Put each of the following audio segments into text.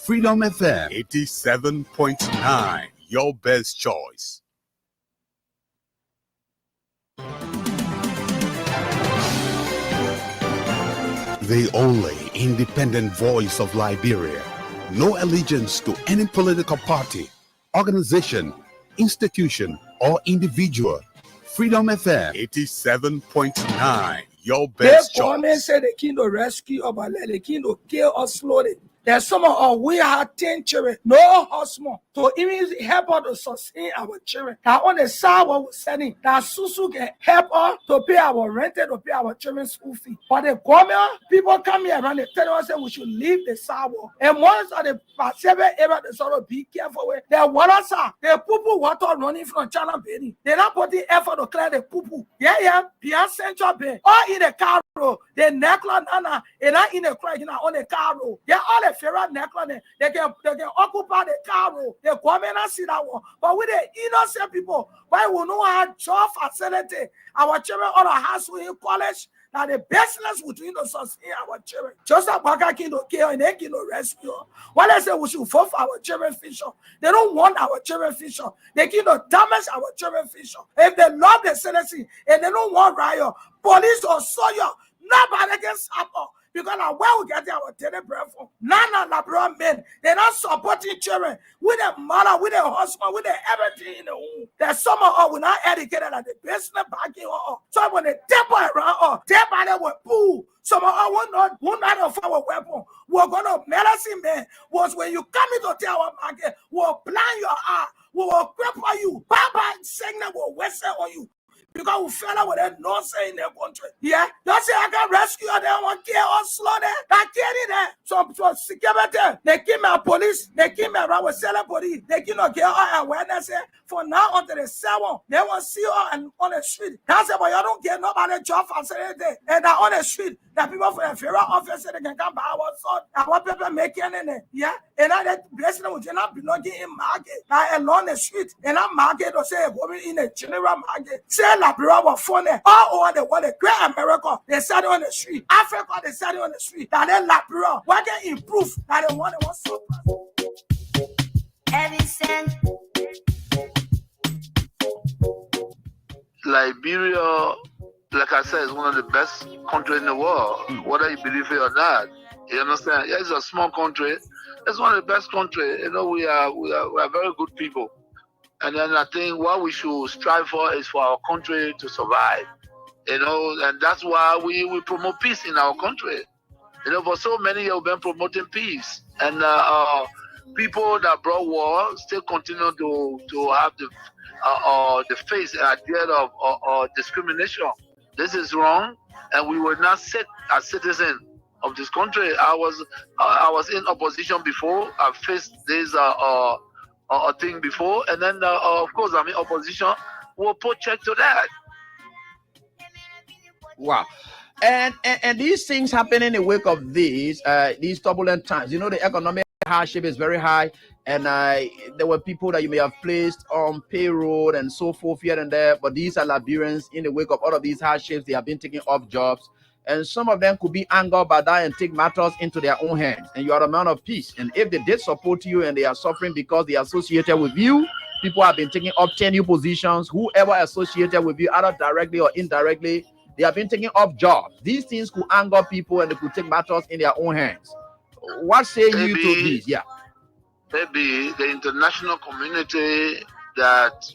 Freedom FM 87.9, your best choice. The only independent voice of Liberia. No allegiance to any political party, organization, institution, or individual. Freedom FM 87.9, your best choice. The government said the king to rescue or the king to kill or slowly. There's some of we had 10 children, no husband, to even help us to sustain our children. That on the side what we're sending, that Susu can help us to pay our rent, to pay our children's school fee. But the government, people come here around, they tell us that we should leave the sidewalk. And once of the seven area, they sort of be careful with. The water, the poo water running from China Bay. They're not putting effort to clear the poo. Yeah, beyond Central Bay. Or in the car road, the necklace, and not in the crack, on the car road. They're all the ferret necklace. They can occupy the car road. The government not see that one. But with the innocent people, why we know how job facility, our children on a house in college. Now the business we doing to sustain our children. Just like Waka King to kill and they can rescue. When they say we should vote for our children future, they don't want our children future. They can damage our children future. If they love the citizen and they don't want riot, police or soldier, nobody can stop us. Because now where we get our daily bread from? None of the brown men, they're not supporting children with their mother, with their husband, with their everything in the home. There's some of us we're not educated at the business backing us. So when they tap around us, tap on them with poo. Some of us will not of our weapon. We're gonna medicine man was when you come into our market, we'll plan your eye, we will cripple you, Baba signal will whistle on you. Because we fell out with that no say in their country. Yeah, don't say I can rescue them, want to kill or slow them. That can't there. So security, they came my police, they came around with selling police, they cannot get our awareness. For now until the 7, they want to see her on the street. That's it, but you don't get nobody job facility. And that on the street, that people from the federal office they can come by our son. And what people making in it. Yeah, and that blessing would not belonging in market. Now along the street, and that market or say going in a general market. Say Liberia was funny. All over the world, the great America, they started on the street. Africa, they started on the street. That they Liberia, what can improve? That they want so every cent. Liberia, like I said, is one of the best countries in the world, whether you believe it or not. You understand? Yeah, it's a small country. It's one of the best countries. You know, we are very good people. And then I think what we should strive for is for our country to survive. You know, and that's why we promote peace in our country. You know, for so many years we've been promoting peace. And people that brought war still continue to have the face and idea of discrimination. This is wrong, and we will not sit as citizens of this country. I was in opposition before. I faced this thing before, and then of course I'm in opposition. We'll put check to that. Wow. And these things happen in the wake of these turbulent times. You know, the economic hardship is very high, and there were people that you may have placed on payroll and so forth here and there, but these are Liberians in the wake of all of these hardships. They have been taking off jobs, and some of them could be angered by that and take matters into their own hands. And you are a man of peace, and if they did support you and they are suffering because they are associated with you, people have been taking up tenure positions. Whoever associated with you, either directly or indirectly, they have been taking off jobs. These things could anger people and they could take matters in their own hands. What say you to this? Yeah. Maybe the international community that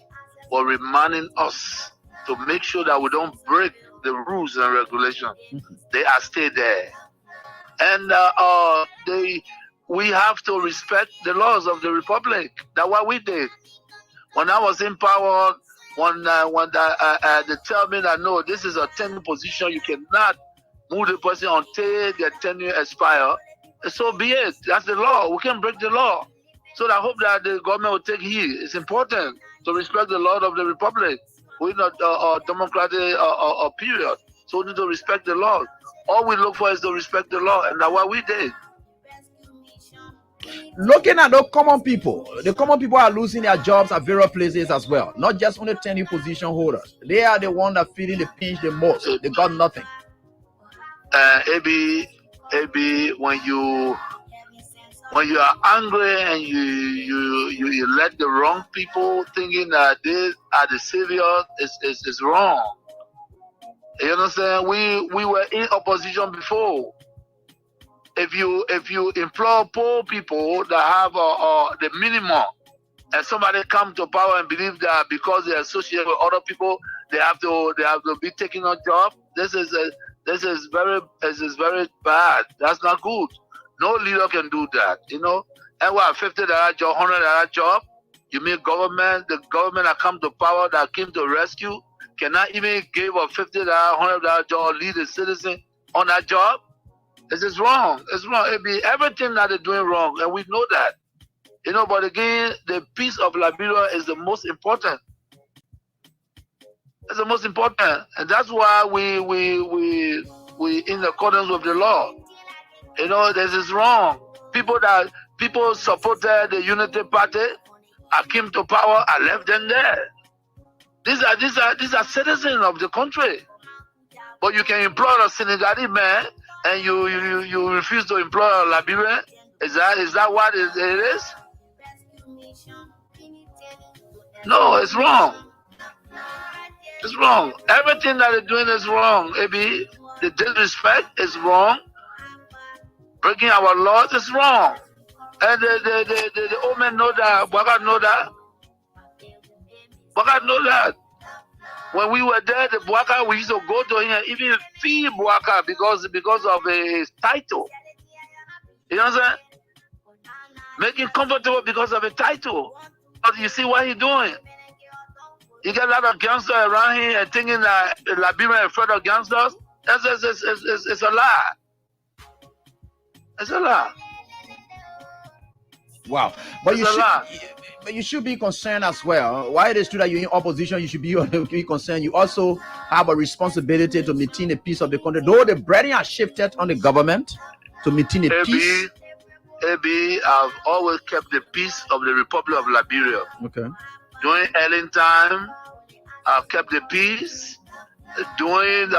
were reminding us to make sure that we don't break the rules and regulations. They are still there. And we have to respect the laws of the Republic. That's what we did. When I was in power, when they tell me that no, this is a tenure position, you cannot move the person until their tenure expire. So be it. That's the law. We can't break the law. So I hope that the government will take heed. It's important to respect the law of the Republic. We're not a democratic period. So we need to respect the law. All we look for is to respect the law, and that's what we did. Looking at the common people are losing their jobs at various places as well. Not just only tenure position holders. They are the ones that feeling the pinch the most. They got nothing. Maybe when when you are angry and you let the wrong people thinking that they are the savior is wrong. You understand? We were in opposition before. If you implore poor people that have the minimum, and somebody come to power and believe that because they associate with other people, they have to be taking a job. This is very bad. That's not good. No leader can do that. You know, and what $50 job, $100 job. You mean the government that come to power that came to rescue cannot even give a $50, $100 job, lead a citizen on that job? This is wrong. It's wrong. It be everything that they're doing wrong, and we know that. You know, but again, the peace of Liberia is the most important. It's the most important, and that's why we in accordance with the law. You know, this is wrong. People supported the Unity Party. I came to power. I left them there. These are citizens of the country. But you can employ a Senegalese man, and you refuse to employ a Liberian. Is that what it is? No, it's wrong. It's wrong. Everything that they're doing is wrong. Maybe the disrespect is wrong. Breaking our laws is wrong. And the old men know that. Bwaga know that. Bwaga know that. When we were there, the Bwaka, we used to go to him, even fee Bwaka because of his title. You know what I'm saying? Make him comfortable because of a title. But you see what he's doing. You get a lot of gangsters around here and thinking that Liberian is afraid of gangsters. It's a lie. It's a lie. Wow. But you should be concerned as well. Why it is true that you're in opposition, you should be concerned. You also have a responsibility to maintain the peace of the country. Though the burden has shifted on the government to maintain the peace. I've always kept the peace of the Republic of Liberia. Okay. During Ellen time, I've kept the peace. During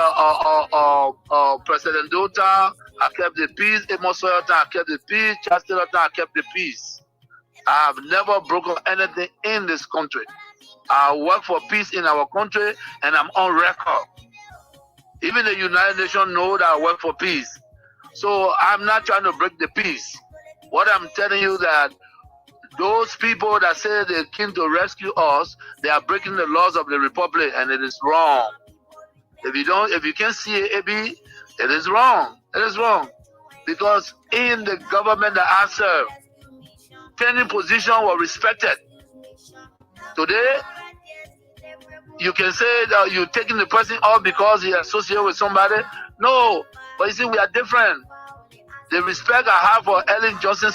President Dota, I kept the peace. Amos Sawyer time, I kept the peace. Chancellor time, I kept the peace. I have never broken anything in this country. I work for peace in our country, and I'm on record. Even the United Nations know that I work for peace. So I'm not trying to break the peace. What I'm telling you that those people that say they came to rescue us, they are breaking the laws of the Republic, and it is wrong. If you can't see it, AB, it is wrong. It is wrong. Because in the government that I serve, tenure position was respected. Today, you can say that you're taking the person off because he associated with somebody. No, but you see, we are different. The respect I have for Ellen Johnson,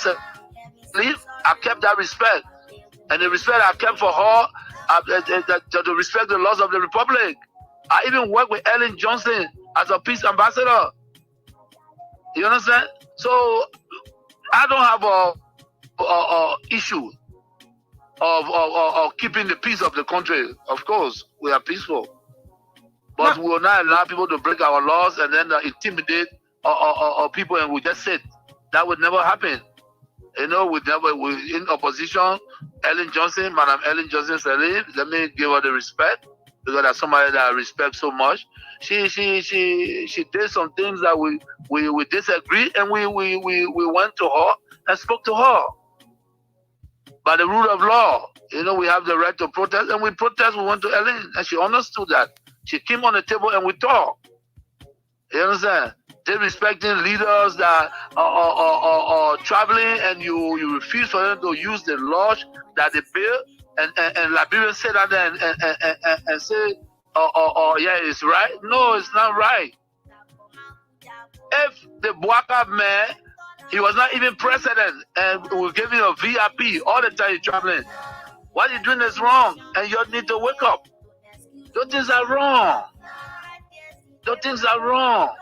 I kept that respect. And the respect I kept for her, to respect the laws of the Republic. I even worked with Ellen Johnson as a peace ambassador. You understand? So, I don't have a issue of keeping the peace of the country. Of course, we are peaceful. But we will not allow people to break our laws and then intimidate people, and we just sit. That would never happen. You know, we in opposition. Ellen Johnson, Madam Ellen Johnson said, let me give her the respect because that's somebody that I respect so much. She did some things that we disagree, and we went to her and spoke to her. By the rule of law, you know, we have the right to protest, and we protest. We went to Ellen, and she understood that. She came on the table and we talked. You understand? Disrespecting leaders that are traveling, and you refuse for them to use the laws that they built, and Liberians say that and say, yeah, it's right. No, it's not right. If the Bwaka man, he was not even president, and we gave him a VIP all the time he's traveling, what he's doing is wrong, and you need to wake up. Those things are wrong. Those things are wrong.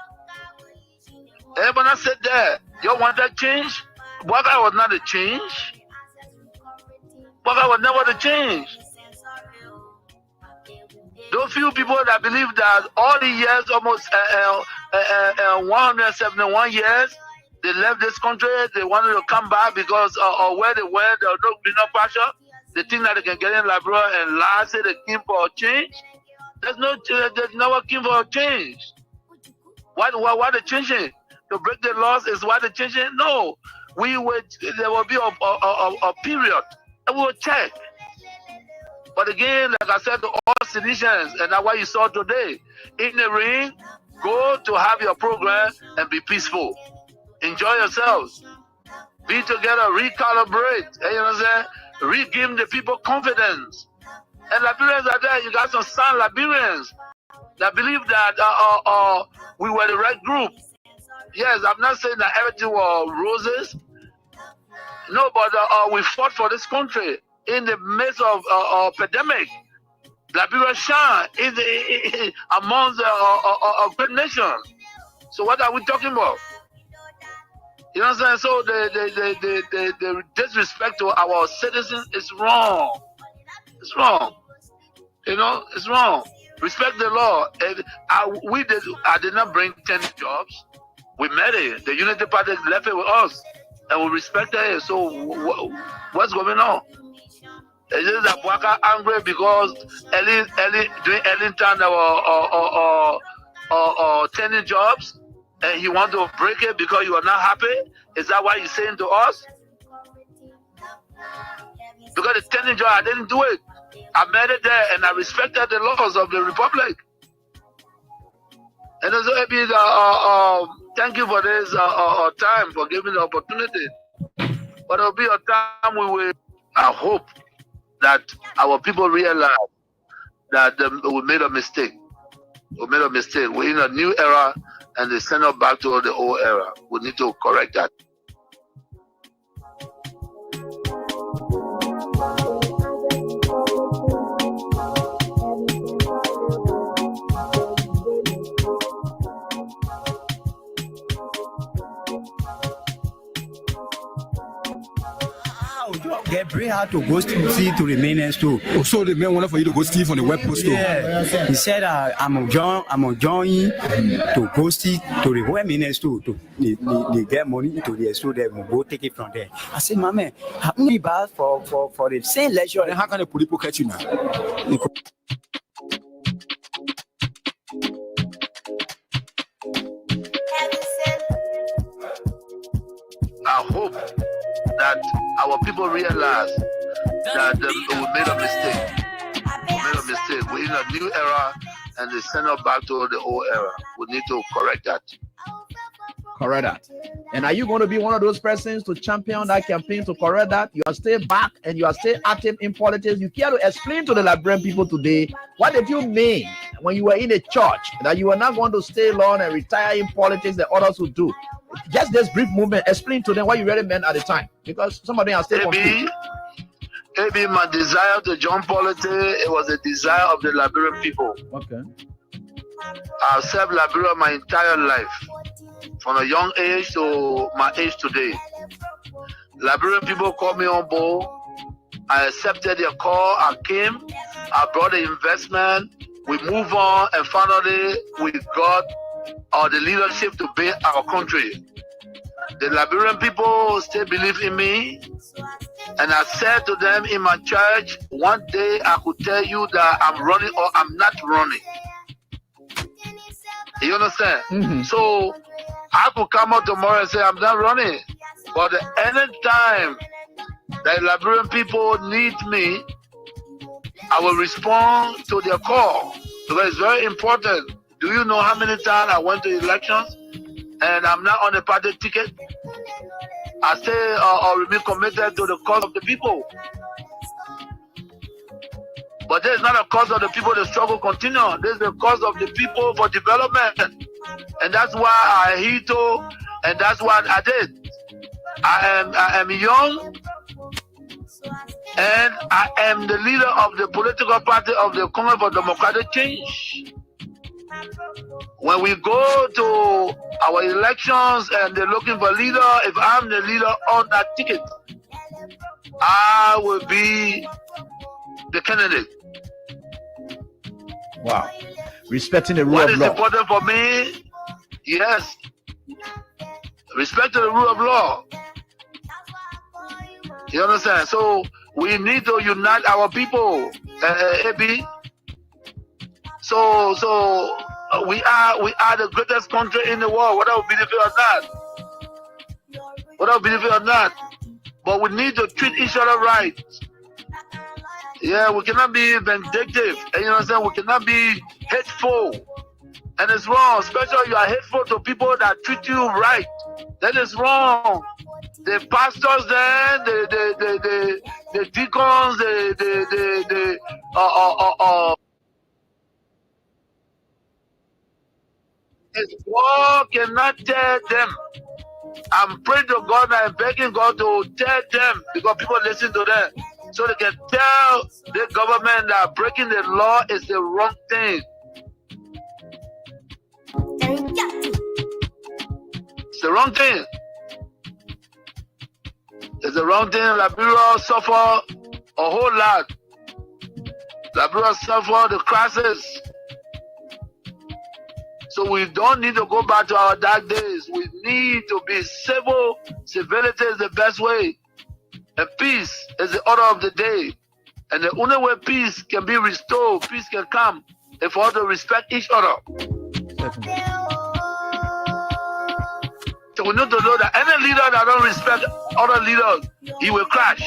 Everyone said that. You want that change? Bwaka was not a change. Bwaka was never the change. Those few people that believe that all the years, almost 171 years, They left this country. They wanted to come back because or where they went, there was no greener pasture. They think that they can get in Liberia and lie, say they came for a change. There's never came for a change. Why they changing? To break the laws is why they changing? No. There will be a period and we will check. But again, like I said to all citizens, and that's why you saw today, in the ring, go to have your program and be peaceful. Enjoy yourselves. Be together, recalibrate. You know what I'm saying? Re-give the people confidence. And Liberians are there. You got some sound Liberians that believe that we were the right group. Yes, I'm not saying that everything was roses. No, but we fought for this country in the midst of a pandemic. Liberia shine amongst a great nation. So what are we talking about? You know what I'm saying? So the disrespect to our citizens is wrong. It's wrong. You know, it's wrong. Respect the law. And I did not bring 10 jobs. We met it. The Unity Party left it with us. And we respected it. So what's going on? It's just that Bwaka angry because during Ellington there were 10 jobs. And he want to break it because you are not happy? Is that why he's saying to us? Because the tenure job, I didn't do it. I made it there and I respected the laws of the Republic. And so thank you for this time, for giving the opportunity. But there will be a time I hope that our people realize that we made a mistake. We made a mistake. We're in a new era. And they send us back to the old era. We need to correct that. They bring her to go see to the maintenance too. Oh, so the man wanted for you to go steal from the web post too. Yeah, he said I'm a join to go see to the web maintenance too. They get money to the store, they will go take it from there. I said, Mama, how many bars for the same lecture? Then how can the police catch you now? I hope that our people realize that we made a mistake. We made a mistake. We're in a new era and they send us back to the old era. We need to correct that. Correct that. And are you going to be one of those persons to champion that campaign to correct that? You are still back and you are still active in politics. You care to explain to the Liberian people today, what did you mean when you were in a church that you were not going to stay long and retire in politics that others would do? Just this brief movement, explain to them what you really meant at the time, because some of them are still confused. Maybe my desire to join politics, it was a desire of the Liberian people. Okay. I've served Liberia my entire life, from a young age to my age today. Liberian people called me on board. I accepted their call. I came. I brought the investment. We moved on, and finally we got the leadership to build our country. The Liberian people still believe in me, and I said to them in my church, one day I could tell you that I'm running or I'm not running. You understand? Mm-hmm. So I could come out tomorrow and say I'm not running, but any time the Liberian people need me, I will respond to their call, because it's very important. Do you know how many times I went to elections and I'm not on a party ticket? I say remain committed to the cause of the people. But this is not a cause of the people, the struggle continues. This is the cause of the people for development. And that's why I hit to, and that's what I did. I am young, and I am the leader of the political party of the Convoy for Democratic Change. When we go to our elections and they're looking for a leader, if I'm the leader on that ticket, I will be the candidate. Wow. Respecting the rule What of is law. important for me? Yes. Respect to the rule of law. You understand? So we need to unite our people, AB. So we are the greatest country in the world, whether we believe it or not. Whether we believe it or not. But we need to treat each other right. Yeah, we cannot be vindictive. And you understand? We cannot be hateful. And it's wrong, especially you are hateful to people that treat you right. That is wrong. The pastors then, the deacons, His word cannot tell them. I'm praying to God and I'm begging God to tell them because people listen to them. So they can tell the government that breaking the law is the wrong thing. It's the wrong thing. It's the wrong thing. Liberia suffer a whole lot. Liberia suffer the crisis. So we don't need to go back to our dark days. We need to be civil. Civility is the best way. And peace is the order of the day. And the only way peace can be restored, peace can come, if we all to respect each other. So we need to know that any leader that don't respect other leaders, he will crash.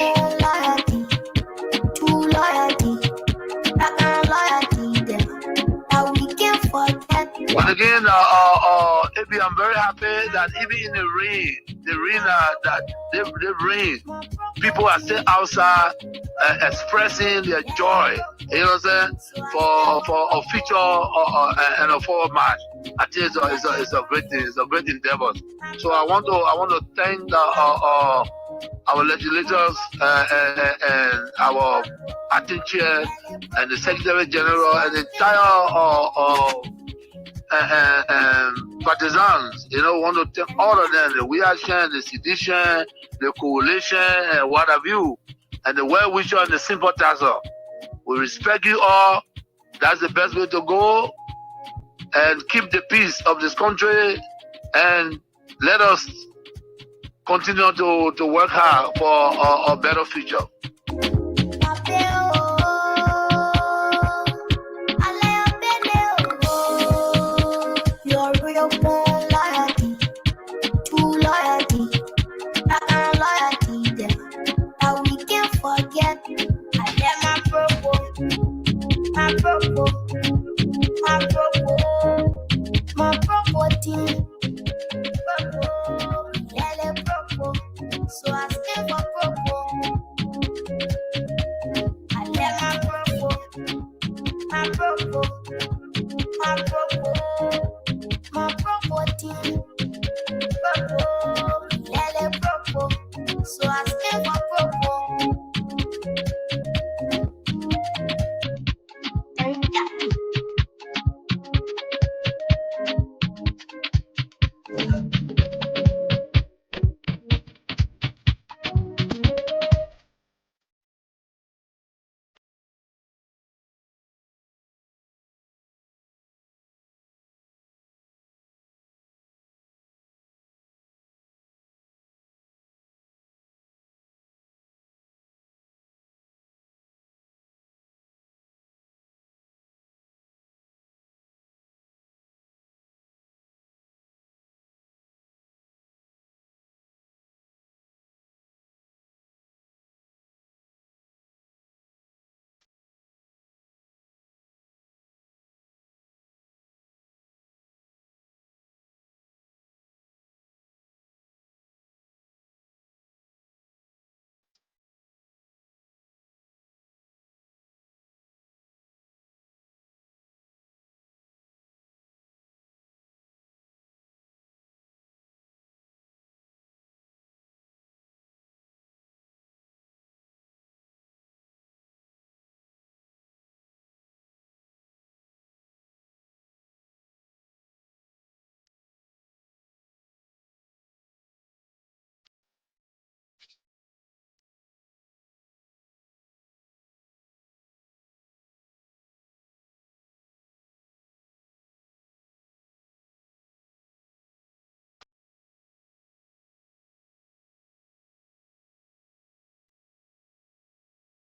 But again, Abi, I'm very happy that even in the rain that they rain, people are still outside expressing their joy. You know what I'm saying? For a future and a forward march. I think it's a great thing. It's a great endeavor. So I want to thank our legislators and our acting chair and the Secretary General and the entire partisans. You know, want to thank all of them, the reaction, the sedition, the coalition, and what have you, and the well-wisher and the sympathizer. We respect you all. That's the best way to go. And keep the peace of this country, and let us continue to work hard for a better future. So I stay for propo. I let my propo, my property, propo. So I stay for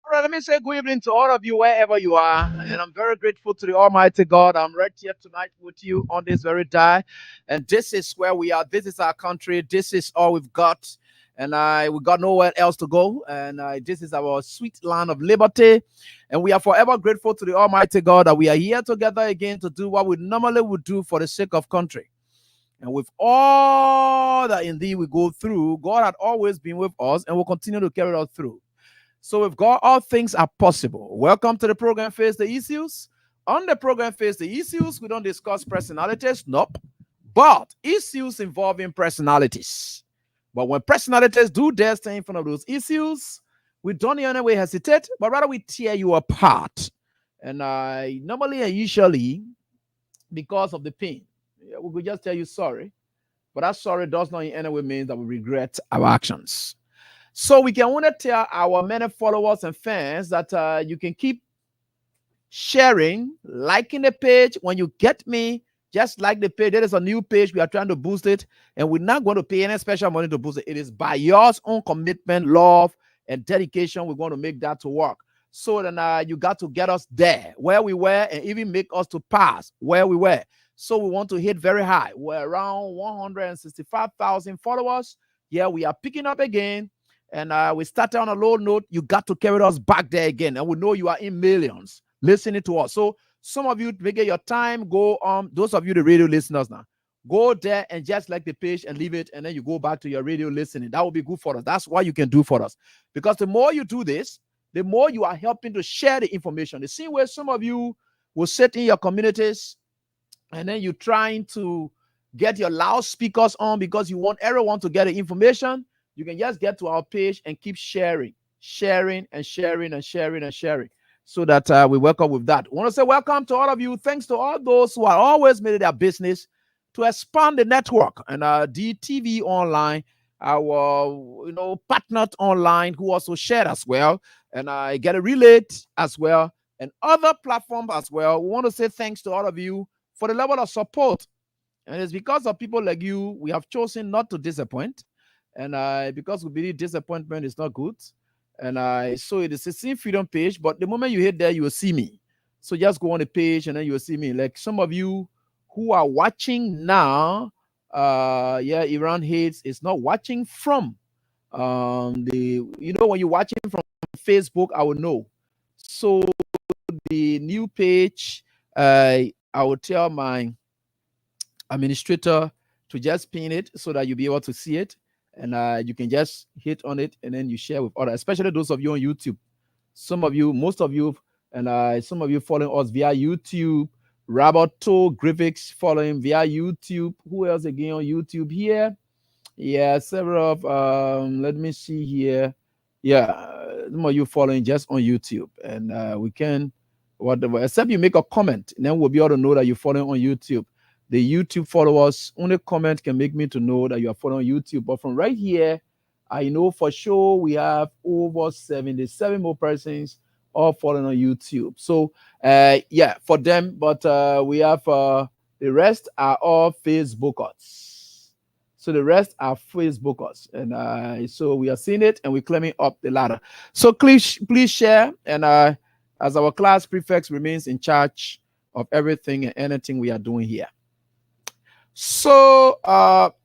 All right, let me say good evening to all of you wherever you are. And I'm very grateful to the Almighty God. I'm right here tonight with you on this very day. And this is where we are. This is our country. This is all we've got. And we got nowhere else to go. And this is our sweet land of liberty. And we are forever grateful to the Almighty God that we are here together again to do what we normally would do for the sake of country. And with all that indeed we go through, God had always been with us and will continue to carry us through. So with God, all things are possible. Welcome to the program Face the Issues. On the program Face the Issues, we don't discuss personalities, nope, but issues involving personalities. But when personalities do their thing in front of those issues, we don't in any way hesitate, but rather we tear you apart. And normally and usually, because of the pain, we could just tell you sorry, but that sorry does not in any way mean that we regret our actions. So we can only tell our many followers and fans that you can keep sharing, liking the page. When you get me, just like the page. There is a new page. We are trying to boost it, and we're not going to pay any special money to boost it. It is by your own commitment, love, and dedication. We're going to make that to work. So then you got to get us there, where we were, and even make us to pass where we were. So we want to hit very high. We're around 165,000 followers. Yeah, we are picking up again. And we started on a low note. You got to carry us back there again. And we know you are in millions listening to us. So some of you, make it your time, go on. Those of you, the radio listeners now, go there and just like the page and leave it. And then you go back to your radio listening. That will be good for us. That's what you can do for us. Because the more you do this, the more you are helping to share the information. The same way some of you will sit in your communities and then you're trying to get your loudspeakers on because you want everyone to get the information. You can just get to our page and keep sharing so that we welcome with that. I want to say welcome to all of you. Thanks to all those who are always made it their business to expand the network. And DTV Online, our partner online who also shared as well. And I get a relate as well and other platforms as well. We want to say thanks to all of you for the level of support. And it's because of people like you, we have chosen not to disappoint. And because we believe disappointment is not good. And so it is a Sin Freedom page, but the moment you hit there, you will see me. So just go on the page and then you will see me. Like some of you who are watching now, Iran Hates is not watching from when you're watching from Facebook, I will know. So the new page, I will tell my administrator to just pin it so that you'll be able to see it. And you can just hit on it and then you share with others, especially those of you on YouTube. Some of you, most of you, and some of you following us via YouTube. Roberto Griffiths following via YouTube. Who else again on YouTube here? Yeah, several of, let me see here. Yeah, some of you following just on YouTube. And we can, whatever, except you make a comment, and then we'll be able to know that you're following on YouTube. The YouTube followers, only comment can make me to know that you are following YouTube. But from right here, I know for sure we have over 77 more persons all following on YouTube. So, for them. But we have the rest are all Facebookers. So the rest are Facebookers. And so we are seeing it and we're climbing up the ladder. So please share. And as our class prefect remains in charge of everything and anything we are doing here. So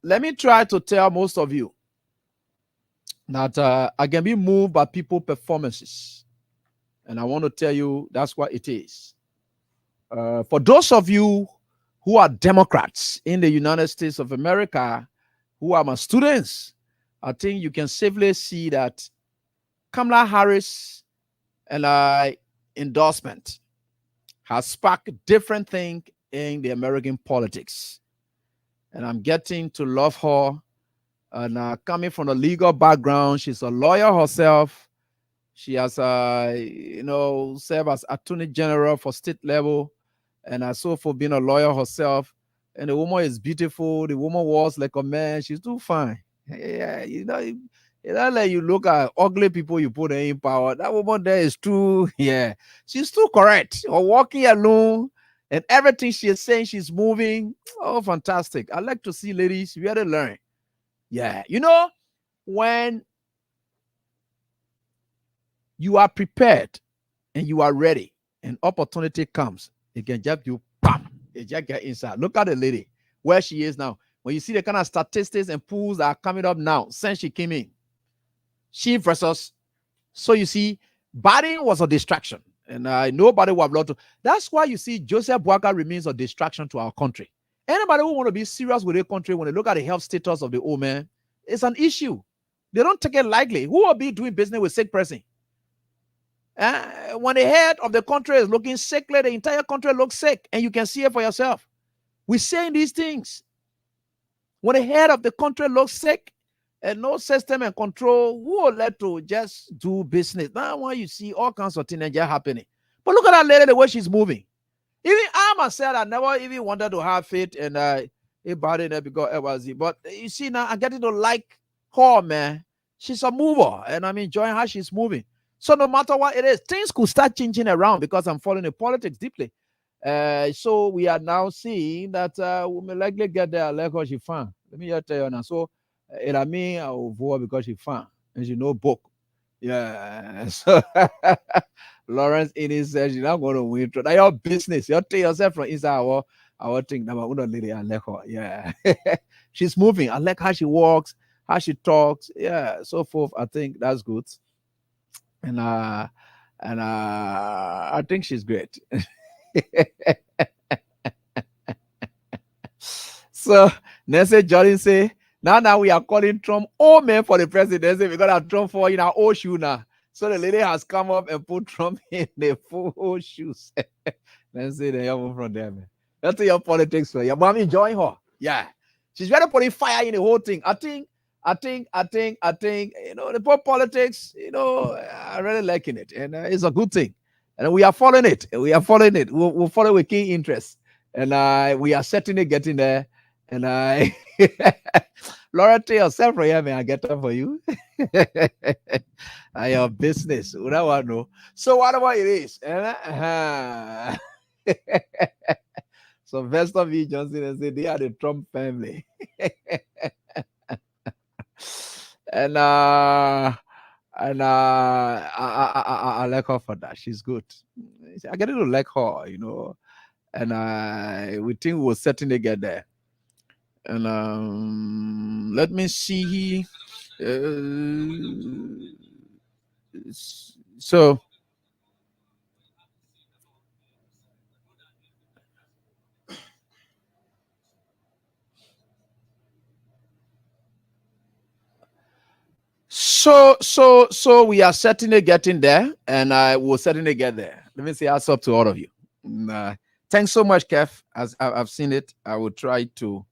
let me try to tell most of you that I can be moved by people's performances. And I want to tell you that's what it is. For those of you who are Democrats in the United States of America, who are my students, I think you can safely see that Kamala Harris and endorsement has sparked different things in the American politics. And I'm getting to love her. And coming from a legal background, she's a lawyer herself. She has, served as Attorney General for state level, and so for being a lawyer herself. And the woman is beautiful. The woman was like a man. She's too fine. Yeah, like you look at ugly people you put in power. That woman there is too, she's too correct. Or walking alone. And everything she is saying, she's moving. Oh, fantastic. I like to see ladies really learn. Yeah. When you are prepared and you are ready, and opportunity comes, it can just you bam, it just get inside. Look at the lady where she is now. When you see the kind of statistics and pools that are coming up now since she came in, she versus. So you see, Biden was a distraction, and nobody would have loved to. That's why you see Joseph Boakai remains a distraction to our country. Anybody who want to be serious with their country, when they look at the health status of the old man, it's an issue. They don't take it lightly. Who will be doing business with sick person? When the head of the country is looking sickly, the entire country looks sick, and you can see it for yourself. We're saying these things. When the head of the country looks sick and no system and control, who will let to just do business? Now, when you see all kinds of things just happening. But look at that lady, the way she's moving. Even I myself, I never even wanted to have faith in about it because it was. But you see, now I'm getting to like her, man. She's a mover, and I'm enjoying how she's moving. So no matter what it is, things could start changing around because I'm following the politics deeply. So we are now seeing that we may likely get there like how she found. Let me just tell you now. So it I mean I will vote because she found and she know book. Yeah. So Lawrence Innes says she's not going to win. That's your business. You tell yourself from inside our thing. I like her. Yeah. She's moving. I like how she walks, how she talks. Yeah, so forth. I think that's good. And I think she's great. So Nancy Jordan say, now we are calling Trump old man for the presidency because of Trump for in our old shoe now. So the lady has come up and put Trump in the full shoes. Nancy, then you move from there, man. That's your politics for your mommy enjoying her. Yeah. She's ready to put fire in the whole thing. I think, the poor politics, I really liking it. And it's a good thing. And we are following it. We'll follow with keen interest. And we are certainly getting there. And Laura, tell yourself for you, man, I get them for you. Your business. What I want to know. So whatever it is. So Vesta V. Johnson and say they are the Trump family. And I like her for that. She's good. I get to like her, and we think we'll certainly get there. And let me see. So we are certainly getting there, and I will certainly get there. Let me say hats up to all of you. Thanks so much, Kev. As I've seen it, I will try to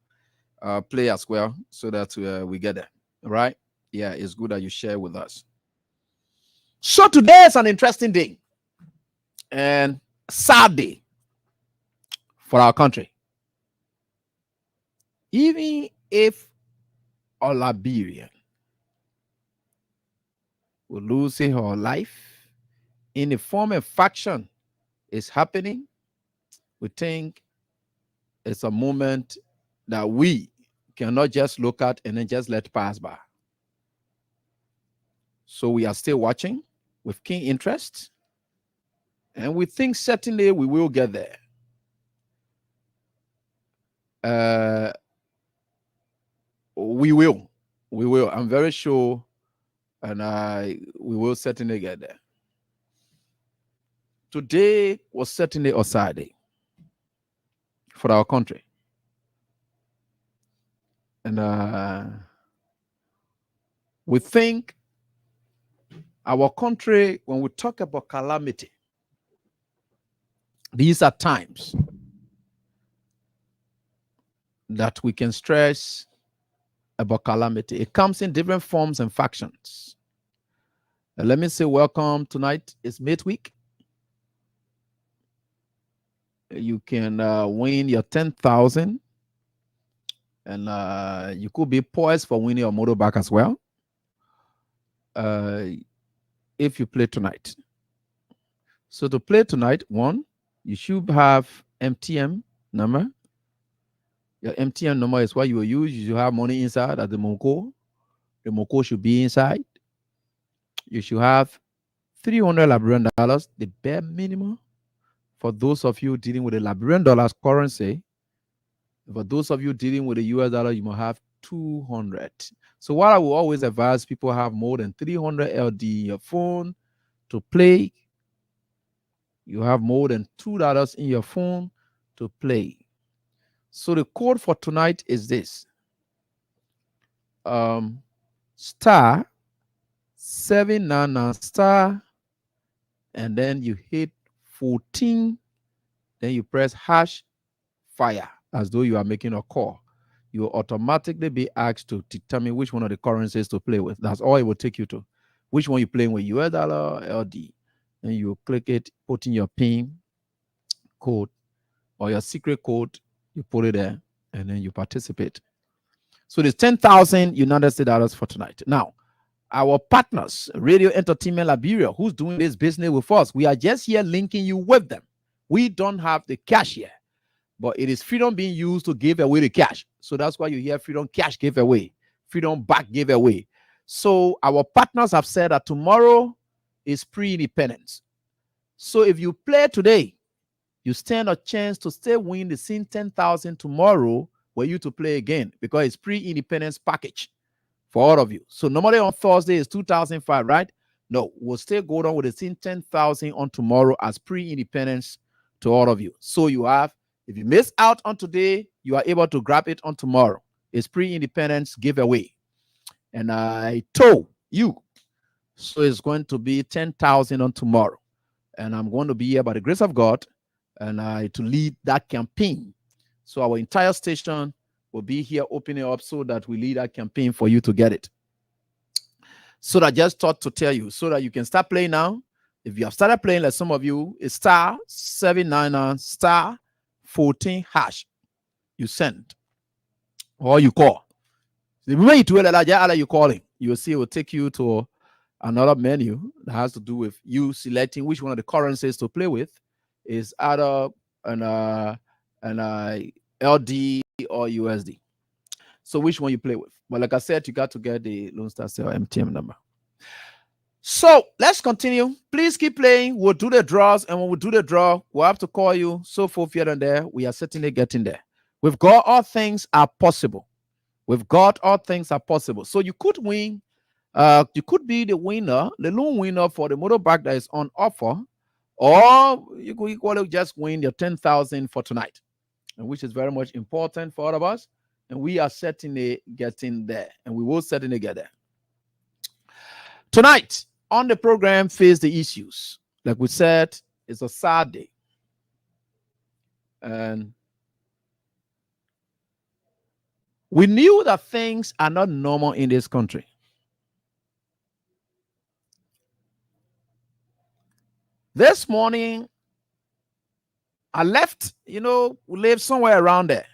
play as well so that we get there. All right? Yeah, it's good that you share with us. So today is an interesting day and sad day for our country. Even if a Liberian will losing her life in a form of faction is happening, we think it's a moment that we cannot just look at and then just let pass by. So we are still watching with keen interest, and we think certainly we will get there. We will. I'm very sure, and we will certainly get there. Today was certainly a sad day for our country. And we think our country, when we talk about calamity, these are times that we can stress about calamity. It comes in different forms and factions. And let me say welcome. Tonight is midweek. You can win your 10,000, and you could be poised for winning your motorbike as well. If you play tonight. So to play tonight, one, you should have MTM number. Your MTM number is what you will use. You should have money inside at the Moko. The Moko should be inside. You should have $300 Liberian dollars, the bare minimum. For those of you dealing with the Liberian dollars currency, for those of you dealing with the US dollar, you must have 200. So what I will always advise people have more than 300 LD in your phone to play. You have more than $2 in your phone to play. So the code for tonight is this. Star 799 star, and then you hit 14, then you press hash fire as though you are making a call. You will automatically be asked to determine which one of the currencies to play with. That's all it will take you to. Which one you're playing with, US dollar, LD. And you click it, put in your PIN code or your secret code, you put it there, and then you participate. So there's 10,000 United States dollars for tonight. Now, our partners, Radio Entertainment Liberia, who's doing this business with us, we are just here linking you with them. We don't have the cash here, but it is Freedom being used to give away the cash. So that's why you hear Freedom Cash giveaway, Freedom Back giveaway. So our partners have said that tomorrow is pre-independence. So if you play today, you stand a chance to still win the same 10,000 tomorrow for you to play again, because it's pre-independence package for all of you. So normally on Thursday is 2,005, right? No, we'll still go down with the same 10,000 on tomorrow as pre-independence to all of you. So you have, if you miss out on today, you are able to grab it on tomorrow. It's pre-independence giveaway. And I told you, so it's going to be 10,000 on tomorrow. And I'm going to be here by the grace of God and to lead that campaign. So our entire station will be here opening up so that we lead that campaign for you to get it. So I just thought to tell you so that you can start playing now. If you have started playing, like some of you, it's star 799 star 14 hash. You send or you call. The moment you calling, you will see it will take you to another menu that has to do with you selecting which one of the currencies to play with. Is either an LD or USD. So which one you play with? But like I said, you got to get the Lone Star Cell MTM number. So let's continue. Please keep playing. We'll do the draws, and when we do the draw, we'll have to call you. So forth here and there. We are certainly getting there. With God, all things are possible. With God, all things are possible. So you could win. You could be the winner, the lone winner for the motorbike that is on offer, or you could equally just win your 10,000 for tonight, and which is very much important for all of us. And we are certainly getting there, and we will certainly get there. Tonight on the program, Face the Issues. Like we said, it's a sad day. And we knew that things are not normal in this country. This morning, I left, we live somewhere around there.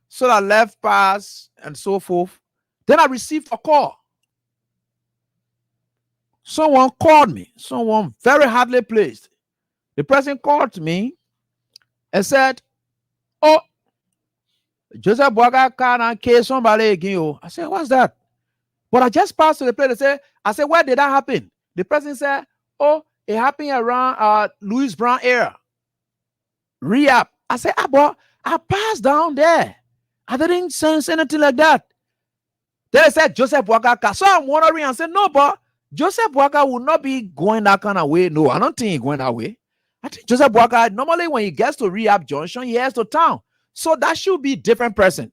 So I left pass and so forth. Then I received a call. Someone called me, someone very hardly placed. The person called me and said, "Oh, Joseph Boaga can't kill somebody again." I said, "What's that?" But I just passed to the place. I said, "Where did that happen?" The person said, "Oh, it happened around Louis Brown area. Rehab." I said, "But I passed down there. I didn't sense anything like that." Then they said Joseph Boaga. So I'm wondering and said, "No, but Joseph Boaga will not be going that kind of way." No, I don't think he's going that way. I think Joseph Boaga, normally when he gets to Rehab Junction, he heads to town. So that should be a different person.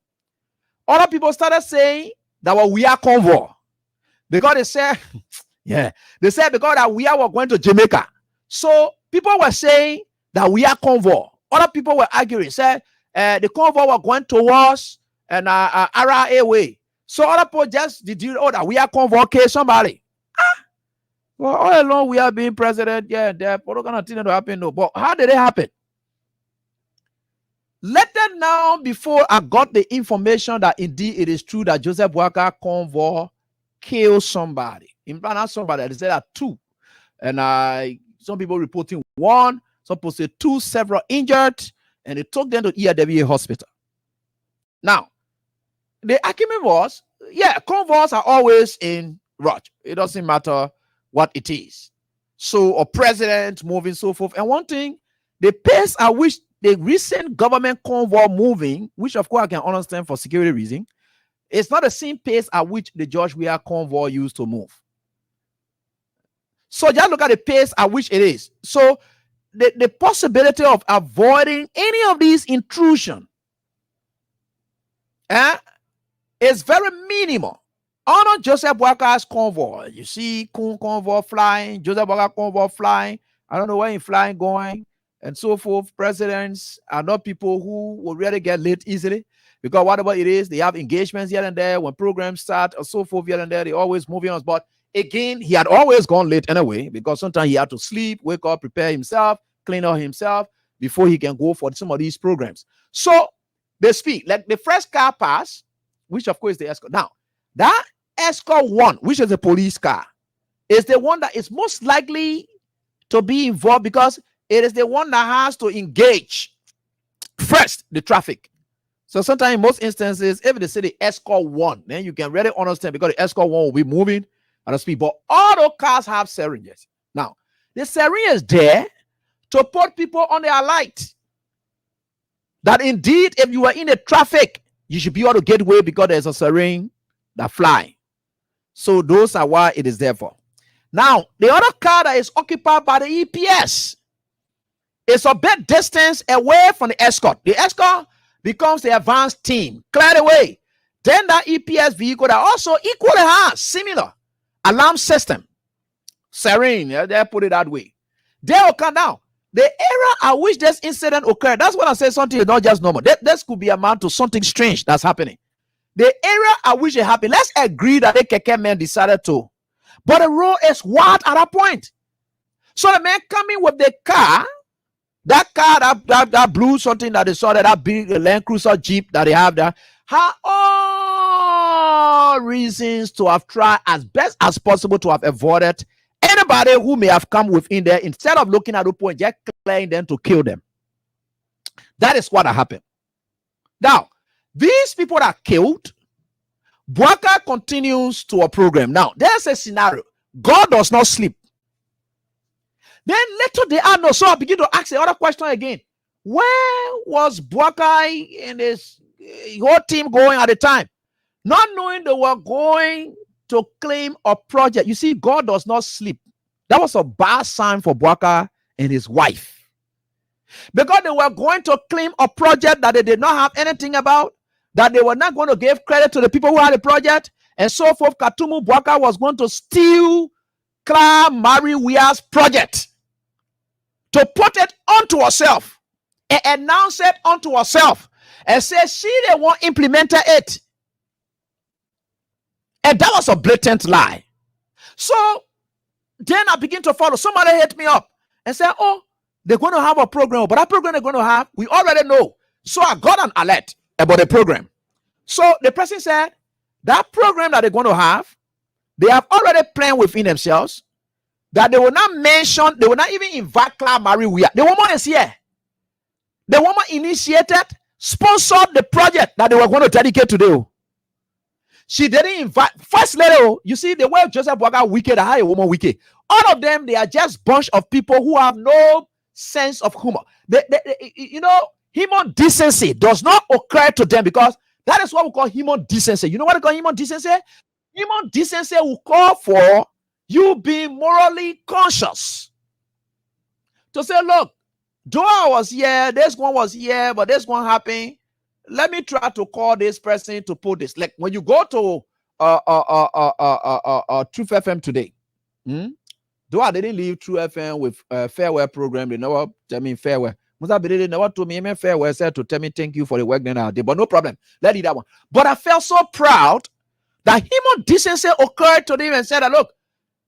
Other people started saying that we are Convoy. Because they said, they said because that we are going to Jamaica. So people were saying that we are Convoy. Other people were arguing, said the Convoy were going towards an RRA way. So other people just did that we are Convoy, okay, somebody. Well, all along we have been president, they're not gonna continue to happen, no. But how did it happen? Later now, before I got the information that indeed it is true that Joseph Boaga Convoy killed somebody. In fact, not somebody, they said that two. And some people reporting one, some people say two, several injured, and they took them to ERWA hospital. Now, the argument was, convoys are always in rush. It doesn't matter what it is. So, or president moving, so forth. And one thing, the pace at which the recent government convoy moving, which of course I can understand for security reason, it's not the same pace at which the George Weah convoy used to move. So just look at the pace at which it is. So the possibility of avoiding any of these intrusion is very minimal. Honor Joseph Boaka's convoy. You see Kun convoy flying, Joseph Boaka convoy flying. I don't know where he's flying going, and so forth. Presidents are not people who will really get late easily, because whatever it is, they have engagements here and there. When programs start or so forth here and there, they always moving on. But again, he had always gone late anyway, because sometimes he had to sleep, wake up, prepare himself, clean up himself before he can go for some of these programs. So they speak like the first car pass, which of course is the escort. Now, that escort one, which is a police car, is the one that is most likely to be involved, because it is the one that has to engage first the traffic. So sometimes in most instances, if they say the escort one, then you can really understand, because the escort one will be moving at a speed. But all those cars have syringes. Now, the syringe is there to put people on their light. That indeed, if you are in the traffic, you should be able to get away, because there's a syringe that fly. So those are why it is there for. Now, the other car that is occupied by the EPS is a bit distance away from the escort. The escort becomes the advanced team, clear the way. Then that EPS vehicle that also equally has similar alarm system, siren, they put it that way. They occur now. The era at which this incident occurred, that's when I say something is not just normal. This could be amount to something strange that's happening. The era at which it happened, let's agree that the Keke man decided to. But the road is wide at that point. So the man coming with the car, that car that blew something that they saw, that big Land Cruiser Jeep that they have there, had all reasons to have tried as best as possible to have avoided anybody who may have come within there, instead of looking at the point, just clearing them to kill them. That is what happened. Now, these people that are killed, Boaka continues to a program. Now, there's a scenario. God does not sleep. Then later they are no. So I begin to ask the other question again. Where was Boaka and his whole team going at the time? Not knowing they were going to claim a project. You see, God does not sleep. That was a bad sign for Boaka and his wife, because they were going to claim a project that they did not have anything about, that they were not going to give credit to the people who had the project, and so forth. Katumu Boaka was going to steal Clara Mary Weah's project to put it onto herself and announce it onto herself and say she the one implemented it. And that was a blatant lie. So then I begin to follow. Somebody hit me up and said, oh, they're going to have a program, but that program they're going to have, we already know. So I got an alert about the program. So the person said, that program that they're going to have, they have already planned within themselves that they will not mention, they will not even invite Clara Mary Weah. The woman is here. The woman initiated, sponsored the project that they were going to dedicate today. She didn't invite. First letter, you see, the way Joseph Boaka wicked, how a woman wicked. All of them, they are just bunch of people who have no sense of humor. You know, human decency does not occur to them, because that is what we call human decency. You know what we call human decency? Human decency will call for you being morally conscious. To say, look, though I was here, this one was here, but this one happened. Let me try to call this person to put this. Like when you go to Truth FM today, though I didn't leave True FM with farewell program, they never tell me farewell. They never told me farewell, said to tell me thank you for the work that I did, but no problem. Let it that one. But I felt so proud that human decency occurred to them and said, look,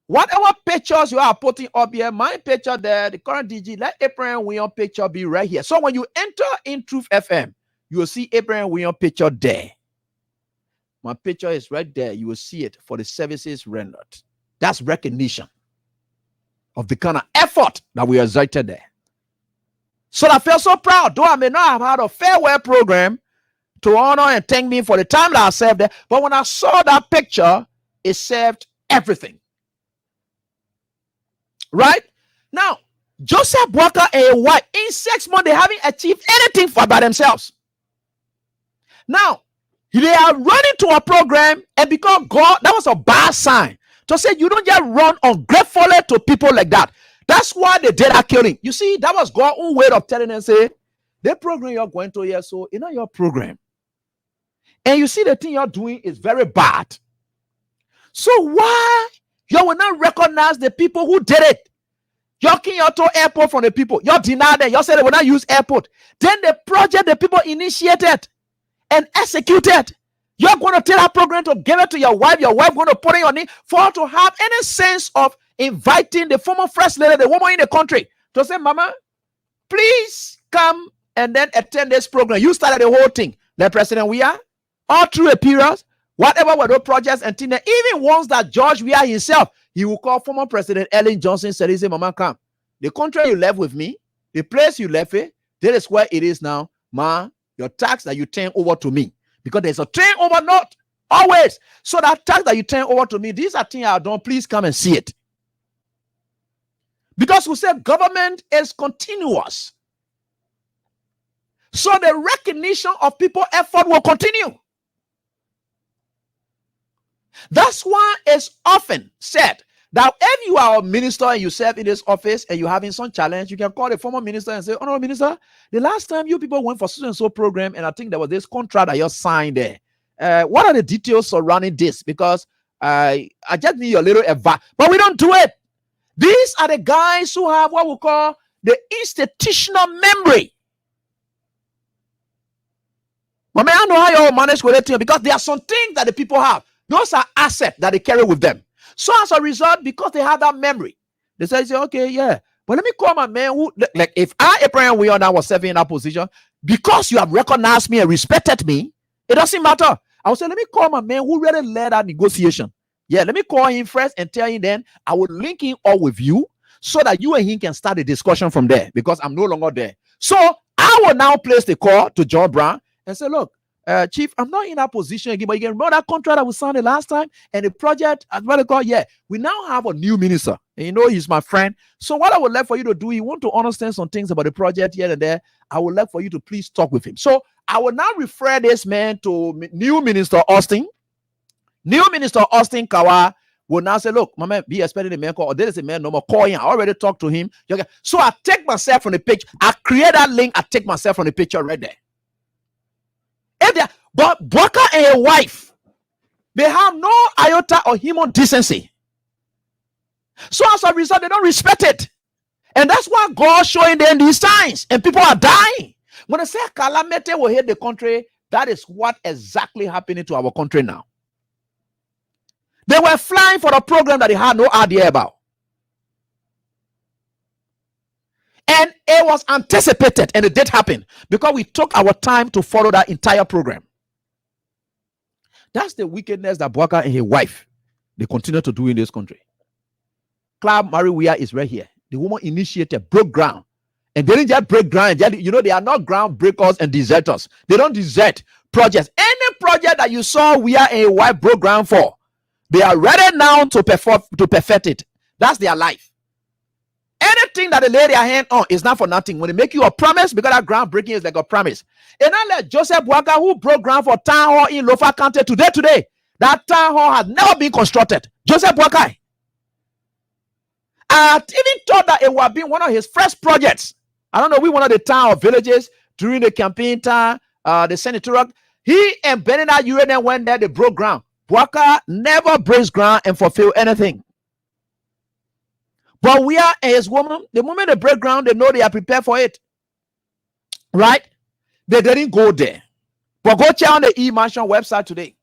whatever pictures you are putting up here, my picture there, the current DG, let Abraham William picture be right here. So when you enter in Truth FM, you will see Abraham William picture there. My picture is right there. You will see it for the services rendered. That's recognition of the kind of effort that we exerted there. So I felt so proud, though I may not have had a farewell program to honor and thank me for the time that I served there. But when I saw that picture, it served everything. Right? Now, Joseph Boakai and his wife, in 6 months, they haven't achieved anything for by themselves. Now, they are running to a program, and because God, that was a bad sign. To say you don't just run ungratefully to people like that. That's why they did that killing. You see, that was God's own way of telling them, say, the program you're going to here, so it's not your program. And you see the thing you're doing is very bad. So why you will not recognize the people who did it? You're king your to airport from the people. You're denied them. You said they will not use airport. Then the project the people initiated and executed. You're going to tell that program to give it to your wife going to put it on it for her to have any sense of inviting the former first lady, the woman in the country, to say, Mama, please come and then attend this program. You started the whole thing. The president, we are all through a period, whatever were those projects and things, even ones that George Weah himself, he will call former President Ellen Johnson, said, he said, Mama, come. The country you left with me, the place you left it, that is where it is now. Ma, your tax that you turn over to me. Because there's a turn over, not always. So that tax that you turn over to me, these are things I don't, please come and see it. Because we say government is continuous. So the recognition of people's effort will continue. That's why it's often said that if you are a minister and you serve in this office and you're having some challenge, you can call the former minister and say, oh no, minister, the last time you people went for so and so program, and I think there was this contract that you signed there. What are the details surrounding this? Because I just need a little advice. But we don't do it. These are the guys who have what we call the institutional memory. But I know how you manage with it, because there are some things that the people have. Those are assets that they carry with them. So as a result, because they have that memory, they say, okay, yeah, but let me call my man who, like, if I, Abraham, we are now was serving in that position, because you have recognized me and respected me, it doesn't matter. I will say, let me call my man who really led that negotiation. Yeah, let me call him first and tell him, then I will link him up with you so that you and him can start the discussion from there, because I'm no longer there. So I will now place the call to John Brown and say, look, Chief, I'm not in that position again, but you can remember that contract that we signed the last time and the project, as well as God, yeah, we now have a new minister, and you know he's my friend. So what I would like for you to do, you want to understand some things about the project here and there, I would like for you to please talk with him. So I will now refer this man to new minister Austin. New minister Austin Kawa will now say, look, my man, be expecting the man call, or there is a man no more, call him. I already talked to him. Okay. So I take myself from the picture. I create that link. I take myself from the picture right there. But Boakai and a wife, they have no iota of human decency. So as a result, they don't respect it. And that's why God's showing them these signs. And people are dying. When I say calamity will hit the country, that is what exactly happening to our country now. They were flying for a program that they had no idea about. And it was anticipated, and it did happen because we took our time to follow that entire program. That's the wickedness that Boakai and his wife, they continue to do in this country. Club Maria is right here. The woman initiated, broke ground. And they didn't just break ground. They are not ground breakers and deserters. They don't desert projects. Any project that you saw we are a wife broke ground for, they are ready now to perfect it. That's their life. Anything that they lay their hand on is not for nothing. When they make you a promise, because that groundbreaking is like a promise. And not like Joseph Boakai, who broke ground for town hall in Lofa County today. That town hall has never been constructed. Joseph Boakai. I even thought that it would have been one of his first projects. I don't know, we one of the town or villages during the campaign time, the senatorial. He and Benina Uranium went there, they broke ground. Boakai never breaks ground and fulfill anything. But we are as woman, the moment they break ground, they know they are prepared for it. Right? They didn't go there. But go check on the E-Mansion website today.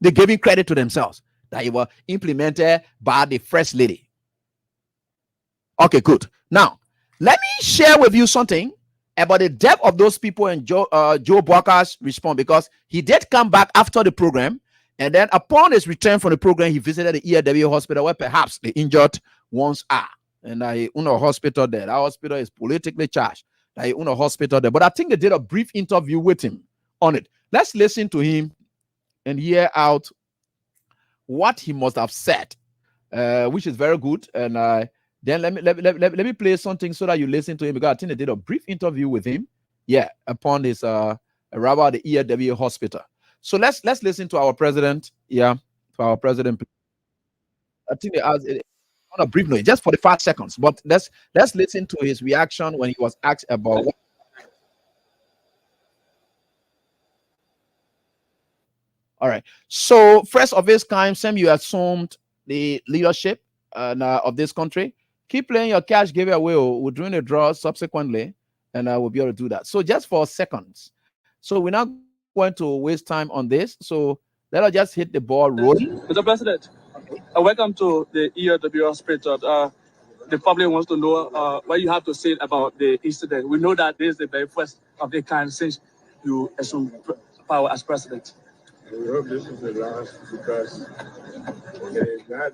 They're giving credit to themselves that it was implemented by the First Lady. Okay, good. Now, let me share with you something about the depth of those people and Joe Boakai's response, because he did come back after the program. And then upon his return from the program, he visited the ELW hospital where perhaps the injured ones are. And I own a hospital there. That hospital is politically charged. I own a hospital there. But I think they did a brief interview with him on it. Let's listen to him and hear out what he must have said, which is very good. And Then let me play something so that you listen to him, because I think they did a brief interview with him. Yeah, upon his arrival at the ERW hospital. So let's listen to our president. Yeah, to our president. I think they asked on a brief note, just for the 5 seconds. But let's listen to his reaction when he was asked about what. All right. So first of his kind, Sam, you assumed the leadership of this country. Keep playing your cash giveaway. We're doing a draw subsequently, and we'll be able to do that. So just for seconds. So we're not going to waste time on this. So let us just hit the ball rolling. Mr. President, welcome to the ERW hospital. The public wants to know what you have to say about the incident. We know that this is the very first of the kind since you assumed power as president. We hope this is the last, because it is not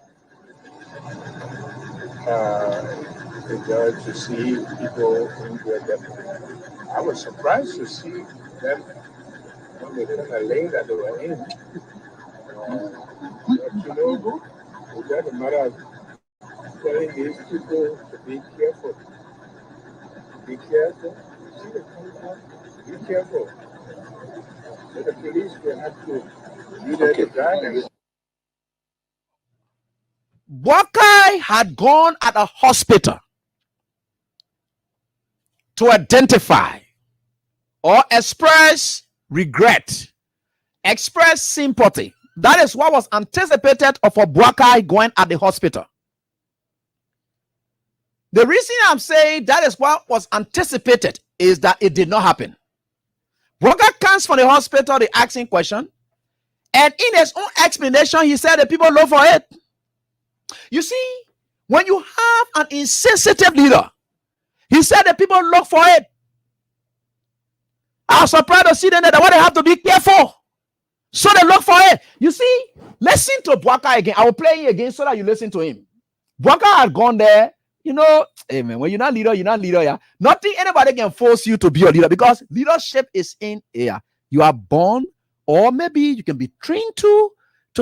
the judge to see people in their death. I was surprised to see them on the kind of lane that they were in. But it doesn't matter telling these people to be careful. Be careful. Be careful. So the police will have to do their job. Buckeye had gone at a hospital to identify or express regret, express sympathy. That is what was anticipated of a Buckeye going at the hospital. The reason I'm saying that is what was anticipated is that it did not happen. Buckeye comes from the hospital, the asking question, and in his own explanation, he said the people look for it. You see, when you have an insensitive leader, he said the people look for it. I was surprised to see them that they have to be careful. So they look for it. You see, listen to Buckeye again. I will play it again so that you listen to him. Buckeye had gone there. You know, hey man, when you're not leader, you're not leader. Yeah, nothing anybody can force you to be a leader, because leadership is in here. You are born, or maybe you can be trained to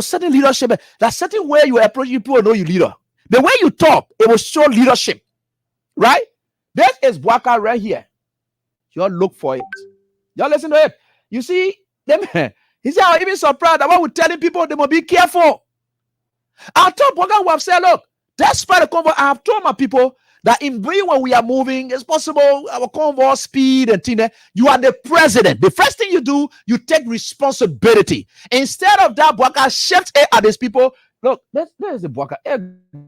certain leadership. That certain way you approach people know you leader. The way you talk, it will show leadership, right? This is Buckeye right here. You all look for it. Y'all listen to it. You see, them. He said, I'm even surprised that we're telling people they must be careful. I told Buckeye, we have said, look, despite the convoy, I have told my people that in when we are moving, it's possible our convoy speed and thing. You are the president. The first thing you do, you take responsibility. Instead of that, Buckeye shifts at these people. Look, there's the Buckeye.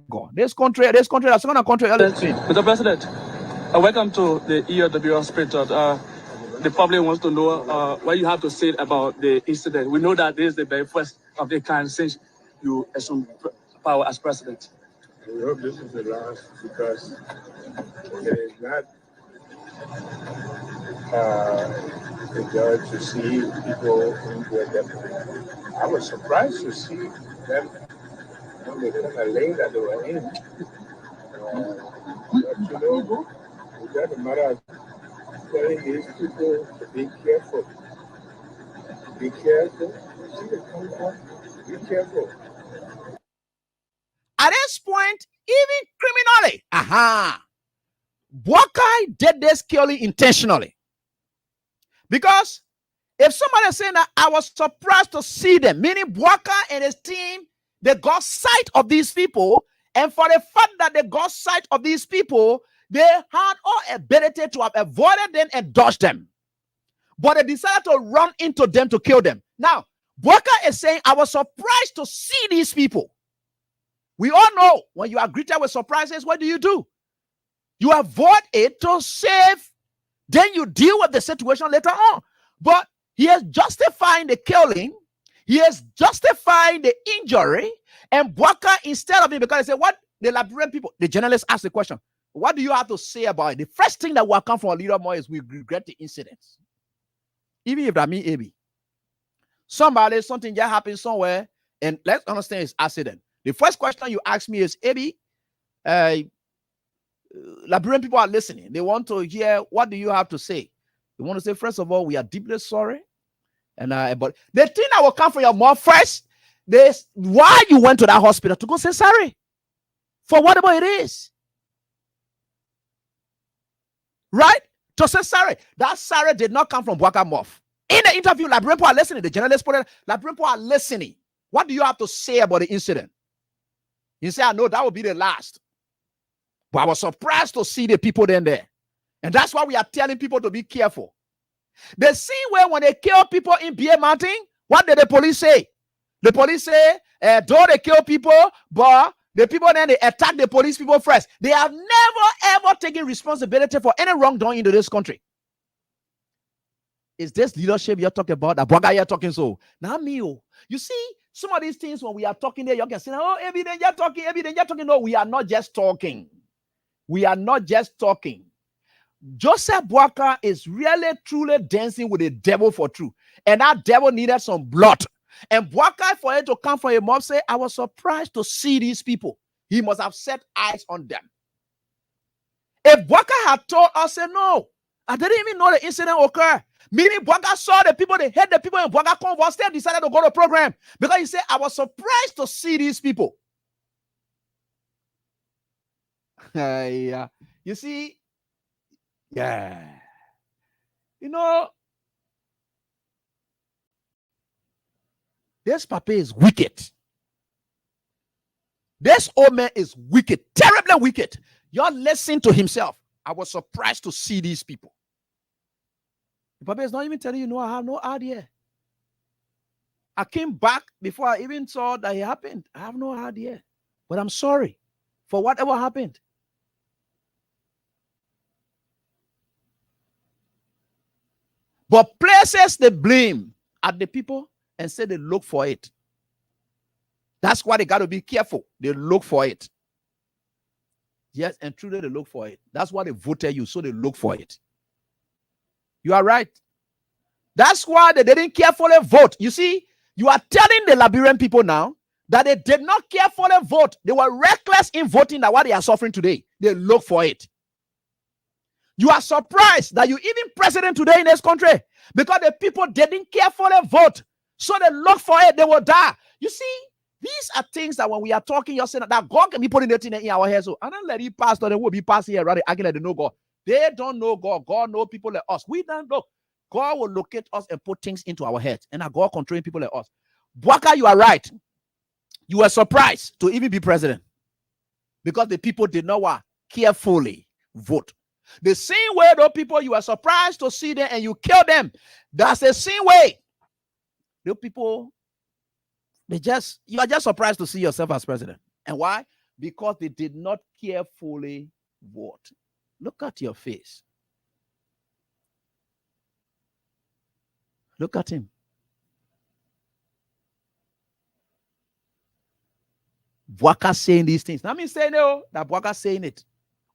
Gone. This country, that's not a country. Mr. President, welcome to the ERW hospital. The public wants to know what you have to say about the incident. We know that this is the very first of the kind since you assumed power as president. We hope this is the last, because it is not the judge to see people in their death. I was surprised to see them on the kind of lane that they were in. But it doesn't matter telling these people to be careful. Be careful. Be careful. At this point, even criminally, Buckeye did this purely intentionally. Because if somebody is saying that I was surprised to see them, meaning Buckeye and his team, they got sight of these people, and for the fact that they got sight of these people, they had all ability to have avoided them and dodged them. But they decided to run into them to kill them. Now, Buckeye is saying, I was surprised to see these people. We all know when you are greeted with surprises, what do? You avoid it to save. Then you deal with the situation later on. But he is justifying the killing. He is justifying the injury. And Buckeye, instead of it, because they say, what the Libyan people, the journalists ask the question, what do you have to say about it? The first thing that will come from a leader more is we regret the incidents. Even if that means AB. Something just happened somewhere, and let's understand it's accident. The first question you ask me is, AB, Liberian people are listening. They want to hear, what do you have to say? They want to say, first of all, we are deeply sorry. And but the thing that will come from your mouth first, this why you went to that hospital to go say sorry for whatever it is. right? To say sorry. That sorry did not come from Bwaka Moff. In the interview, Libyan people are listening. The journalists put it, Libyan people are listening. What do you have to say about the incident? You say, I know that will be the last. But I was surprised to see the people then there. And that's why we are telling people to be careful. The same way when they kill people in BA Mountain, what did the police say? The police say, though they kill people, but the people then they attack the police people first. They have never ever taken responsibility for any wrongdoing into this country. Is this leadership you're talking about? That Bwaga you're talking so? Now me, you see, some of these things when we are talking there, you can say, oh, evidence you're talking, evidence you're talking. No, we are not just talking. We are not just talking. Joseph Bwaka is really, truly dancing with the devil for truth. And that devil needed some blood. And Bwaka, for it to come from a mob, say, I was surprised to see these people. He must have set eyes on them. If Bwaka had told us, say, no, I didn't even know the incident occurred. Meaning Bwaka saw the people, they hit the people, and Bwaka Convoy still decided to go to the program. Because he said, I was surprised to see these people. Yeah. You see, yeah. You know, this papa is wicked. This old man is wicked, terribly wicked. You're listening to himself. I was surprised to see these people. The papa is not even telling you, no, I have no idea. I came back before I even saw that it happened. I have no idea. But I'm sorry for whatever happened. But places the blame at the people and say they look for it. That's why they got to be careful. They look for it. Yes, and truly they look for it. That's why they voted you, so they look for it. You are right. That's why they didn't carefully vote. You see, you are telling the Liberian people now that they did not carefully vote. They were reckless in voting that what they are suffering today. They look for it. You are surprised that you even president today in this country because the people didn't carefully vote. So they look for it, they will die. You see, these are things that when we are talking, you're saying that God can be putting it in our heads. So I don't let it pass, they will be passing here, right? Acting like they know God. They don't know God. God knows people like us. We don't know. God will locate us and put things into our heads. And God controlling people like us. Bwaka, you are right. You were surprised to even be president because the people did not carefully vote. The same way those people you are surprised to see them and you kill them. That's the same way. Those people, you are just surprised to see yourself as president. And why? Because they did not carefully vote. Look at your face. Look at him. Bwaka saying these things. Now me saying no, that Bwaka saying it.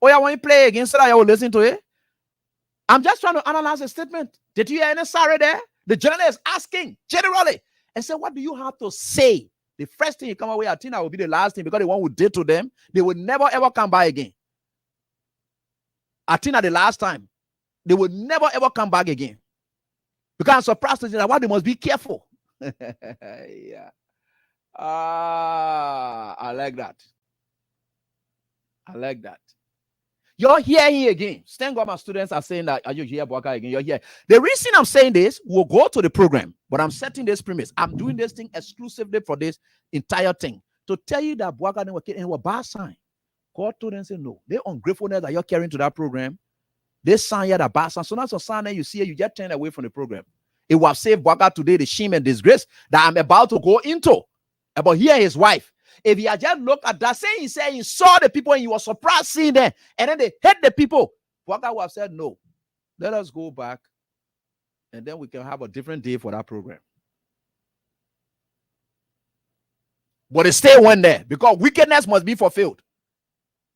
Oh, yeah, when you play against that, you will listen to it. I'm just trying to analyze the statement. Did you hear any sorry there? The journalist is asking generally and say, what do you have to say? The first thing you come away, I think that will be the last thing because the one who did to them, they will never ever come back again. I think that the last time, they will never ever come back again. Because I'm surprised to say that why they must be careful. Yeah. I like that. I like that. You're here again. Stand up, my students are saying that, are you here, Bwaka, again? You're here. The reason I'm saying this, we'll go to the program, but I'm setting this premise. I'm doing this thing exclusively for this entire thing to tell you that Bwaka and were bad sign. God told them, say, no, they're ungratefulness that you're carrying to that program. They sign here that bad sign. So that's a sign that you see, you just turn away from the program. It will have saved Bwaka today the shame and disgrace that I'm about to go into. About here, his wife. If he had just looked at that, saying he said he saw the people and he was surprised seeing them, and then they hit the people, Bwaka would have said, no, let us go back, and then we can have a different day for that program. But it still went there because wickedness must be fulfilled.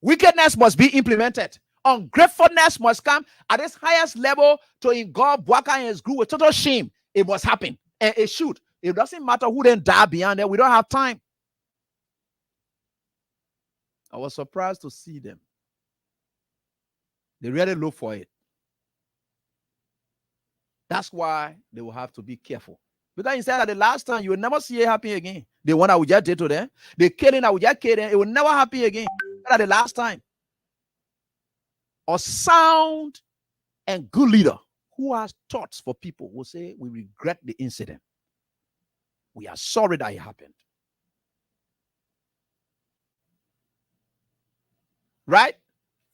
Wickedness must be implemented. Ungratefulness must come at its highest level to engulf Bwaka and his group with total shame. It must happen, and it should. It doesn't matter who then die beyond that. We don't have time. I was surprised to see them. They really look for it. That's why they will have to be careful. Because he said that the last time you will never see it happen again. The one I would just did to them, the killing I would just kill them, it will never happen again. That the last time. A sound and good leader who has thoughts for people will say, we regret the incident. We are sorry that it happened. Right?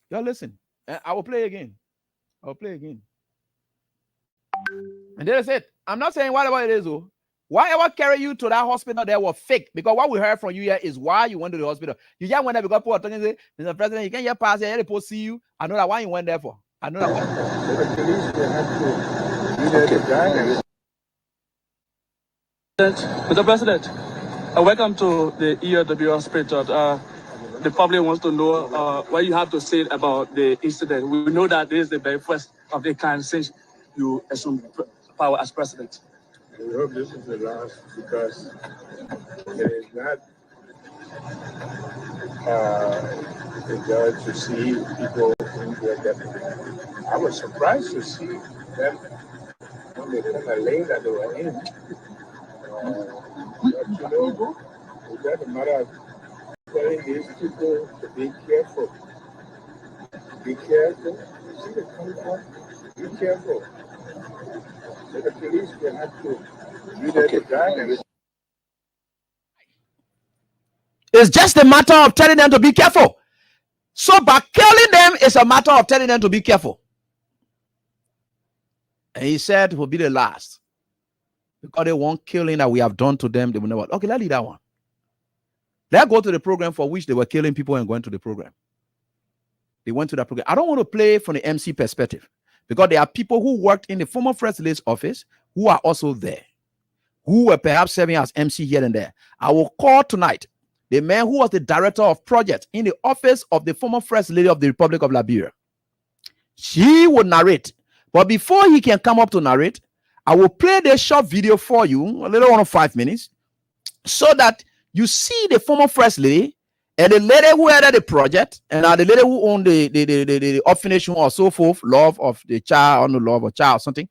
Y'all listen. I will play again. I'll play again. And then I said, I'm not saying whatever it is, oh. Whatever carry you to that hospital there was fake. Because what we heard from you here is why you went to the hospital. You just went there because people are talking and say, Mr. President, you can't just pass here, they see you. I know that why you went there for. I know that. The police will have to be there to guide us. Mr. President, welcome to the ERW hospital. The public wants to know what you have to say about the incident. We know that this is the very first of the kind since you assumed power as president. We hope this is the last because it is not a joy to see people in their death. I was surprised to see them on the kind of lane that they were in. But you know, it's just a matter of telling these people to be careful. Be careful. See the convoy? Be careful. So the police will have to be there to guide us. It's just a matter of telling them to be careful. So by killing them, it's a matter of telling them to be careful. And he said it will be the last. Because they want killing that we have done to them, they will never. Okay, let's leave that one. Let's go to the program for which they were killing people and going to the program. They went to that program. I don't want to play from the MC perspective because there are people who worked in the former First Lady's office who are also there, who were perhaps serving as MC here and there. I will call tonight the man who was the director of project in the office of the former First Lady of the Republic of Liberia. She would narrate. But before he can come up to narrate, I will play this short video for you, a little under 5 minutes, so that you see the former First Lady and the lady who headed the project and the lady who owned the orphanage or so forth, love of the child, or no love of child, something.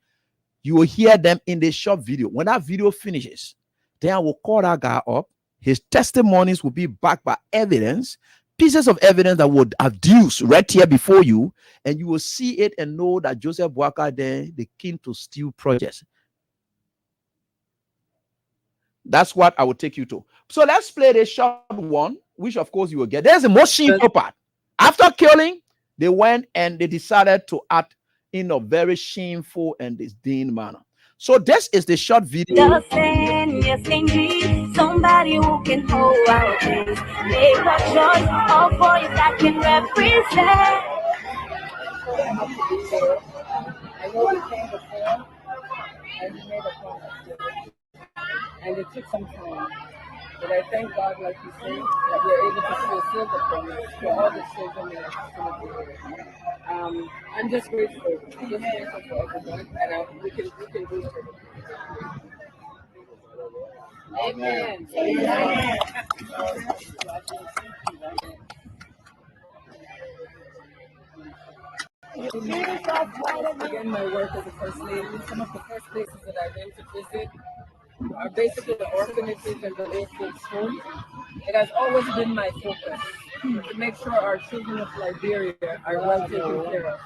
You will hear them in the short video. When that video finishes, then I will call that guy up. His testimonies will be backed by evidence, pieces of evidence that would adduce right here before you, and you will see it and know that Joseph Boakai there, the king to steal projects. That's what I will take you to. So let's play the short one, which of course you will get. There's a more shameful part. After killing, they went and they decided to act in a very shameful and disdain manner. So this is the short video. Yes, indeed, somebody who can hold our things. Make a choice, all boys that can represent. I know you came before, and you made a promise. And it took some time. But I thank God, like you said, that we're able to fulfill the promise for all the children in our facility. I'm just grateful. I'm just grateful for everyone, and we can do it. Amen. Amen. Again, my work as a first lady, some of the first places that I went to visit are basically the orphanages and the old folks' homes. It has always been my focus to make sure our children of Liberia are well taken care of.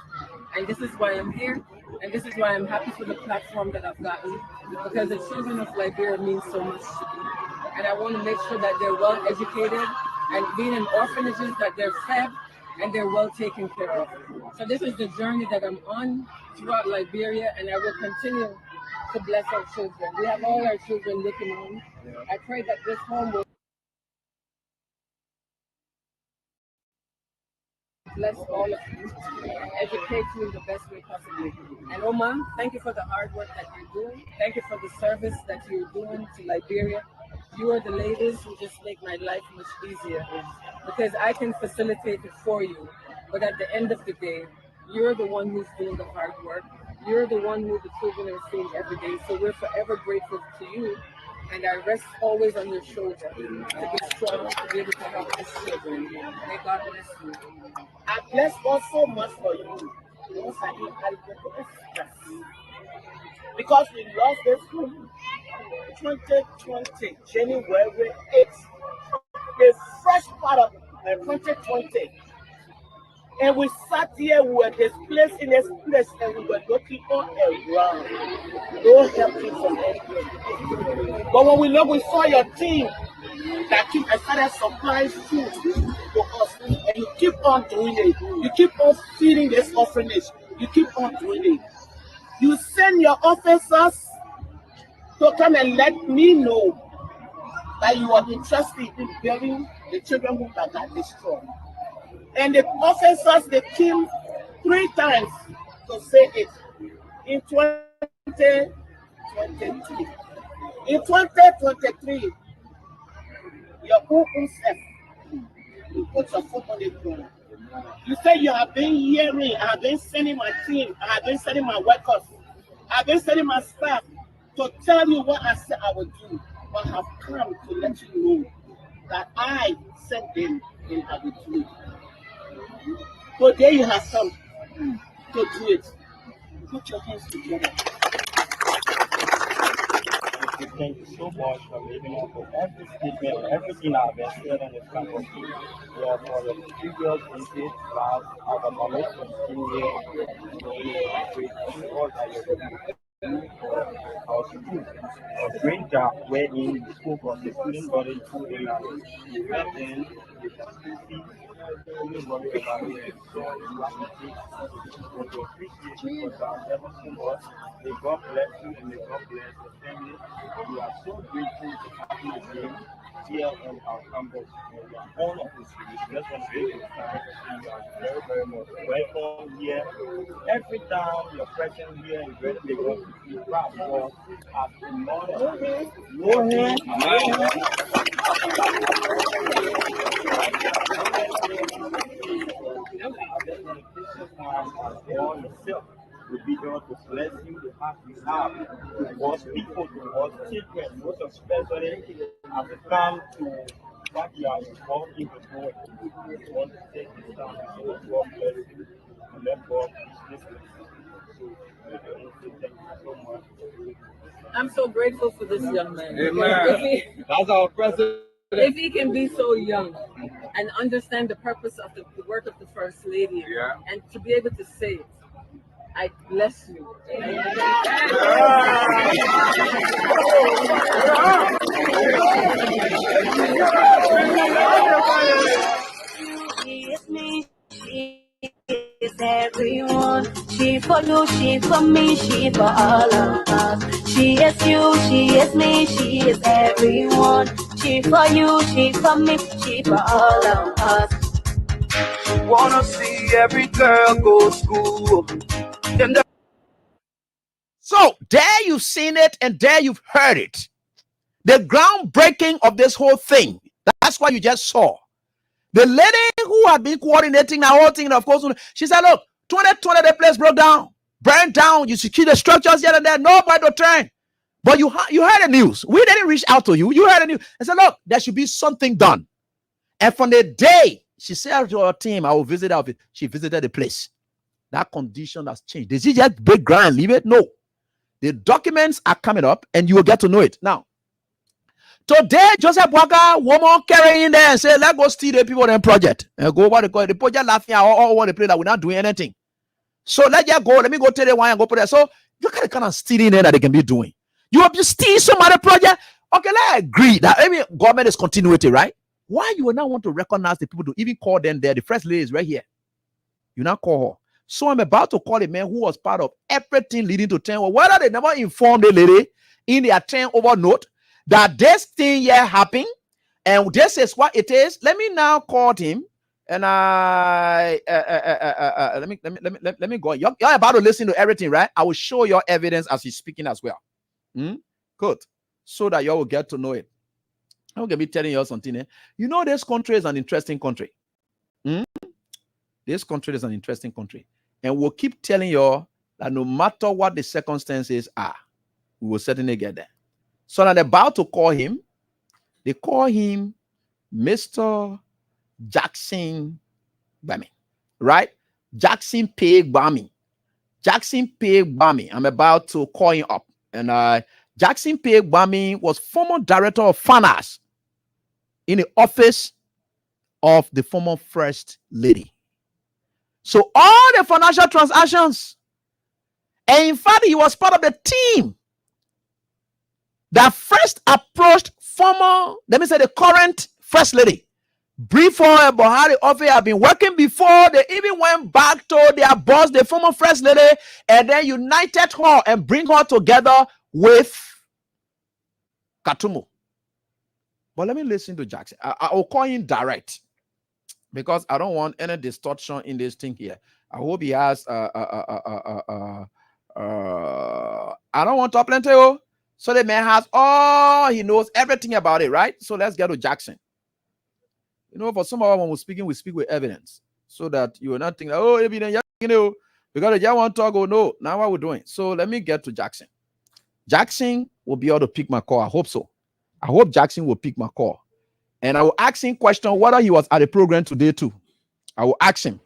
And this is why I'm here, and this is why I'm happy for the platform that I've gotten, because the children of Liberia mean so much to me. And I want to make sure that they're well educated and being in orphanages, that they're fed and they're well taken care of. So this is the journey that I'm on throughout Liberia, and I will continue to bless our children. We have all our children looking on. I pray that this home will bless all of you and educate you in the best way possible. And Oma, thank you for the hard work that you're doing. Thank you for the service that you're doing to Liberia. You are the ladies who just make my life much easier because I can facilitate it for you. But at the end of the day, you're the one who's doing the hard work. You're the one who the children are seeing every day. So we're forever grateful to you. And I rest always on your shoulder to be strong, to be able to help these children. May God bless you. I bless God so much for you. Because we lost this room 2020, January 8th. The first part of 2020. And we sat here, we were displaced in this place, and we were looking all around. No helping from anywhere. But when we look, we saw your team that keep started supplying food to us. And you keep on doing it. You keep on feeding this orphanage. You keep on doing it. You send your officers to come and let me know that you are interested in burying the children who got destroyed. And the officers, they came 3 times to say it in 2023. In 2023, your own self, you put your foot on the ground. You say you have been hearing, I have been sending my team, I have been sending my workers, I have been sending my staff to tell you what I said I would do, but I have come to let you know that I sent them and I will do it. Today you have come to do it. Put your hands together. Thank you so much for leaving us with every statement and everything I've been said on this campus. Yeah, for your previous visit, class, our commission team here, all that you're doing for our school. A great job wherein you spoke of the student body through the language. You went in with the student body evaluation, so you appreciate you for that ever so much. May God bless you and may God bless your family. We are so grateful to have you again here on our campus. We are all of this. We just want to take this time to see you are very, very much welcome here. Every time your presence here is very big. We feel proud for as the mother. Will be God to bless you, the heart you have towards people, towards children, most especially as it comes to what you are involved in the doing. We want to take this time and say, God bless you, and let God bless you. So, thank you so much. I'm so grateful for this young man. Amen. That's our president. If he can be so young and understand the purpose of the work of the First Lady, and to be able to say it, I bless you. She is me, she is everyone. She for you, she for me, she for all of us. She is you, she is me, she is everyone. She for you, she for me, she for all of us. Wanna see every girl go to school. So there you've seen it and there you've heard it. The groundbreaking of this whole thing. That's what you just saw. The lady who had been coordinating the whole thing, of course, she said, look, 2020, the place broke down, burned down. You secure the structures here and there, nobody to train. But you heard the news. We didn't reach out to you. You heard the news. I said, look, there should be something done. And from the day she said to her team, I will visit her office, she visited the place. That condition has changed. Did she just break ground and leave it? No. The documents are coming up and you will get to know it. Now, today, Joseph Walker, woman carrying there and say, let's go steal the people in the project. And go what they call it. The project laughing all what they play that we're not doing anything. So let's just go. Let me go tell the one and go put it. So you kind of stealing there that they can be doing. You have to steal some other project. Okay, let's agree that government is continuity, right? Why you will not want to recognize the people to even call them there? The first lady is right here. You not call her. So I'm about to call a man who was part of everything leading to 10. Whether they never informed the lady in their 10 over note that this thing here happened and this is what it is. Let me now call him and let me go. You're about to listen to everything, right? I will show your evidence as he's speaking as well. Good. So that you will get to know it. I'm gonna be telling you something. You know, this country is an interesting country. This country is an interesting country. And we'll keep telling you that no matter what the circumstances are, we will certainly get there. So now they're about to call him. They call him Mr. Jackson Bami. Right? Jackson P. Bami. Jackson P. Bami. I'm about to call him up. And Jackson P. Bami was former director of finance in the office of the former First Lady. So all the financial transactions, and in fact, he was part of the team that first approached the current first lady, brief her about how the office had been working before they even went back to their boss, the former first lady, and then united her and bring her together with Katumu. But let me listen to Jackson. I will call him direct because I don't want any distortion in this thing here. I hope he has I don't want to plenty. So the man has he knows everything about it, right? So let's get to Jackson. You know, for some of us when we're speaking, we speak with evidence. So that you are not thinking, oh, evidence, you know, because you want to talk, oh no, now what we're doing. So let me get to Jackson. Jackson will be able to pick my call. I hope so. I hope Jackson will pick my call. And I will ask him question whether he was at the program today too. I will ask him.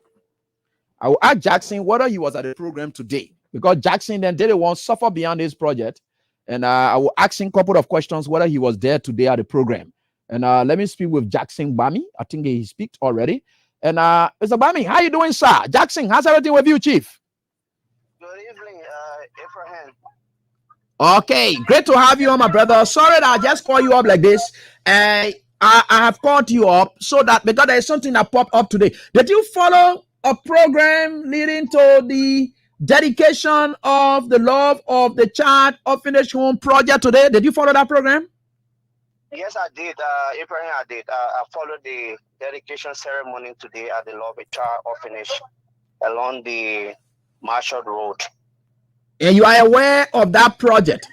I will ask Jackson whether he was at the program today. Because Jackson then didn't want to suffer beyond this project. And I will ask him a couple of questions whether he was there today at the program. And let me speak with Jackson Bami. I think he speaks already. And Mr. Bami, how you doing, sir? Jackson, how's everything with you, Chief? Good evening, Abraham. Okay, great to have you on, my brother. Sorry that I just call you up like this. I have called you up so that because there is something that popped up today. Did you follow a program leading to the dedication of the Love of the Child Orphanage Home project today? Did you follow that program? Yes, I did. Abraham, I did. I followed the dedication ceremony today at the Love of the Child Orphanage along the Marshall Road. And you are aware of that project?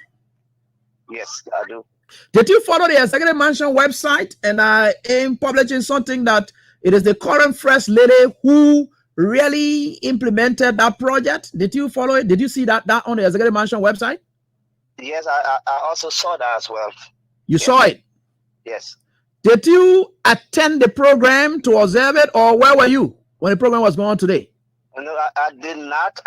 Yes, I do. Did you follow the Executive Mansion website and in publishing something that it is the current First Lady who really implemented that project? Did you follow it? Did you see that on the Executive Mansion website? Yes, I also saw that as well. You saw it? Yes. Did you attend the program to observe it, or where were you when the program was going on today? No, I did not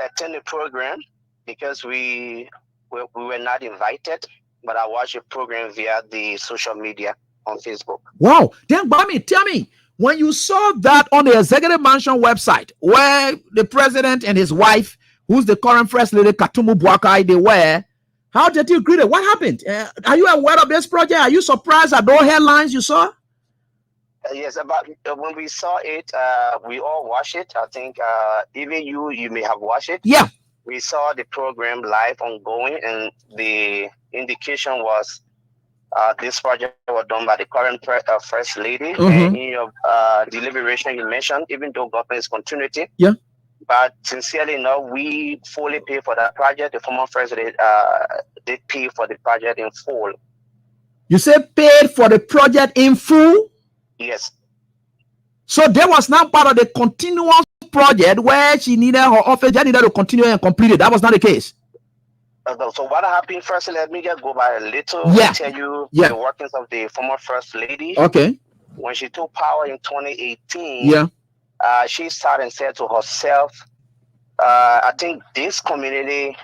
attend the program because we were not invited, but I watched the program via the social media on Facebook. Wow. Then, Bami, tell me, when you saw that on the Executive Mansion website, where the president and his wife, who's the current First Lady, Katumu Buakai, they were, how did you greet it? What happened? Are you aware of this project? Are you surprised at those headlines you saw? Yes, about when we saw it, we all watched it. I think even you may have watched it. Yeah. We saw the program live ongoing, and the indication was this project was done by the current First Lady. Mm-hmm. And in your deliberation, you mentioned, even though government is continuity. Yeah. But sincerely, no, we fully pay for that project. The former First Lady did pay for the project in full. You said paid for the project in full? Yes. So there was not part of the continuous project where she needed her office, she needed to continue and complete it. That was not the case. So what happened first, let me just go by a little and tell you the workings of the former First Lady. Okay. When she took power in 2018, she started and said to herself, I think this community,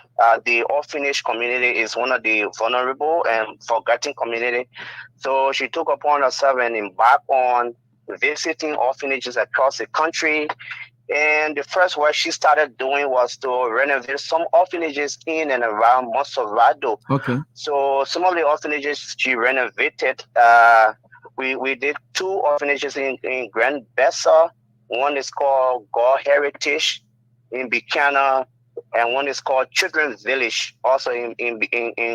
the orphanage community, is one of the vulnerable and forgotten community. So she took upon herself and embarked on visiting orphanages across the country. And the first work she started doing was to renovate some orphanages in and around Monserrado. Okay. So some of the orphanages she renovated, we did 2 orphanages in Grand Bassa. One is called God Heritage in Buchanan, and one is called Children's Village, also in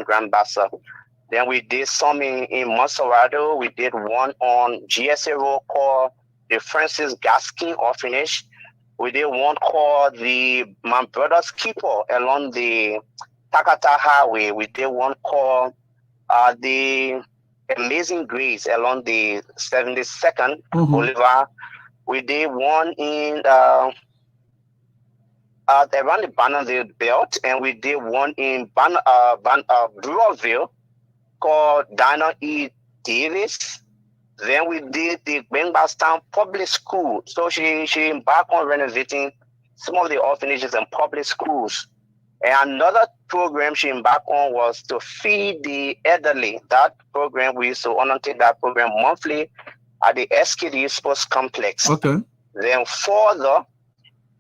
Grand Bassa. Then we did some in Monserrado. We did one on GSA Road called the Francis Gaskin Orphanage. We did one called My Brother's Keeper along the Takata Highway. We did one called the Amazing Grace along the 72nd Boulevard. We did one in around the Bonneville Belt, and we did one in Brewerville called Dinah E. Davis. Then we did the Benbastown Public School. So she embarked on renovating some of the orphanages and public schools. And another program she embarked on was to feed the elderly. That program, we used to undertake that program monthly at the SKD Sports Complex. Okay. Then further,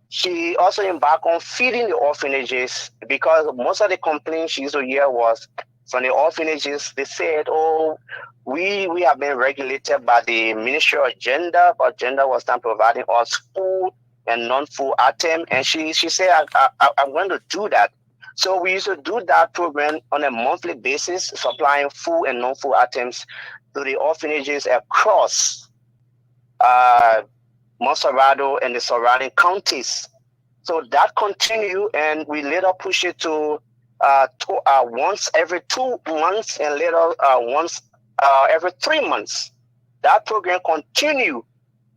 She also embarked on feeding the orphanages, because most of the complaints she used to hear was from the orphanages. They said, "Oh, we have been regulated by the Ministry of Gender, but gender was not providing us food and non-food items." And she said, I'm going to do that. So we used to do that program on a monthly basis, supplying food and non-food items to the orphanages across Monserrado and the surrounding counties. So that continued, and we later push it to once every 2 months, and later once every 3 months. That program continued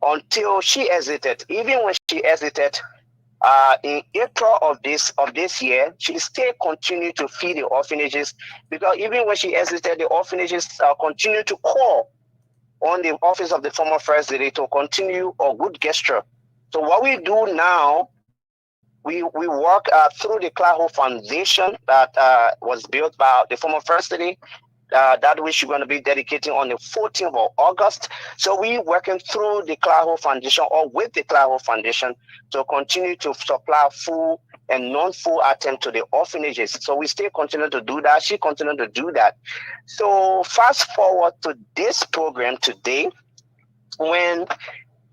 until she exited. Even when she exited in April of this year, she still continued to feed the orphanages, because even when she exited, the orphanages continued to call on the office of the former first lady to continue a good gesture. So what we do now, we work through the Claho Foundation that was built by the former first lady, that which we're going to be dedicating on the 14th of August. So we working through the Claho Foundation, or with the Claho Foundation, to continue to supply food and non-food items to the orphanages. So we still continue to do that. She continued to do that. So fast forward to this program today, when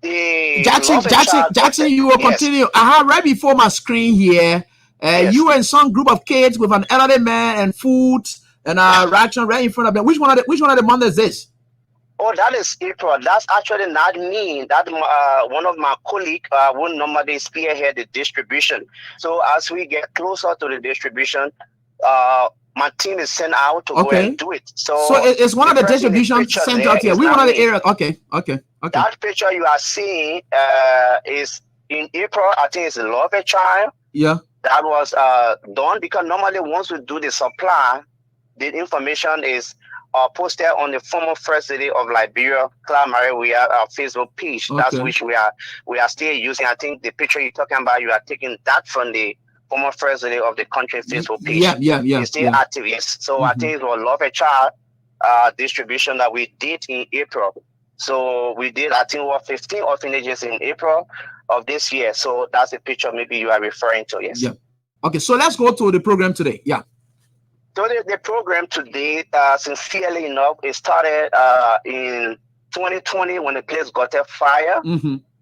the Jackson, you will continue. I have right before my screen here. You and some group of kids with an elderly man and food and ration right in front of them. Which one of the month is this? Oh, that is April. That's actually not me. That one of my colleagues who normally spearhead the distribution. So as we get closer to the distribution, my team is sent out to go and do it. So it's one of the distribution centers out here. We one of the areas. Okay. That picture you are seeing is in April. I think it's a Love a Child. Yeah. That was done because normally once we do the supply, the information is posted on the former first lady of Liberia, Clara Maria, Facebook page. Okay. That's which we are still using. I think the picture you're talking about, you are taking that from the former first lady of the country Facebook page. Yeah. It's still active, yes. So I think it was Love a Child distribution that we did in April. So we did, I think, 15 orphanages in April of this year. So that's the picture maybe you are referring to, yes. Yeah. Okay, so let's go to the program today. Yeah. So the program today, sincerely enough, it started in 2020 when the place got a fire.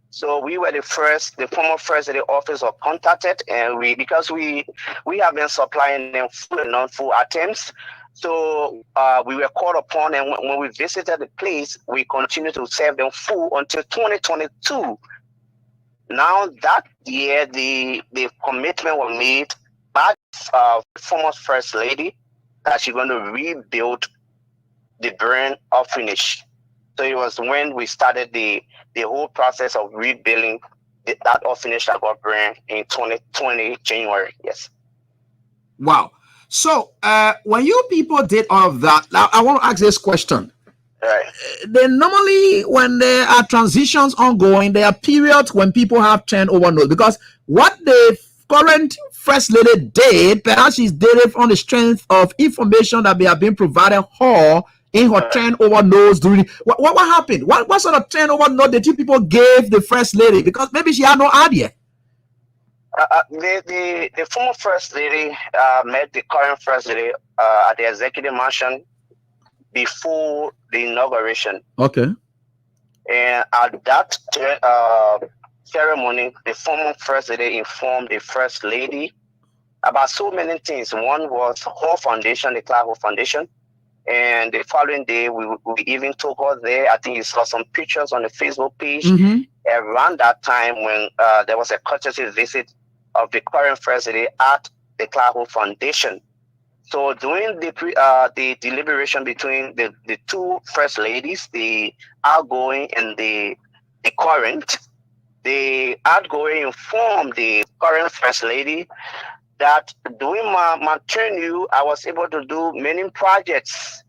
So we were the former first lady office was contacted, and because we have been supplying them food and non-food items. So we were called upon, and when we visited the place, we continued to serve them food until 2022. Now that year, the commitment was made by former first lady that she's going to rebuild the burn orphanage. So it was when we started the whole process of rebuilding that orphanage that got burned in 2020 January. Yes. Wow. So when you people did all of that, now I want to ask this question. Right. Then normally when there are transitions ongoing, there are periods when people have turnover notes, because what the current first lady did, perhaps she did it on the strength of information that they have been provided her in her turnover notes during what happened? What sort of turnover note did you people give the first lady? Because maybe she had no idea. The former first lady met the current first lady at the executive mansion before the inauguration. Okay. And at that ceremony, the former first lady informed the first lady about so many things. One was her foundation, the Claho Foundation. And the following day, we even took her there. I think you saw some pictures on the Facebook page. Around that time when there was a courtesy visit of the current first lady at the Claho Foundation. So during the deliberation between the two first ladies, the outgoing and the current, the outgoing informed the current first lady that during my tenure, I was able to do many projects.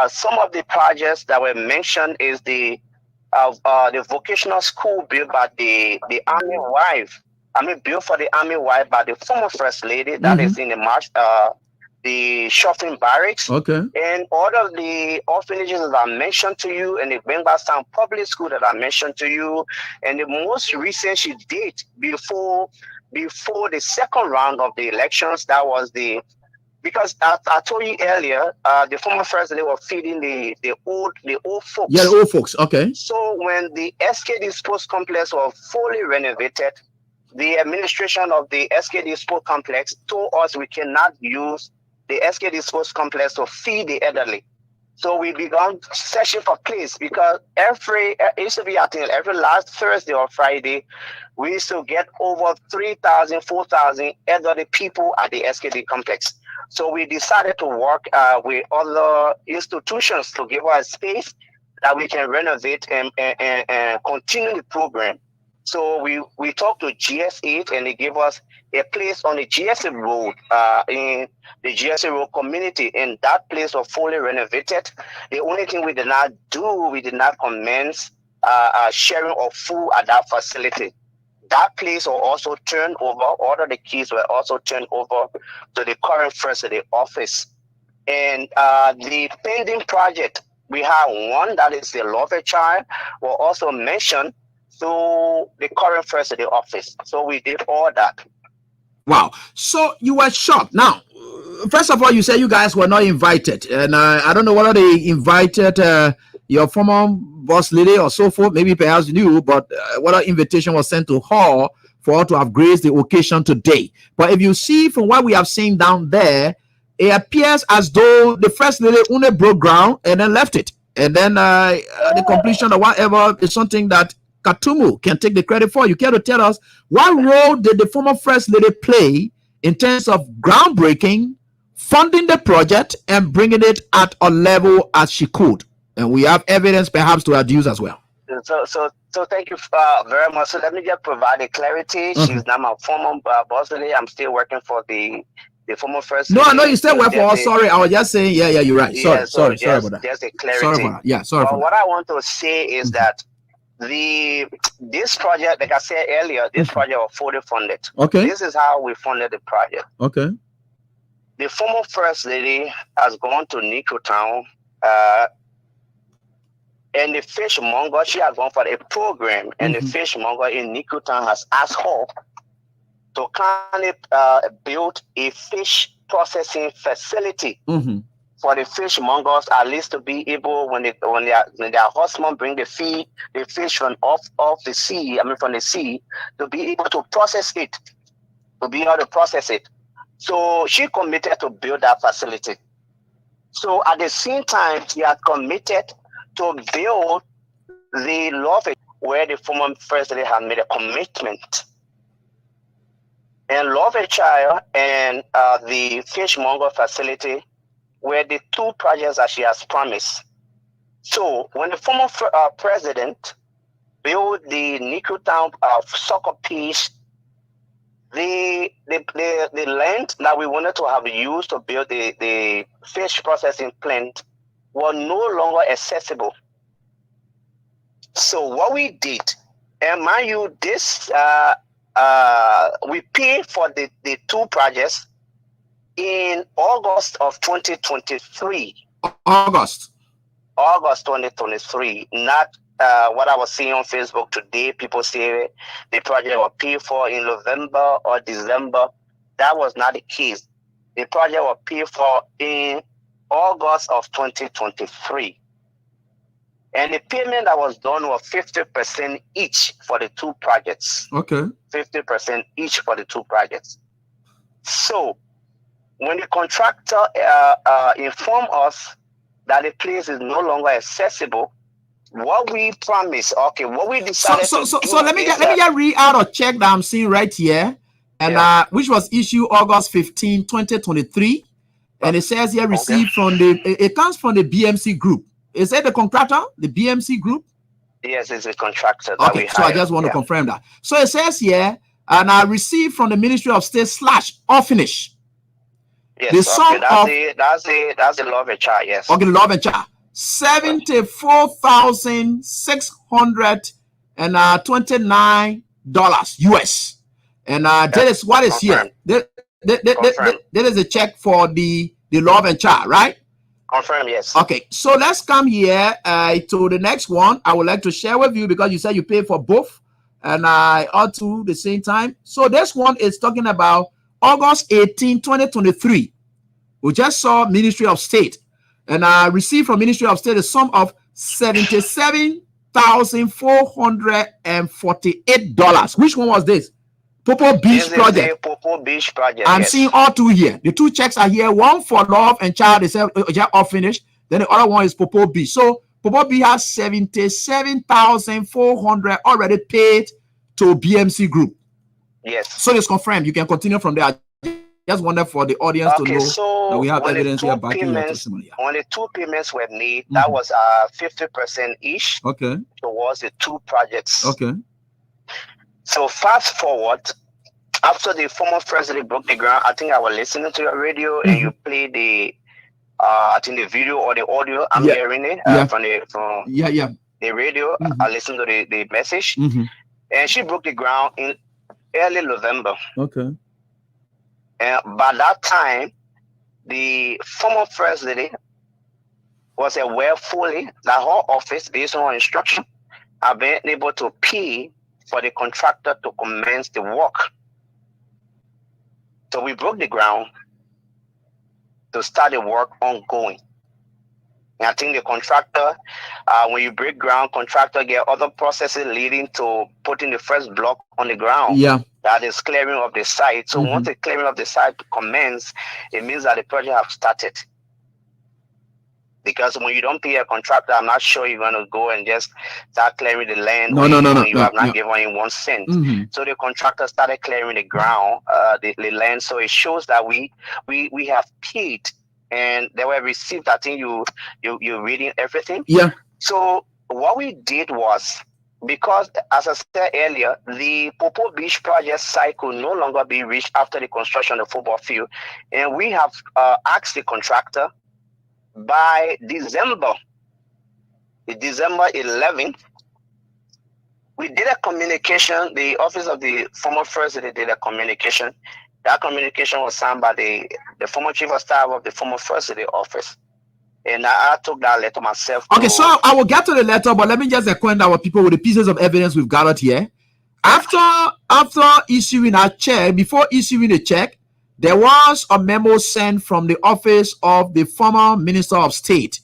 Some of the projects that were mentioned is the vocational school built by the army wife. I mean, built for the army wife by the former first lady. That is in the March the shopping barracks. Okay. And all of the orphanages that I mentioned to you, and the Bengbastown Public School that I mentioned to you, and the most recent she did before the second round of the elections, that was because I told you earlier, the former first they were feeding the old folks. Yeah, the old folks. Okay. So when the SKD Sports Complex was fully renovated, the administration of the SKD Sports Complex told us we cannot use the SKD Sports Complex to feed the elderly. So we began searching for place, because it used to be, I think, every last Thursday or Friday, we used to get over 3,000, 4,000 elderly people at the SKD complex. So we decided to work with other institutions to give us space that we can renovate and continue the program. So we talked to GS8, and they gave us a place on the GSA Road in the GSA Road community, and that place was fully renovated. The only thing we did not do, we did not commence sharing of food at that facility. That place was also turned over. All of the keys were also turned over to the current first of the office. And the pending project, we have one that is the Love a Child, was also mentioned to the current first of the office. So we did all that. Wow. So you were shocked. Now, first of all, you said you guys were not invited. And I don't know whether they invited your former boss lady or so forth. Maybe perhaps you, but whether invitation was sent to her for her to have graced the occasion today. But if you see from what we have seen down there, it appears as though the first lady only broke ground and then left it. And then the completion or whatever is something that Katumu can take the credit for. You care to tell us what role did the former first lady play in terms of groundbreaking, funding the project, and bringing it at a level as she could? And we have evidence perhaps to adduce as well. So thank you very much. So let me just provide the clarity. She's not my former boss lady. I'm still working for the former first lady. No, I know you still work for us. Sorry, I was just saying, yeah, you're right. Sorry about that. Just a clarity. Sorry about that. Yeah, sorry for that. What I want to say is that this project, like I said earlier, this project was fully funded. Okay. This is how we funded the project. Okay. The former first lady has gone to Nico Town, and the fishmonger, she has gone for a program, and the fishmonger in Nico Town has asked her to kind of build a fish processing facility for the fishmongers, at least to be able, when their husband bring the fish from off the sea, from the sea, to be able to process it, So she committed to build that facility. So at the same time, she had committed to build the Love, where the former first lady had made a commitment. And Love a Child and the fishmonger facility were the two projects that she has promised. So when the former president built the Nico Town soccer pitch, the land that we wanted to have used to build the fish processing plant was no longer accessible. So what we did, and mind you, this we paid for the two projects in August of 2023. August 2023, not what I was seeing on Facebook today. People say the project was paid for in November or December. That was not the case. The project was paid for in August of 2023. And the payment that was done was 50% each for the two projects. Okay. 50% each for the two projects. So when the contractor informed us that the place is no longer accessible, what we promised, what we decided So let me just read out a check that I'm seeing right here, and which was issued August 15, 2023, and it says here received from it comes from the BMC Group. Is that the contractor, the BMC Group? Yes, it's a contractor. That we so I just want to confirm that. So it says here, and I received from the Ministry of State / Orphanage. Yes, the sum of that's the Love a Child. Yes. Okay, the Love a Child. $74,629 US, and that is what is here. there is a check for the love and child, right? Confirm, yes. Okay, so let's come here to the next one. I would like to share with you because you said you pay for both, and I ought to the same time. So this one is talking about August 18, 2023. We just saw Ministry of State, and I received from Ministry of State a sum of $77,448. Which one was this? Popo Beach Project. Popo Beach Project. I'm seeing all two here. The two checks are here. One for love and child. They said Orphanage. Then the other one is Popo Beach. So Popo Beach has 77,400 already paid to BMC Group. Yes. So it's confirmed. You can continue from there. Just wonder for the audience to know that we have evidence here backing your testimony. When the two payments were made, that was 50% each. Okay. Towards the two projects. Okay. So fast forward, after the former president broke the ground, I think I was listening to your radio and you played the, I think the video or the audio. I'm hearing it from the radio. I listened to the message, and she broke the ground in early November. Okay. And by that time, the former president was aware fully that her office, based on her instruction, have been able to pay for the contractor to commence the work. So we broke the ground to start the work ongoing. And I think the contractor, when you break ground, contractor get other processes leading to putting the first block on the ground. Yeah. That is clearing of the site. So once the clearing of the site commence, it means that the project has started. Because when you don't pay a contractor, I'm not sure you're going to go and just start clearing the land. No. You have not given him 1 cent. So the contractor started clearing the ground, the land. So it shows that we have paid, and they were received. I think you're reading everything. Yeah. So what we did was, because as I said earlier, the Popo Beach project site could no longer be reached after the construction of the football field, and we have asked the contractor by December 11th, we did a communication. The office of the former president did a communication. That communication was signed by the former chief of staff of the former president office. And I took that letter myself. Okay, so I will get to the letter, but let me just acquaint our people with the pieces of evidence we've gathered here. After issuing a check, before issuing a check, there was a memo sent from the office of the former Minister of State,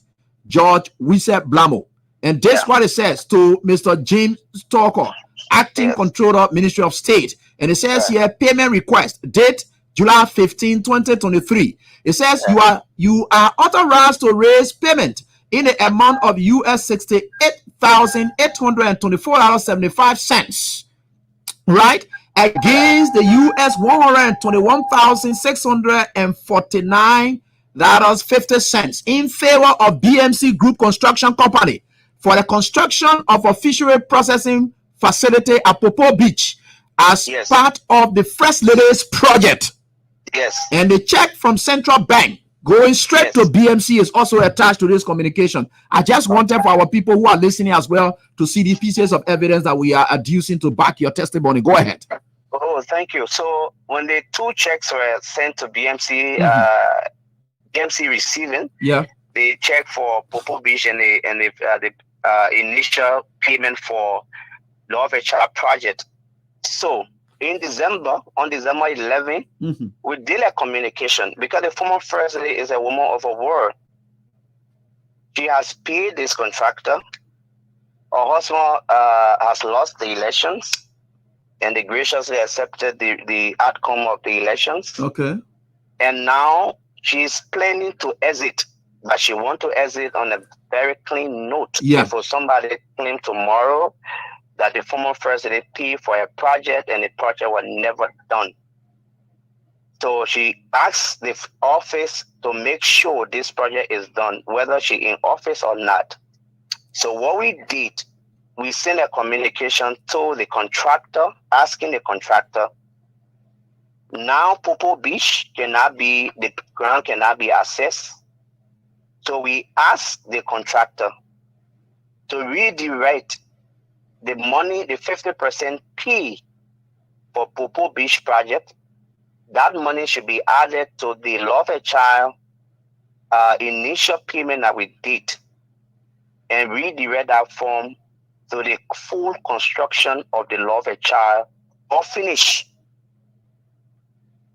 George Blamo. And this what it says to Mr. James Stalker, Acting Controller, Ministry of State. And it says here, payment request, date July 15, 2023. It says you are authorized to raise payment in the amount of US $68,824.75, right? Against the US $121,649.50 in favor of BMC Group Construction Company for the construction of a fishery processing facility at Popo Beach as part of the First Lady's project. Yes. And the check from Central Bank going straight to BMC is also attached to this communication. I just wanted for our people who are listening as well to see the pieces of evidence that we are adducing to back your testimony. Go ahead. Oh, thank you. So when the two checks were sent to BMC, BMC receiving the check for Popo Beach and the initial payment for the Orphanage project. So in December, on December 11, we did a communication because the former first lady is a woman of her word. She has paid this contractor. Her husband has lost the elections, and they graciously accepted the outcome of the elections. Okay. And now she's planning to exit, but she wants to exit on a very clean note. Yeah. For somebody to claim tomorrow that the former president paid for a project and the project was never done. So she asked the office to make sure this project is done, whether she's in office or not. So what we did, we sent a communication to the contractor, asking the contractor, now Popo Beach the ground cannot be accessed. So we asked the contractor to redirect the money, the 50% P for Popo Beach project, that money should be added to the Love a Child initial payment that we did, and redirect that form to the full construction of the Love a Child Orphanage.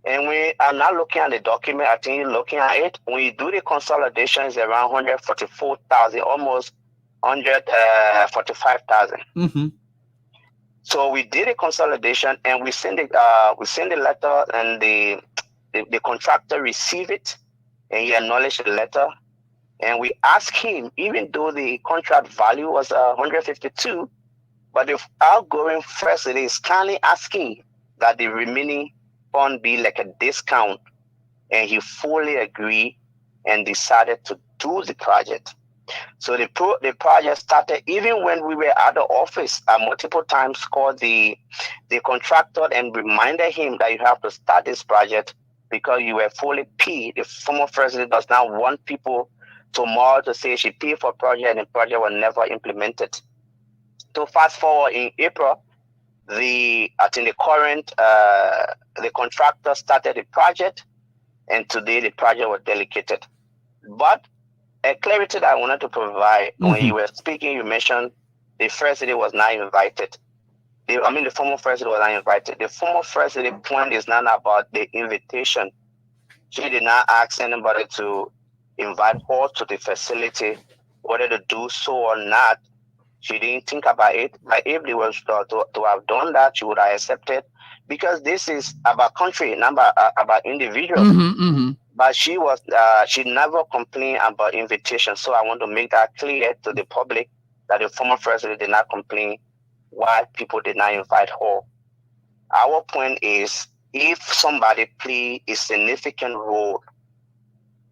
And we are not looking at the document. I think you're looking at it. When you do the consolidation, it's around 144,000, almost 145,000. Mm-hmm. So we did a consolidation, and we sent the letter, and the contractor received it, and he acknowledged the letter. And we asked him, even though the contract value was 152, but the outgoing first it is kindly asking that the remaining fund be like a discount, and he fully agreed and decided to do the project. So the project started even when we were at the office. I multiple times called the contractor and reminded him that you have to start this project because you were fully paid. The former president does not want people tomorrow to say she paid for a project and the project was never implemented. So fast forward in April, the contractor started the project, and today the project was delegated. But a clarity that I wanted to provide, when you were speaking, you mentioned the first lady was not invited. The former first lady was not invited. The former first lady point is not about the invitation. She did not ask anybody to invite her to the facility, whether to do so or not. She didn't think about it. But if they were to have done that, she would have accepted, because this is about country, not about individuals. But she never complained about invitation. So I want to make that clear to the public that the former president did not complain why people did not invite her. Our point is, if somebody play a significant role,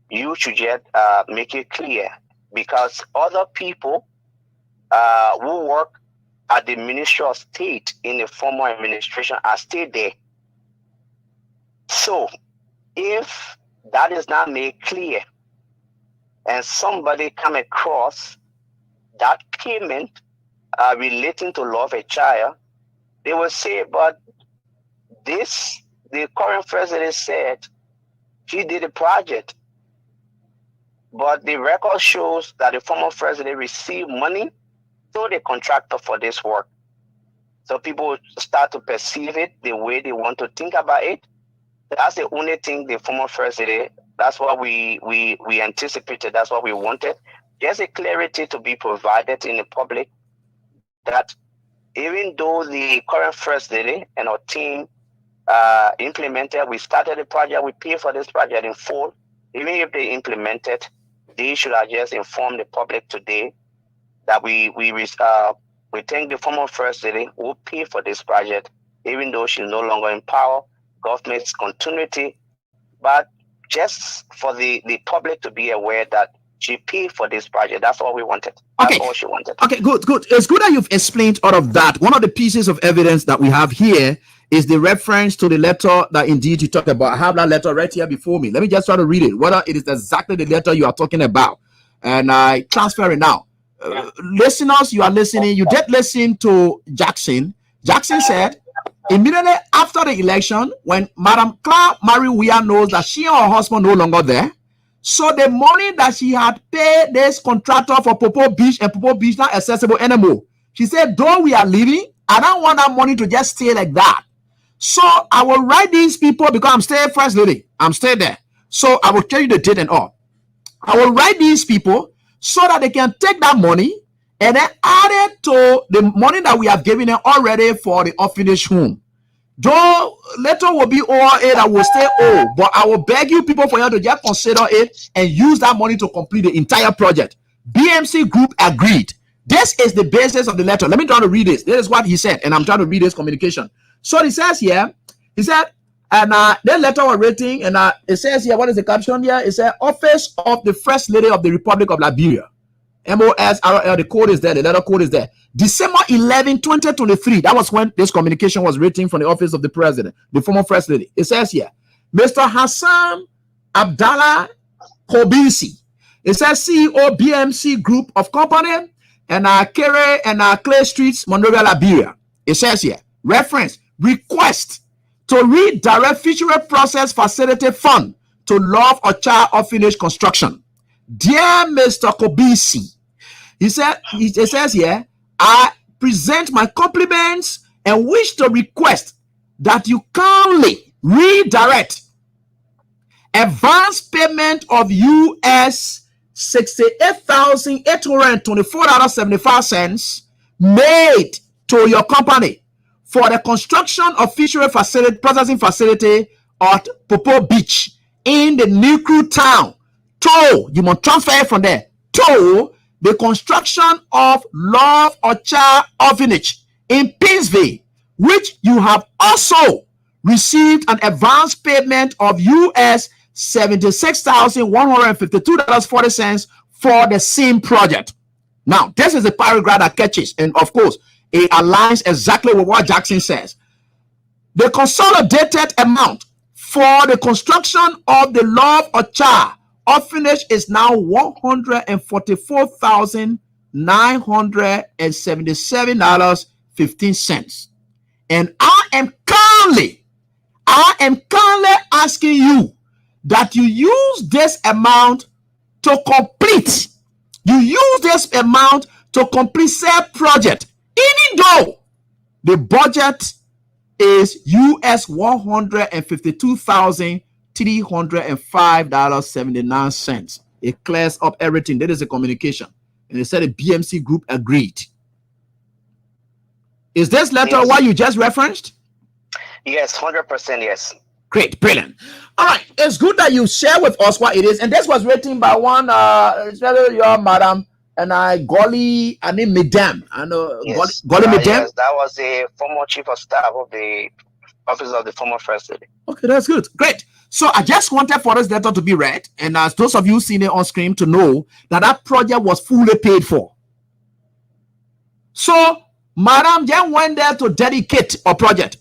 you should just make it clear, because other people who work at the Ministry of State in the former administration are still there. So if that is not made clear, and somebody come across that payment relating to Love a Child, they will say, but the current president said he did a project, but the record shows that the former president received money to the contractor for this work. So people start to perceive it the way they want to think about it. That's the only thing the former president, that's what we anticipated, that's what we wanted. There's a clarity to be provided in the public that even though the current first lady and our team implemented, we started the project, we paid for this project in full. Even if they implemented, they should have just informed the public today that we thank the former first lady who paid for this project, even though she's no longer in power, government's continuity, but just for the public to be aware that she paid for this project. That's all we wanted. That's all she wanted. Okay, good. It's good that you've explained all of that. One of the pieces of evidence that we have here is the reference to the letter that indeed you talked about. I have that letter right here before me. Let me just try to read it, whether it is exactly the letter you are talking about. And I transfer it now. Listeners, you are listening. You did listen to Jackson. Jackson said, immediately after the election, when Madam Claire Marie knows that she and her husband no longer there, so the money that she had paid this contractor for Popo Beach and Popo Beach not accessible anymore. She said, though we are leaving, I don't want that money to just stay like that. So I will write these people, because I'm still first lady. I'm still there. So I will tell you the date and all. I will write these people so that they can take that money and then add it to the money that we have given them already for the orphanage home. Though later will be over it, I will stay old, but I will beg you people for you to just consider it and use that money to complete the entire project. BMC Group agreed. This is the basis of the letter. Let me try to read this. This is what he said, and I'm trying to read this communication. So he says here, he said, and the letter was written, and it says here, what is the caption here? It says, Office of the First Lady of the Republic of Liberia. MOSRL, the code is there, the letter code is there. December 11, 2023, that was when this communication was written from the office of the president, the former first lady. It says here, Mr. Hassan Abdallah Kobisi. It says CEO BMC Group of Company and Kere and Clay Streets, Monrovia, Liberia. It says here, reference, request to redirect fishery process facility fund to Love or Child Orphanage construction. Dear Mr. Kobisi, he says here, I present my compliments and wish to request that you kindly redirect advance payment of US $68,824.75 made to your company for the construction of fishery facility processing facility at Popo Beach in the Nucru town. To you must transfer from there to the construction of Love or Child Orphanage in Pittsville, which you have also received an advance payment of US $76,152.40 for the same project. Now, this is a paragraph that catches, and of course, it aligns exactly with what Jackson says. The consolidated amount for the construction of the Love or Child Orphanage is now $144,977.15. And I am currently asking you that you use this amount to complete. You use this amount to complete said project, even though the budget is US $152,305.79. It clears up everything. That is a communication. And they said the BMC group agreed. Is this letter what you just referenced? Yes, 100% yes. Great, brilliant. All right, it's good that you share with us what it is. And this was written by one, your madam, and Golly, I mean, Madam. I know, yes. Golly Madam. Yes, that was the former chief of staff of the office of the former first lady. Okay, that's good. Great. So I just wanted for this letter to be read, and as those of you seen it on screen to know that that project was fully paid for. So, Madam Jen went there to dedicate a project.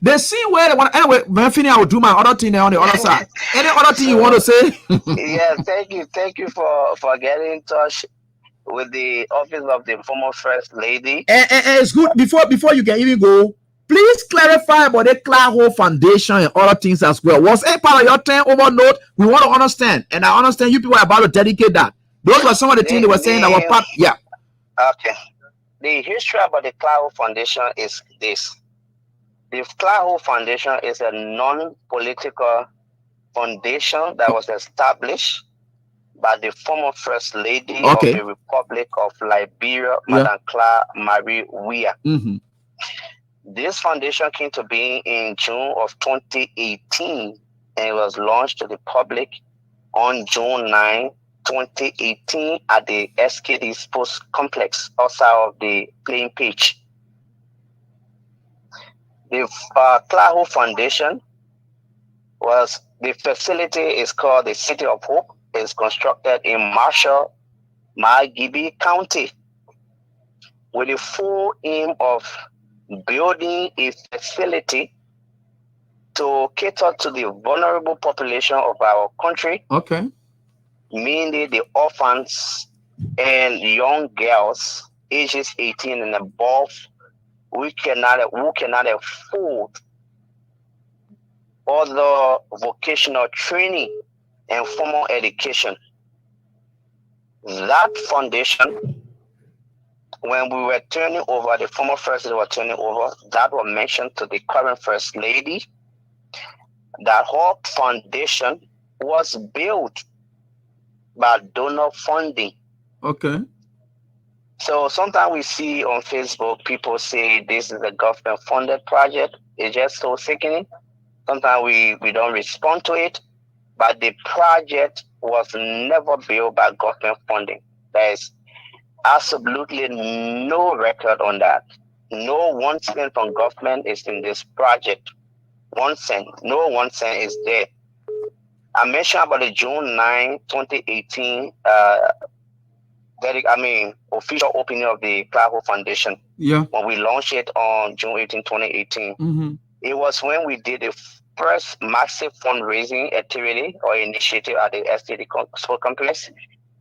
The scene where anyway, when I finish, I will do my other thing on the other side. Any other thing you want to say? Yeah, thank you for getting in touch with the office of the former first lady. And it's good before you can even go. Please clarify about the Claro Foundation and other things as well. Was a part of your 10 over note? We want to understand, and I understand you people are about to dedicate that. Those were some of the things they were saying that were part. Yeah. Okay. The history about the Claro Foundation is this. The Claro Foundation is a non-political foundation that was established by the former First Lady of the Republic of Liberia, Madam Claire Marie Weah. This foundation came to be in June of 2018 and it was launched to the public on June 9, 2018 at the SKD Sports Complex outside of the playing pitch. The Claro Foundation the facility is called the City of Hope. It's constructed in Marshall, Margibi County with the full aim of building a facility to cater to the vulnerable population of our country. Okay. Mainly the orphans and young girls ages 18 and above who cannot afford other vocational training and formal education. That foundation, when we were turning over, the former first lady were turning over, that was mentioned to the current first lady, that her foundation was built by donor funding. Okay. So sometimes we see on Facebook, people say this is a government funded project. It's just so sickening. Sometimes we don't respond to it, but the project was never built by government funding. There is absolutely no record on that. No 1 cent from government is in this project. 1 cent, no 1 cent is there. I mentioned about the June 9, 2018, official opening of the Claro Foundation. Yeah. When we launched it on June 18, 2018. It was when we did the first massive fundraising activity or initiative at the STD Sport Complex.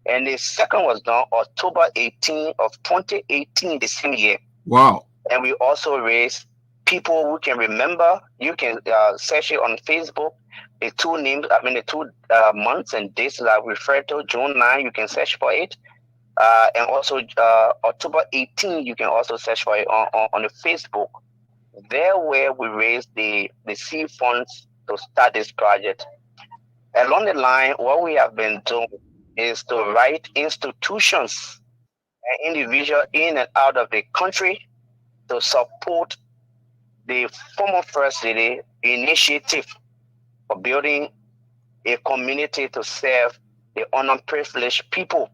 And the second was done October 18 of 2018, the same year. Wow. And we also raised people who can remember, you can search it on Facebook. The two names, the two months and dates that I referred to, June 9, you can search for it. And also October 18, you can also search for it on the Facebook. There where we raised the seed funds to start this project. Along the line, what we have been doing is to write institutions and individuals in and out of the country to support the former First Lady initiative for building a community to serve the underprivileged people.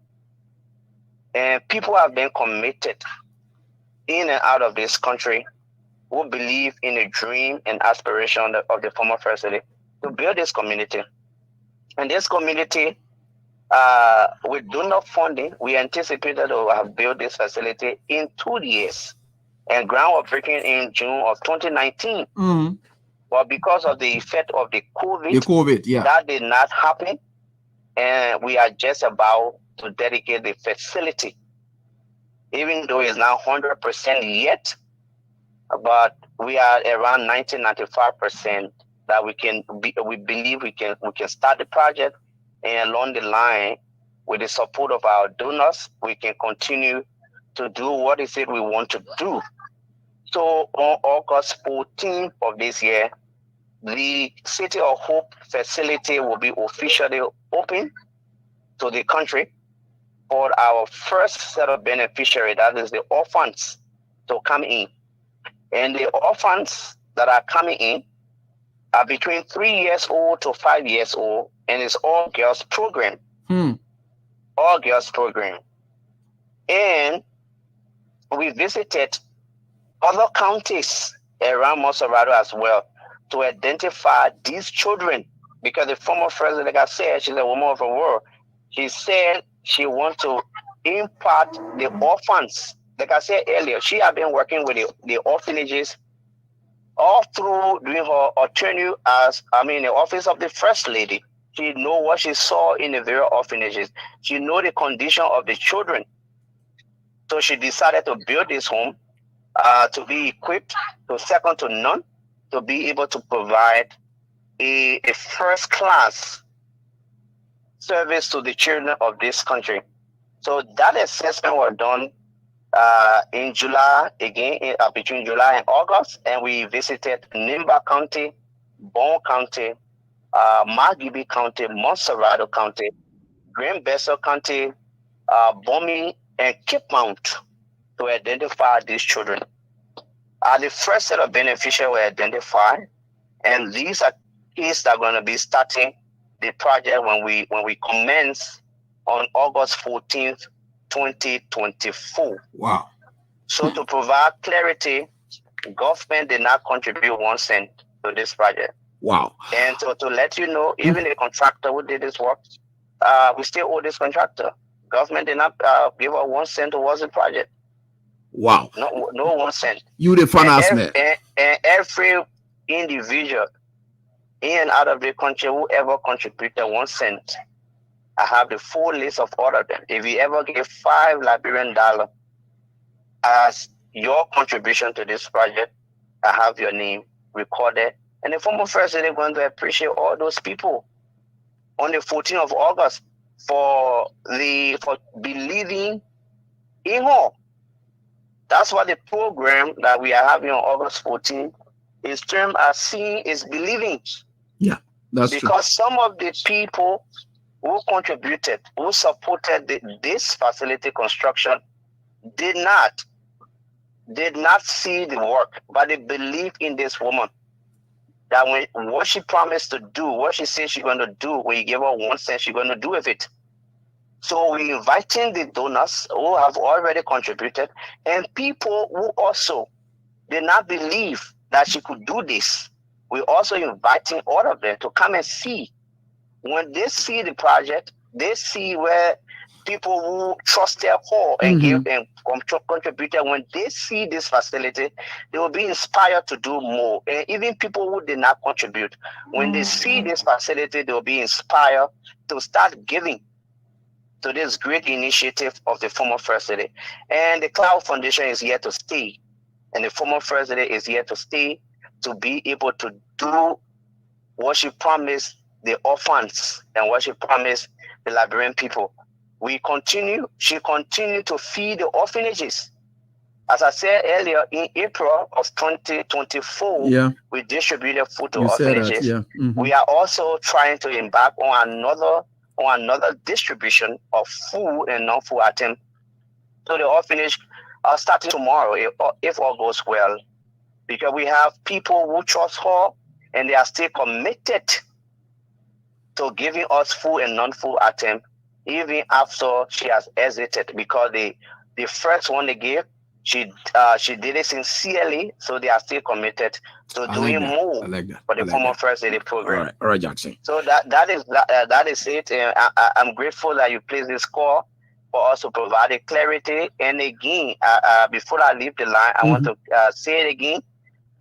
And people have been committed in and out of this country who believe in the dream and aspiration of the former First Lady to build this community. And this community, with donor funding, we anticipated to have built this facility in 2 years. And ground was breaking in June of 2019. Mm-hmm. But because of the effect of the COVID, that did not happen. And we are just about to dedicate the facility, even though it's not 100% yet, but we are around 90-95% that we believe we can start the project, and along the line, with the support of our donors, we can continue to do what is it we want to do. So on August 14th of this year, the City of Hope facility will be officially open to the country for our first set of beneficiaries, that is the orphans, to come in. And the orphans that are coming in are between 3 years old to 5 years old, and it's all girls program. All girls program. And we visited other counties around Monserrado as well to identify these children, because the former president, like I said, she's a woman of the world. She said she wants to impact the orphans. Like I said earlier, she has been working with the orphanages all through during her tenure as, the office of the First Lady. She know what she saw in the various orphanages. She know the condition of the children. So she decided to build this home to be equipped to second to none, to be able to provide a first class service to the children of this country. So that assessment was done in July, again, between July and August, and we visited Nimba County, Bon County, Margibi County, Monserrado County, Grand Bessel County, Bomi, and Cape Mount to identify these children. The first set of beneficiaries were identified, and these are kids that are going to be starting the project when we commence on August 14th, 2024. Wow. So to provide clarity, government did not contribute 1 cent to this project. Wow. And so to let you know, even the contractor who did this work, we still owe this contractor. Government did not give us 1 cent towards the project. Wow. No 1 cent. You the finance man. And every individual in and out of the country who ever contributed 1 cent, I have the full list of all of them. If you ever give $5 Liberian as your contribution to this project, I have your name recorded. And the former First Lady is going to appreciate all those people on the 14th of August for believing in her. That's what the program that we are having on August 14th is termed as seeing is believing. Yeah, that's because true. Some of the people who contributed, who supported this facility construction did not see the work, but they believe in this woman. That what she promised to do, what she said she's going to do, when you give her 1 cent, she's going to do with it. So we're inviting the donors who have already contributed, and people who also did not believe that she could do this. We're also inviting all of them to come and see. When they see the project, they see where people who trusted her and gave and contributed, when they see this facility, they will be inspired to do more. And even people who did not contribute, when they see this facility, they will be inspired to start giving to this great initiative of the former First Lady. And the Cloud Foundation is here to stay. And the former First Lady is here to stay, to be able to do what she promised the orphans and what she promised the Liberian people. She continued to feed the orphanages. As I said earlier, in April of 2024, we distributed food to orphanages. We are also trying to embark on another distribution of food and non-food items to the orphanage starting tomorrow, if all goes well. Because we have people who trust her and they are still committed to giving us food and non-food items, even after she has hesitated. Because the first one they gave, she did it sincerely, so they are still committed to doing more for the former First Lady program. All right, Jackson. So that is it. I'm grateful that you placed this call for us to provide a clarity. And again, before I leave the line, I want to say it again.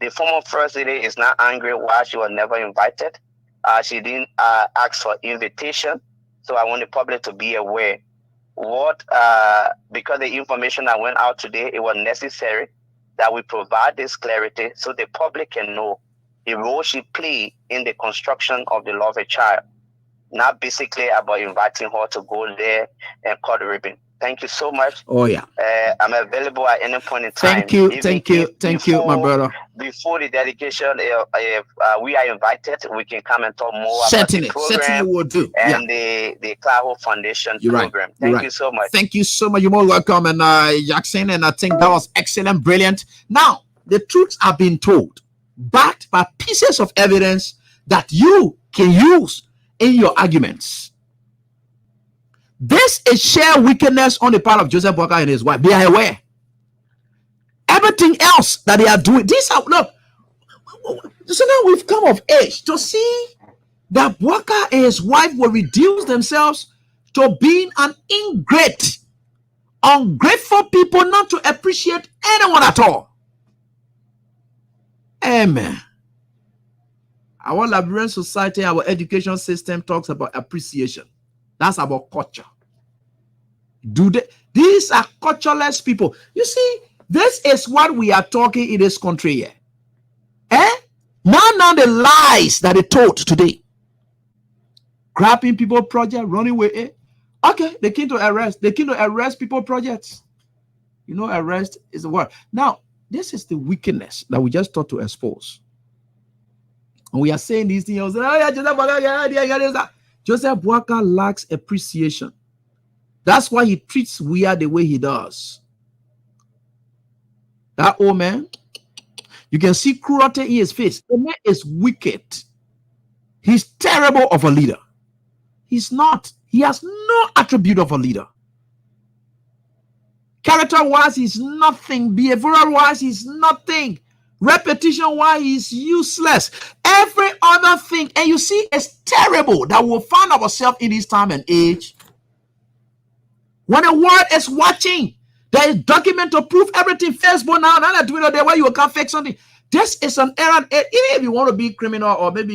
The former First Lady is not angry why she was never invited. She didn't ask for invitation. So I want the public to be aware. Because the information that went out today, it was necessary that we provide this clarity so the public can know the role she played in the construction of the law of a child, not basically about inviting her to go there and cut the ribbon. Thank you so much. Oh yeah. I'm available at any point in time. Thank you, my brother. Before the dedication, if we are invited, we can come and talk more Certainly, about the program. Certainly will do. And the Claro Foundation program. Thank you so much. Thank you so much. You're more welcome, and Jackson. And I think that was excellent, brilliant. Now, the truths are being told, backed by pieces of evidence that you can use in your arguments. This is sheer wickedness on the part of Joseph Walker and his wife. Be aware. Everything else that they are doing, these are, look, so now we've come of age to see that Walker and his wife will reduce themselves to being an ingrate, ungrateful people, not to appreciate anyone at all. Amen. Our Liberian society, our education system talks about appreciation. That's about culture. These are cultureless people. You see, this is what we are talking in this country here. Now the lies that they told today. Grabbing people project, running away. Okay, they came to arrest. They came to arrest people projects. You know, arrest is the word. Now, this is the wickedness that we just thought to expose. And we are saying these things. Joseph Walker lacks appreciation. That's why he treats Weah the way he does. That old man, you can see cruelty in his face. The man is wicked. He's terrible of a leader. He's not. He has no attribute of a leader. Character-wise, he's nothing. Behavioral-wise, he's nothing. Repetition-wise, he's useless. Every other thing, and you see, it's terrible that we'll find ourselves in this time and age. When the world is watching, there is document to prove everything. Facebook now, not Twitter, there where you can fake something. This is an errand. Even if you want to be criminal, or maybe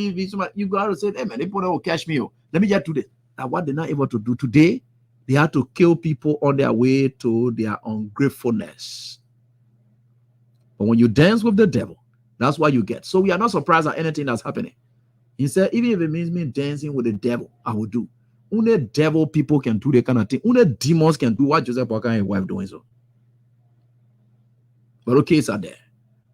you go out and say, hey man, people will catch me. Let me just do this. And what they're not able to do today, they have to kill people on their way to their ungratefulness. But when you dance with the devil, that's what you get. So we are not surprised at anything that's happening. He said, even if it means me dancing with the devil, I will do. Only devil people can do that kind of thing. Only demons can do what Joseph Walker and his wife doing so. But okay, it's out there.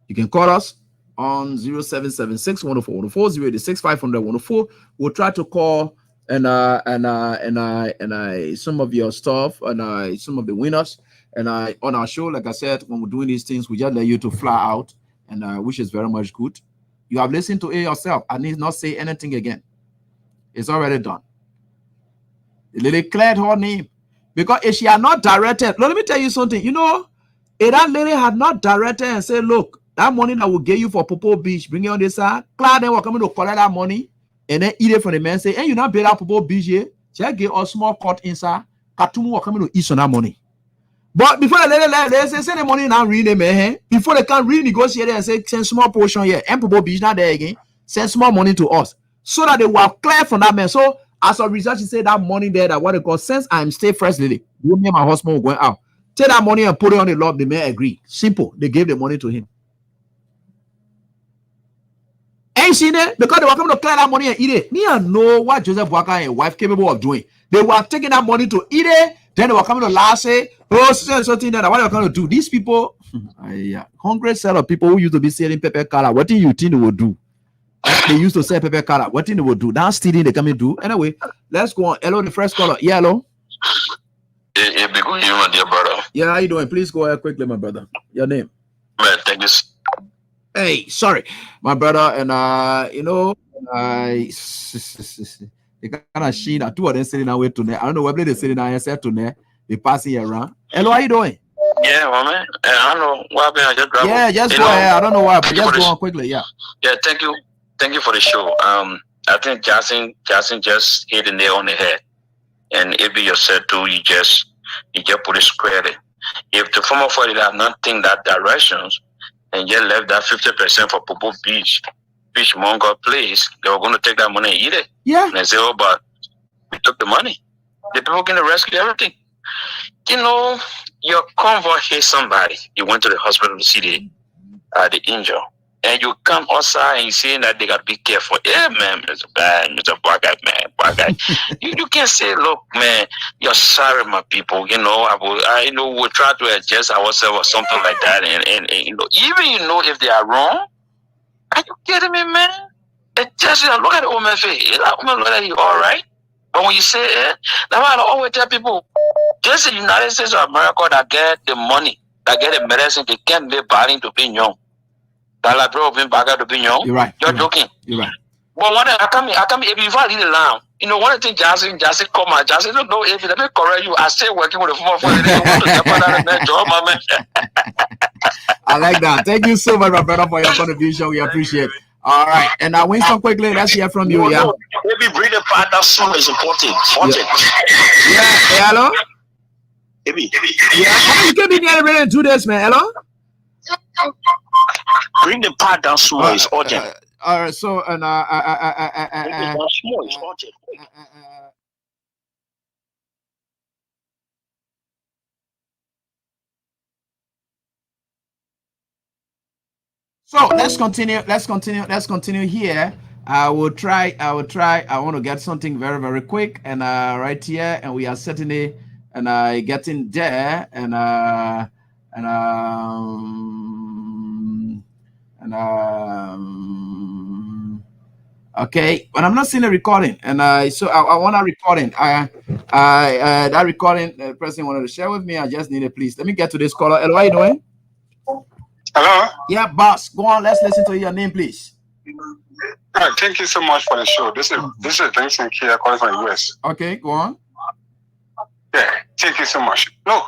You can call us on 0776 104 104 086 500 104. We'll try to call and some of your stuff and some of the winners. And on our show, like I said, when we're doing these things, we just let you to fly out, and which is very much good. You have listened to it yourself. I need not say anything again. It's already done. The lady cleared her name because if she had not directed, let me tell you something. You know, if that lady had not directed and said, "Look, that money that will get you for Popo Beach, bring it on this side." Claire then will come to collect that money and then eat it from the man. Say, "Hey, you not pay that Popo Beach here? Just get a small cut inside. Katumu will come to eat on that money." But before the lady left, they say send the money now, read them, before they can renegotiate and say send small portion here, and Popo Beach not there again. Send small money to us so that they will clear from that man. So as a result, she said that money there, that what they call, since I'm stay first lady, you and my husband will go out. Take that money and put it on the law. The man agreed. Simple. They gave the money to him. Ain't seen it because they were coming to clear that money and eat it. Me, I know what Joseph Walker and his wife capable of doing. They were taking that money to eat it. Then they were coming to lie, say, oh, something that what they were going to do. These people, hungry set of people who used to be selling pepper color. What do you think they would do? They used to sell pepper color. What thing they would do? Now stealing they come and do. Anyway, let's go on. Hello, the first caller. Yeah, hello. Hey, big you, my dear brother. Yeah, how you doing? Please go ahead quickly, my brother. Your name? Man, thank you. Hey, sorry, my brother, and you know, they kind of sheen. Two of them sitting away tonight. I don't know whether they're sitting down here tonight. They passing around. Hello, how you doing? Yeah, my man. I don't know what happened. I just grabbed. Yeah, just go ahead. I don't know why, but just go on quickly. Yeah. Yeah, thank you for the show. I think Jackson just hit the nail on the head, and it be yourself too. You just put it squarely. If the former 40 have not think that directions and just left that 50% for Popo Beach Monger place, they were going to take that money and eat it. Yeah. And they say, oh, but we took the money. The people can rescue everything. You know, your convoy hit somebody. You went to the hospital to see the injured. And you come outside and you saying that they got to be careful. Yeah, man, Mr. Black guy, man, black guy. you can't say, look, man, you're sorry, my people. You know, I know we'll try to adjust ourselves or something like that. And you know, even if they are wrong, are you kidding me, man? Just look at the woman face. That woman look at you, all right. But when you say it, that's why I always tell people, just the United States of America that get the money, that get the medicine, they can't be buying to be young. That bro being back to be young. You're right. You're joking. You're right. But one I come if you leave it alone. You know, one of the things Jackson come out, Jackson don't know if let me correct you. I still working with the former for I like that. Thank you so much, my brother, for your contribution. We appreciate it. All right. And Winston, quickly, let's hear from you. Yeah. Maybe bring the partner soon is important. Yeah. Hello? Maybe. Yeah. You can be getting ready to do this, man. Hello? Bring the part down soon is urgent. All right, so and so let's continue here. I will try. I want to get something very, very quick and right here, and we are certainly getting there okay, but I'm not seeing a recording, and so I want a recording. That recording the person wanted to share with me. I just need it, please. Let me get to this caller. Hello, how you doing? Hello. Yeah, boss. Go on. Let's listen to your name, please. All right, thank you so much for the show. This is Vincent here calling from the US. Okay, go on. Yeah, thank you so much. Look,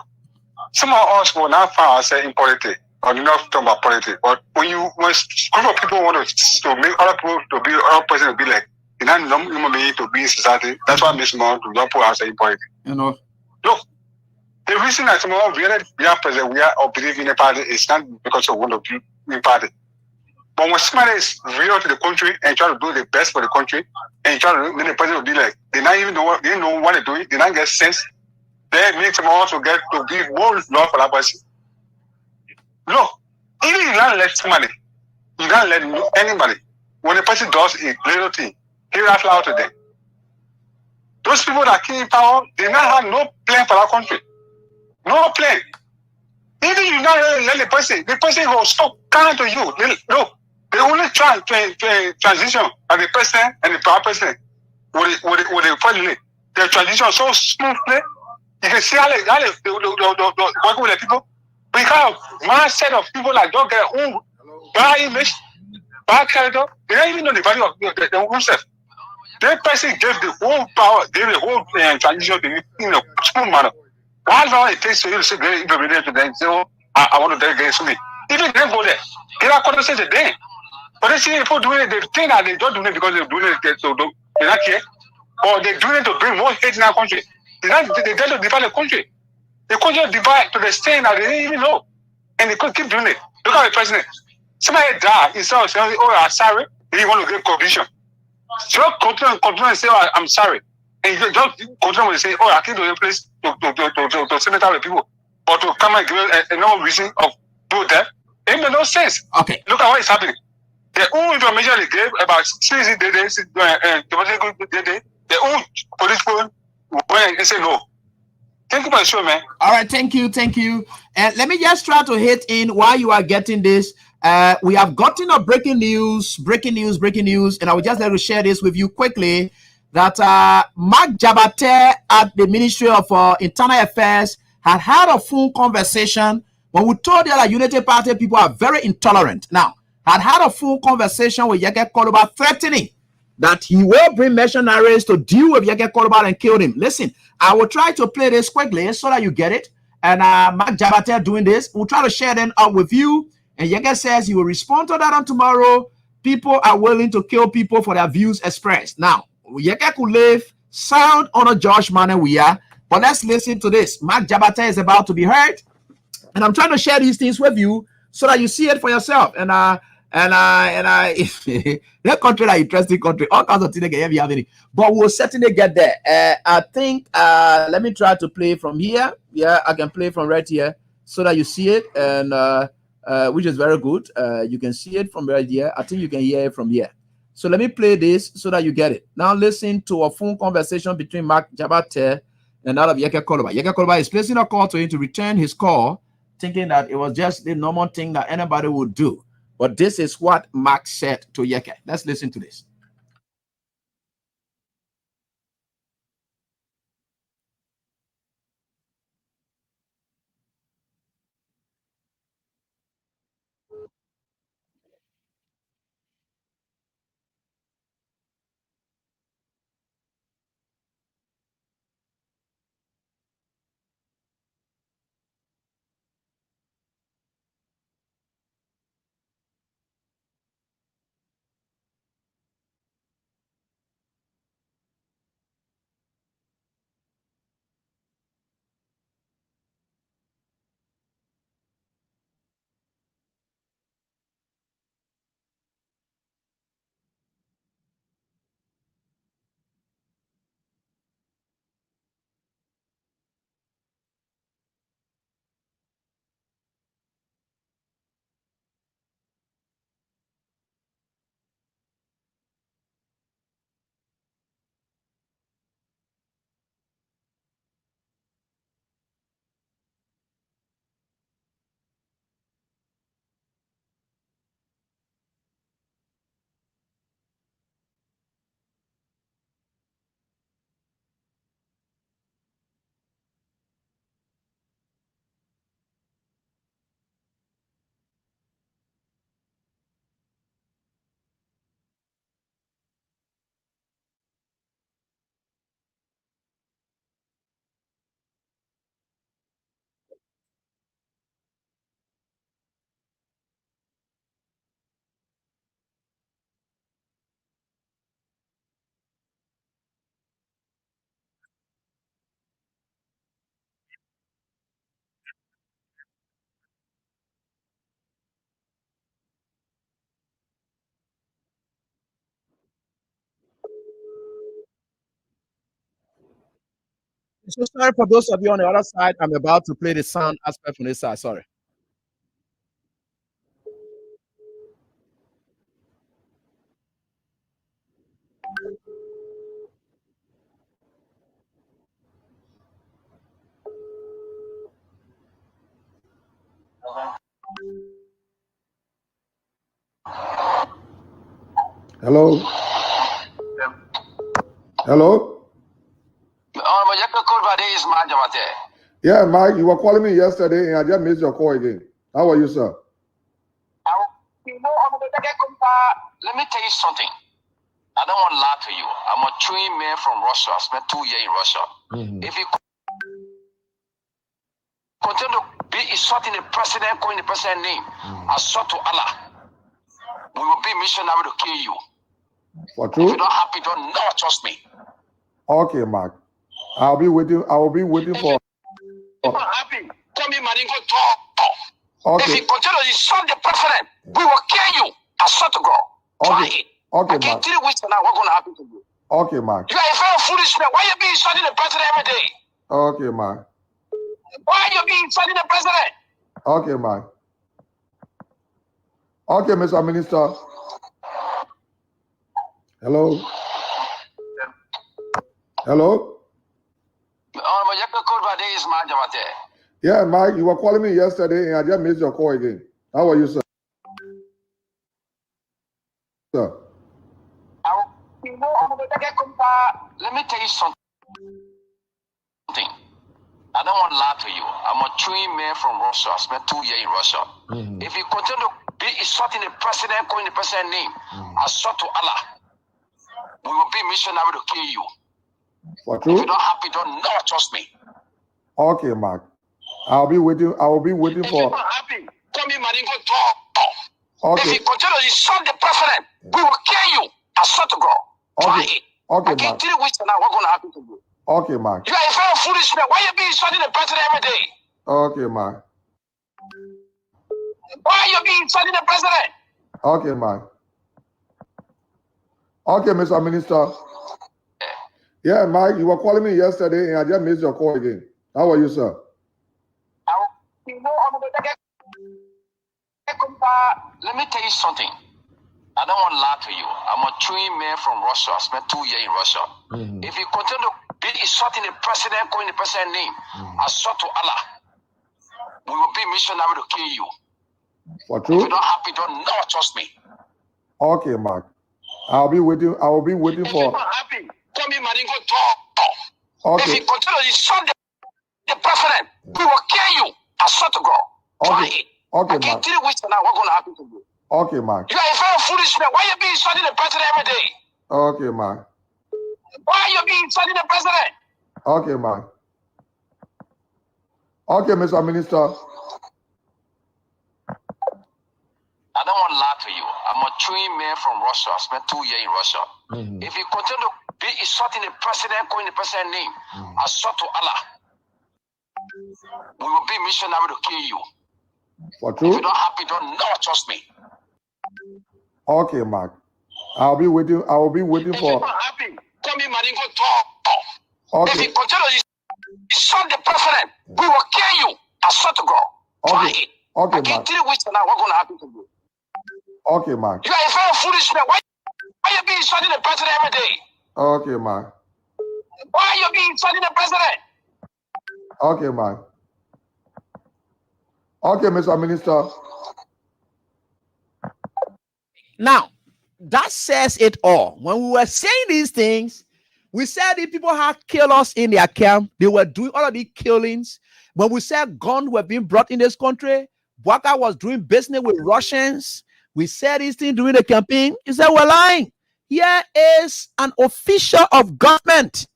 some of us will not find ourselves in politics. Or not talk about politics, but when a group of people want to make other people to be other person to be like, you know, human being to be in society, that's why Mr. Mount do not put ourselves in politics. You know. Look, the reason that some of we are present, we are or believe in a party is not because of one of you in party. But when somebody is real to the country and try to do the best for the country and try to make the president be like, they not even know what they know what they're doing, they not get sense, they make some also get to give more love for that person. Look, even you don't let somebody, you don't let anybody. When a person does a little thing, he will fly out to them. Those people that came in power, they not have no plan for that country. No plan. Even you not let the person will so kind to you. They only try to transition and the person and the power person with the family. The transition so smoothly. You can see how they working with the people. We have one set of people that don't get own bad image, bad character. They don't even know the value of their own self. That person gave the whole power, gave the whole transition to you in a smooth manner. Why now it takes for you to say, to them, say, oh, I want to delegate to me. Even they go there. They are conversation today. But they see people doing it, they think that they don't do it because they're doing it, so they not care. Or they're doing it to bring more hate in our country. They try to divide the country. The country divide to the extent that they didn't even know. And they could keep doing it. Look at the president. Somebody died. Instead of saying, oh, I'm sorry, he want to get conviction. So continue and say, oh, I'm sorry. And you just continue to say, oh, I came to the place to cemetery with people. But to come and give a no reason of do that, it makes no sense. Okay. Look at what is happening. The only information they gave about the only political when they say no. Thank you for the show, man. All right, thank you. And let me just try to hit in while you are getting this. We have gotten a breaking news, and I would just like to share this with you quickly. That Mark Jabate at the Ministry of Internal Affairs had a full conversation when we told you that Unity Party people are very intolerant. Now, had a full conversation with Yeke Koluba, threatening that he will bring mercenaries to deal with Yeke Koluba and kill him. Listen, I will try to play this quickly so that you get it. And Mark Jabate doing this, we'll try to share them up with you. And Yeke says he will respond to that on tomorrow. People are willing to kill people for their views expressed. Now, Yeke could live sound on a Josh manner we are, but let's listen to this. Mark Jabate is about to be heard, and I'm trying to share these things with you so that you see it for yourself. And that country, like interesting country, all kinds of things they can have any, but we'll certainly get there. I think let me try to play from here. Yeah, I can play from right here so that you see it, and which is very good. You can see it from right here. I think you can hear it from here. So let me play this so that you get it. Now listen to a phone conversation between Mark Jabate and that of Yeke Koluba. Yeke Koluba is placing a call to him to return his call, thinking that it was just the normal thing that anybody would do. But this is what Mark said to Yeke. Let's listen to this. So sorry for those of you on the other side. I'm about to play the sound aspect from this side. Sorry. Hello? Hello? Yeah, Mike, you were calling me yesterday and I just missed your call again. How are you, sir? Let me tell you something. I don't want to lie to you. I'm a trained man from Russia. I spent 2 years in Russia. If you continue to be insulting the president, calling the president's name, I swear to Allah, we will be missionary to kill you. For true? If you're not happy, don't never trust me. Okay, Mark. I'll be waiting. I will be waiting for. If you're not happy, come in, man, and go talk. Okay. If you continue to insult the president, we will kill you. I swear to God. Try it. Okay, I Mark. can 3 weeks from now, what's going to happen to you? Okay, Mark. You are a very foolish man. Why you be insulting the president every day? Okay, Mark. Why you be insulting the president? Okay, Mark. Okay, Mr. Minister. Hello? Hello? Yeah, Mike, you were calling me yesterday and I just missed your call again. How are you, sir? Sir. Let me tell you something. I don't want to lie to you. I'm a trained man from Russia. I spent 2 years in Russia. If you continue to be insulting the president, calling the president's name, I swear to Allah, we will be missionary to kill you. For If true? you're not happy, don't never trust me. Okay, Mark. I'll be waiting. I will be waiting If for. you're not happy, come in, Maringo, talk. Okay. If you continue to insult the president, we will kill you. I swear to God. Try it. Okay, I give Mark. 3 weeks now. What's going to happen to you? Okay, Mark. You are a very foolish man. Why are you being insulting the president every day? Okay, Mark. Why are you being insulting the president? Okay, Mark. Okay, Mr. Minister. Yeah, Mike, you were calling me yesterday and I just missed your call again. How are you, sir? Let me tell you something. I don't want to lie to you. I'm a trained man from Russia. I spent 2 years in Russia. If you continue to be insulting the president, calling the president's name, I swear to Allah, we will be missionary to kill you. For If true? you're not happy, don't never trust me. Okay, Mark. I'll be waiting. I will be waiting If you're for. not happy, come in, Maringo, talk. Okay. If you continue to insult the president, we will kill you. I swear to God. Try it. Okay, I give Mark. 3 weeks now. What's going to happen to you? Okay, Mark. You are a very foolish man. Why are you being insulting the president every day? Okay, Mark. Why are you being insulting the president? Okay, Mark. Okay, Mr. Minister. I don't want to lie to you. I'm a trained man from Russia. I spent 2 years in Russia. If you continue to be insulting the president, calling the president's name, I swear to Allah, we will be missionary to kill you. For If true? you're not happy, don't never trust me. Okay, Mark. I'll be waiting. I will be waiting If you're for. not happy, come in, Maringo, talk. If Okay. you continue to insult the president, we will kill you. I swear to God. Try it. Okay, I give Mark. 3 weeks now. What's going to happen to you? Okay, Mark. You are a very foolish man. Why are you being insulting the president every day? Okay, Mark. Why are you being insulting the president? Okay, Mark. Okay, Mr. Minister. Now, that says it all. When we were saying these things, we said the people had killed us in their camp. They were doing all of these killings. When we said guns were being brought in this country, Waka was doing business with Russians. We said these things during the campaign. He said, we're lying. Here is an official of government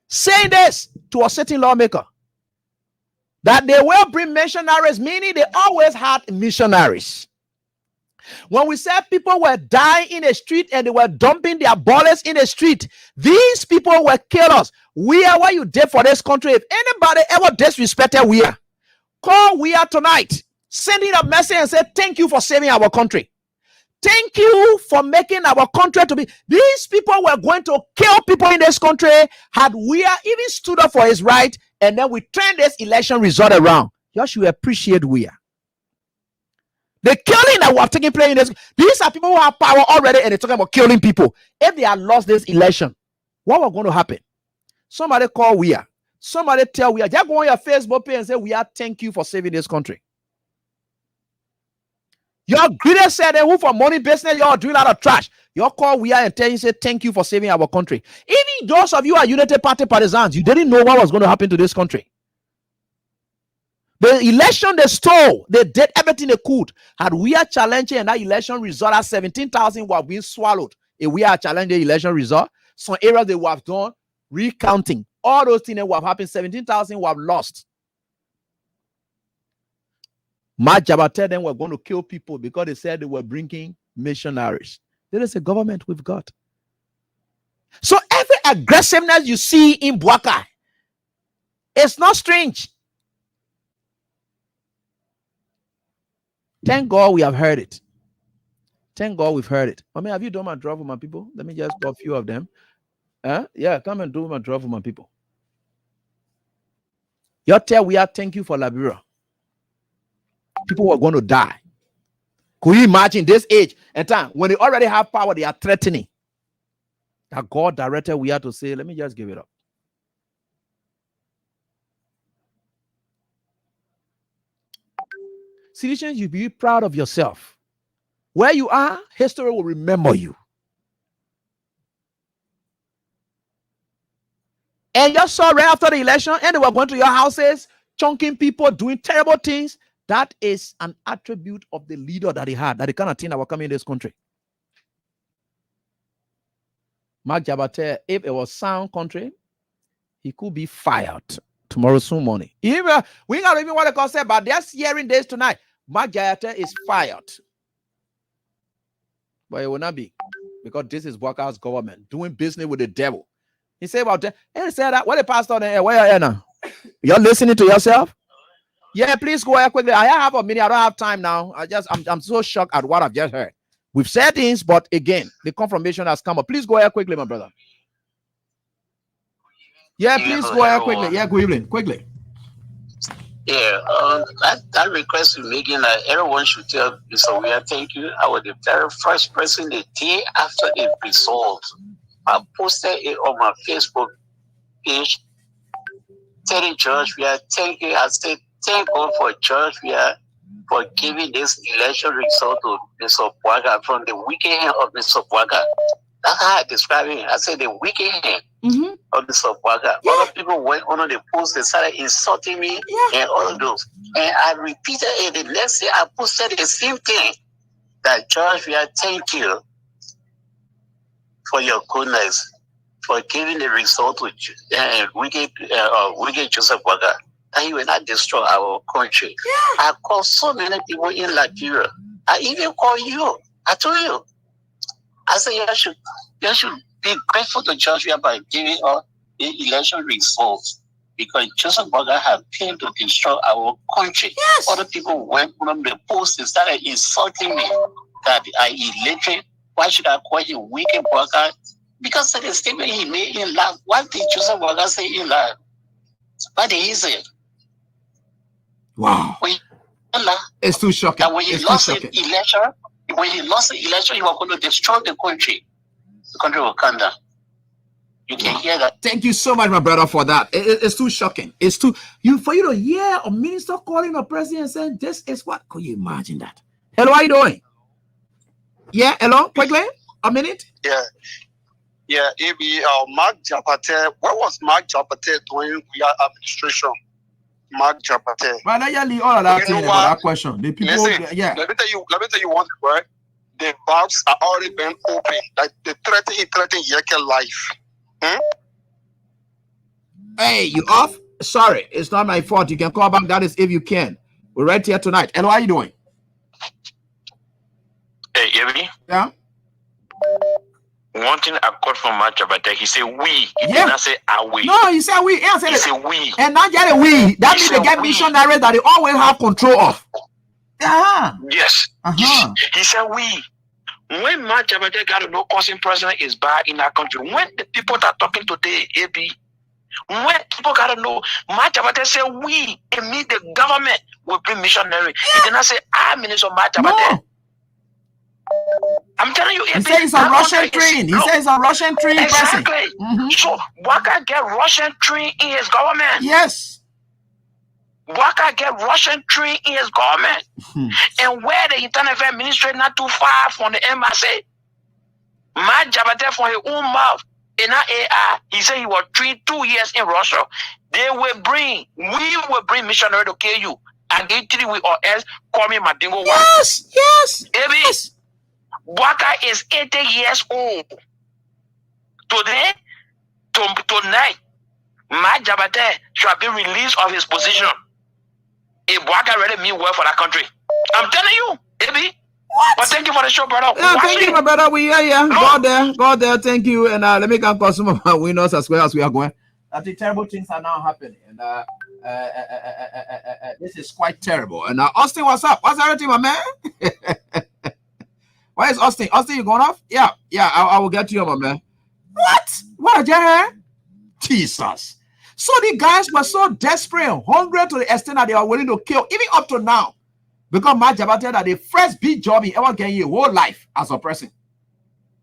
saying this to a certain lawmaker, that they will bring missionaries, meaning they always had missionaries. When we said people were dying in the street and they were dumping their bodies in the street, these people were killers. We are what you did for this country. If anybody ever disrespected we are, call we are tonight, sending a message and say, thank you for saving our country. Thank you for making our country to be. These people were going to kill people in this country had we are even stood up for his right, and then we turned this election result around. You should appreciate we are. The killing that were taking place in this, these are people who have power already and they're talking about killing people. If they had lost this election, what was going to happen? Somebody call we are. Somebody tell we are. Just go on your Facebook page and say, we are, thank you for saving this country. Your greeter said, who for money business, you're doing a lot of trash. Your call we are and tell you, say, thank you for saving our country. Even those of you are Unity Party partisans, you didn't know what was going to happen to this country. The election they stole, they did everything they could. Had we are challenging and that election result at 17,000 were being swallowed. If we are challenging the election result, some areas they would have done recounting. All those things that would have happened, 17,000 were lost. Majaba tell them we're going to kill people because they said they were bringing missionaries. There is a government we've got. So every aggressiveness you see in Buaka, it's not strange. Thank God we have heard it. Thank God we've heard it. I mean, have you done my draw for my people? Let me just call a few of them. Yeah, come and do my draw for my people. Your tell we are thank you for Liberia. People were going to die. Could you imagine this age and time when they already have power, they are threatening? That God directed, we have to say, let me just give it up. Citizens, you be proud of yourself. Where you are, history will remember you. And you saw right after the election, and they were going to your houses, chunking people, doing terrible things. That is an attribute of the leader that he had, that the kind of thing that were coming in this country. Mark Jabate, if it was sound country, he could be fired tomorrow soon morning. Even, we don't even want to concept, but just hearing this tonight, Mark Jabate is fired. But it will not be, because this is Bwaka's government doing business with the devil. He said about that. And he said that. What the pastor there? Where are you now? You're listening to yourself? Yeah, please go ahead quickly. I have a minute. I don't have time now. I'm so shocked at what I've just heard. We've said things, but again, the confirmation has come up. Please go ahead quickly, my brother. Yeah, please go ahead quickly. Yeah, good evening. Quickly. Yeah, that request you're making, that everyone should tell Mr. Weah, thank you. I was the very first person the day after it resolved. I posted it on my Facebook page. Telling Judge Weah, thank you. I said, thank God for Judge Weah for giving this election result to Mr. Bwaga from the wicked hand of Mr. Bwaga. That's how I describe it. I said the wicked hand of Mr. Bwaga. Yeah. Other people went on the post, they started insulting me and all of those. And I repeated it the next day. I posted the same thing. That Judge Weah, thank you for your goodness, for giving the result to wicked Joseph Bwaga, that he will not destroy our country. Yeah. I called so many people in Liberia. I even called you. I told you. I said you should be grateful to Judge Weah by giving us the election results, because Joseph Bwaga had came to destroy our country. Yes. Other people went on the post and started insulting me that I illiterate. Why should I call him wicked Bwaga? Because of the statement he made in life. What did Joseph Bwaga say in life? What did he say? Wow. It's too shocking. That when he lost the election, he was going to destroy the country. The country will come down. You can hear that. Thank you so much, my brother, for that. It's too shocking. It's too for you to hear a minister calling a president saying this is what. Could you imagine that? Hello, how you doing? Yeah, hello, quickly, a minute. Yeah, Mark Jabate. What was Mark Jabate doing with your administration? Mark Jabate. Well, let you all of that thing about that question. The people, listen, yeah. Let me tell you one thing, right? The box are already been open. Like he threatened Yeke life. Hey, you off? Sorry, it's not my fault. You can call back. That is if you can. We're right here tonight. Hello, how you doing? Hey, Evie? Yeah? One thing I got from Mark Jabate, he said we. He did not say are we. No, he said we. He said we. And not get a we. That means they get missionaries that they always have control of. Yes. He said we. When Mark Jabate got to know causing president is bad in our country, when the people that are talking today, AB, when people got to know, Mark Jabate said we, it means the government will bring missionary. He did not say I, Minister Mark Jabate. No. I'm telling you, he says it's a Russian train. He says it's a Russian train. Exactly. So Bwaga get Russian train in his government. Yes. Bwaga get Russian train in his government. And where the Internal Affairs Ministry not too far from the embassy, Mark Jabate from his own mouth in that AI, he said he was 2 years in Russia. We will bring missionary to kill you. And they treat we or else call me Madingo. Yes. Yes. Bwaga is 80 years old. Tonight, Mark Jabate should have been released of his position. If Bwaga really mean well for that country. I'm telling you, baby. What? But thank you for the show, brother. Yeah, thank you, my brother. We go there. Thank you. And let me come call some of our winners as well as we are going. I think terrible things are now happening. And this is quite terrible. And Austin, what's up? What's everything, my man? Why is Austin? Austin, you going off? Yeah. I will get to you, my man. What did you hear? Jesus. So the guys were so desperate and hungry to the extent that they are willing to kill, even up to now. Because Mark Jabate that the first big job he ever get in your whole life as a person.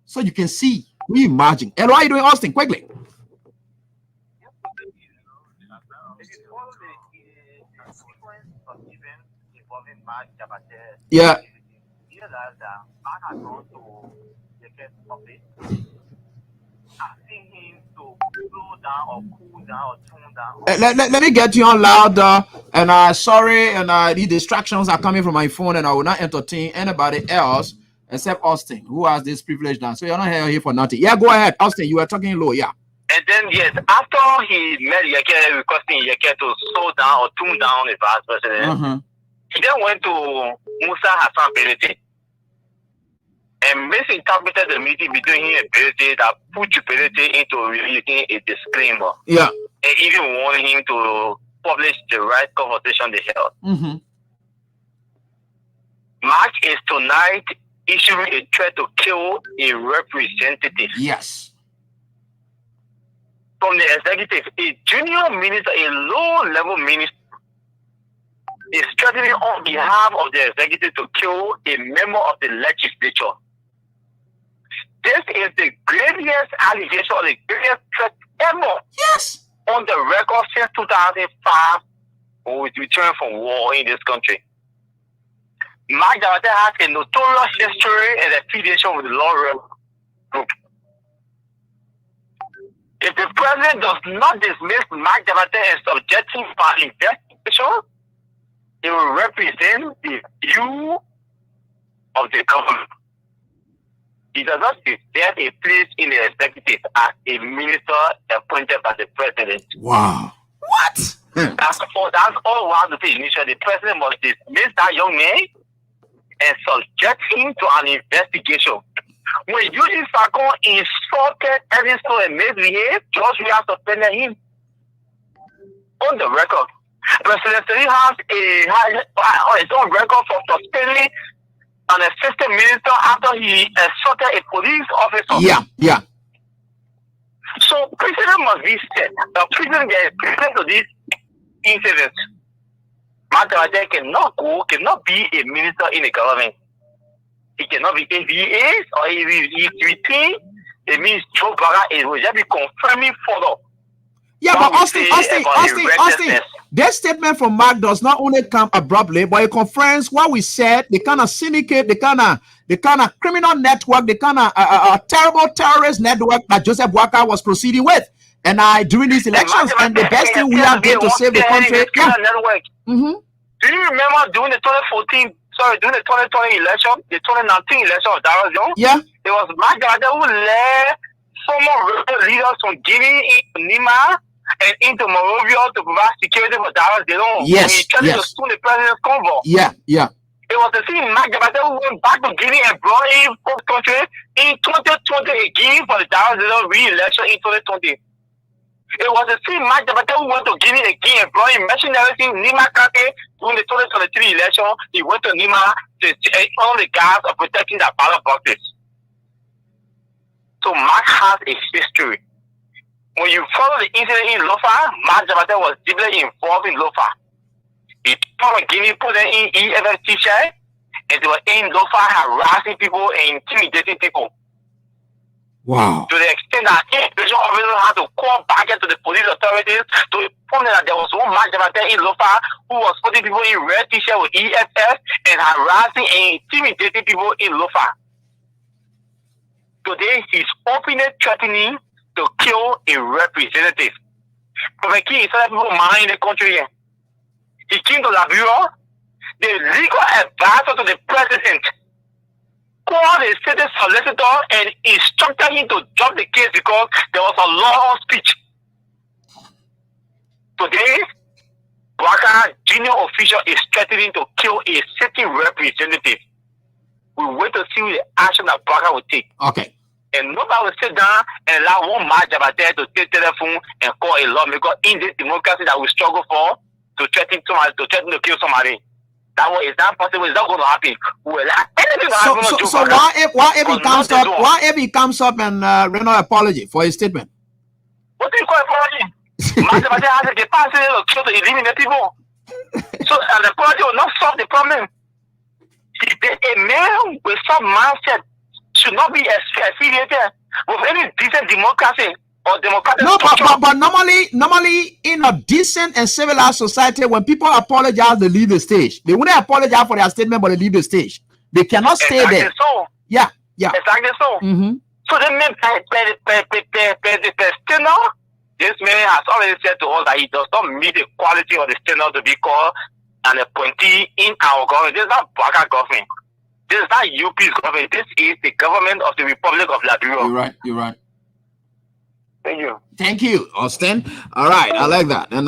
So you can see, we imagine. And what are you doing, Austin? Quickly. Yeah. Let me get you on louder. And sorry, and the distractions are coming from my phone, and I will not entertain anybody else except Austin, who has this privilege now. So you're not here for nothing. Yeah, go ahead, Austin. You were talking low, yeah. And then yes, after he met Yeke, requesting Yeke to slow down or tune down the vice president, he then went to Musa Hassan Belete and misinterpreted the meeting between him and Belete that put Belete into releasing a disclaimer. Yeah. And even warning him to publish the right conversation they held. March is tonight issuing a threat to kill a representative. Yes. From the executive, a junior minister, a low-level minister, is threatening on behalf of the executive to kill a member of the legislature. This is the greatest allegation, the greatest threat ever. Yes. On the record since 2005, when we returned from war in this country. Mark Jabate has a notorious history and affiliation with the law group. If the president does not dismiss Mark Jabate and subject him for an investigation, he will represent the view of the government. He does not deserve a place in the executive as a minister appointed by the president. Wow. What? That's all we have to say initially. The president must dismiss that young man and subject him to an investigation. When Eugene Falcon insulted Edinson and misbehaved, George Weah suspended him. On the record, President Seri has his own record for suspending an assistant minister after he assaulted a police officer. Yeah, yeah. So precedent must be set. The precedent to this incident. Mark Jabate cannot be a minister in the government. He cannot be AVAs, or if we think it means Joe Braga will just be confirming further. Yeah, but Austin, this statement from Mark does not only come abruptly, but it confirms what we said, the kind of syndicate, the kind of criminal network, the kind of terrible terrorist network that Joseph Boakai was proceeding with. And during these elections, and the best thing we are doing to save the country. Yeah. Do you remember during the 2020 election, the 2019 election of Dara Young? Yeah. It was Mark Jabate who led former leaders from Guinea into Nima and into Monrovia to provide security for Dara Young. Yes. He tried to sue the president's convoy. Yeah, yeah. It was the same Mark Jabate who went back to Guinea and brought in the country in 2020 again for the Dara Young re-election in 2020. It was the same Mark Jabate who went to Guinea again and brought in mercenaries in Nima Kante during the 2023 election. He went to Nima to on the guards of protecting the ballot boxes. So Mark has a history. When you follow the incident in Lofa, Mark Jabate was deeply involved in Lofa. He took Guinea, put them in EFF t-shirt, and they were in Lofa harassing people and intimidating people. Wow. To the extent that immigration officers had to call back to the police authorities to inform them that there was one Mark Jabate in Lofa who was putting people in red t-shirt with EFF and harassing and intimidating people in Lofa. Today, he's openly threatening to kill a representative. Prophet King is telling people mind in the country here. He came to Liberia, the legal advisor to the president called the state solicitor and instructed him to drop the case because there was a law on speech. Today, Boakai junior official is threatening to kill a sitting representative. We wait to see the action that Boakai will take. Okay. And nobody will sit down and allow one Mark Jabate to take telephone and call a lawmaker in this democracy that we struggle for to threaten to kill somebody. That way, it's not possible. It's not going to happen. So why if he comes up and render an apology for his statement? What do you call apology? Mark Jabate has a capacity to kill to eliminate people. So an apology will not solve the problem. A man with some mindset should not be affiliated with any decent democracy or democratic No, structure. but normally in a decent and civilized society, when people apologize, they leave the stage. They wouldn't apologize for their statement, but they leave the stage. They cannot stay there. So. Yeah. Exactly so. Mm-hmm. So they mean the tenure. This man has already said to us that he does not meet the quality of the tenure to be called an appointee in our government. This is not Baka government. This is not UP's government. This is the government of the Republic of Liberia. You're right. Thank you, Austin. All right, I like that. And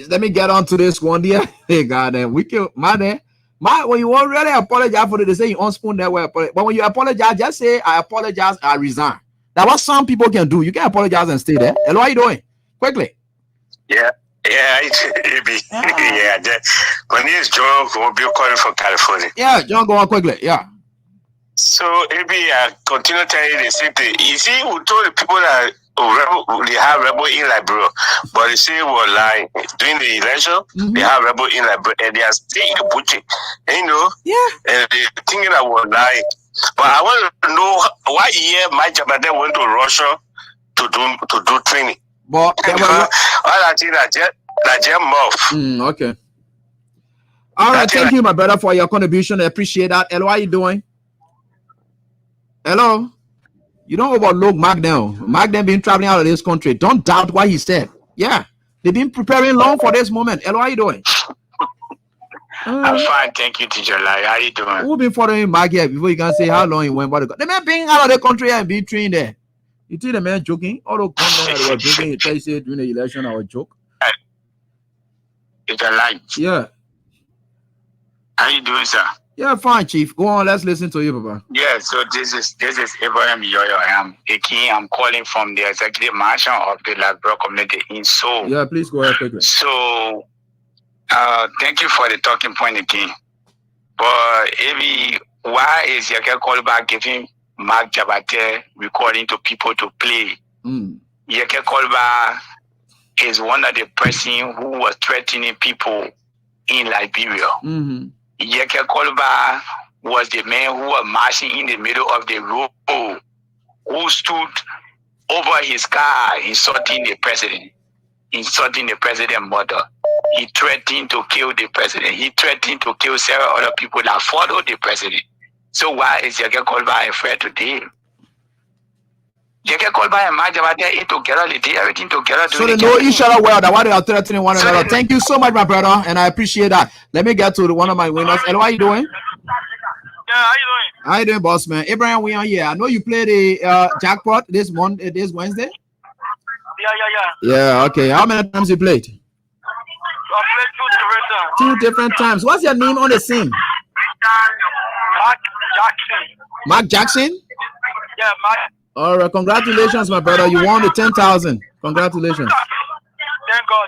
let me get on to this one there. Hey, God, wicked man. When you want really apologize for it, they say you unspoon that way. But when you apologize, just say I apologize, I resign. That's what some people can do. You can apologize and stay there. Hello, how you doing? Quickly. Yeah, my name is John. We'll be calling from California. Yeah, John, go on quickly. Yeah. So I continue telling you the same thing. You see, we told the people that they have rebel in Liberia, but they say we're lying. During the election, they have rebel in Liberia, and they are still in the butching. And and they're thinking that we're lying. But I want to know why my Jabade went to Russia to do training. But all I think that Jim okay. All right, thank you, my brother, for your contribution. I appreciate that. Hello, how you doing? Hello. You don't overlook Mark now. Mark them been traveling out of this country. Don't doubt what he said. Yeah, they've been preparing long for this moment. Hello, how you doing? I'm fine, thank you, teacher. Like, how you doing? Who been following Mark here before you can say how long he went? The man being out of the country and being trained there. You think the man joking? All the content that they were drinking, he said during the election, I was joke. It's a lie. Yeah. How you doing, sir? Yeah, fine, Chief. Go on, let's listen to you, Papa. Yeah, so this is Abraham Yoyo. I'm calling from the executive mansion of the Liberia community in Seoul. Yeah, please go ahead quickly. So, thank you for the talking point again. But why is Yaka Kolba giving Mark Jabate recording to people to play? Yaka Kolba is one of the person who was threatening people in Liberia. Yeke Kolba was the man who was marching in the middle of the road, who stood over his car insulting the president mother. He threatened to kill the president. He threatened to kill several other people that followed the president. So why is Yeke Kolba afraid today? Yeke Kolba and Majabate eat together, they did everything together. So they know each other well, that why they are threatening one another. Thank you so much, my brother, and I appreciate that. Let me get to one of my winners. Hello, how you doing? Yeah, how you doing? How you doing, boss man? Abraham, we are here. I know you play the jackpot this Wednesday. Yeah, okay. How many times you played? I played 2 different times. 2 different times. What's your name on the scene? Mark Jackson. Mark Jackson? Yeah, Mark. All right, congratulations, my brother. You won the 10,000. Congratulations. Thank God.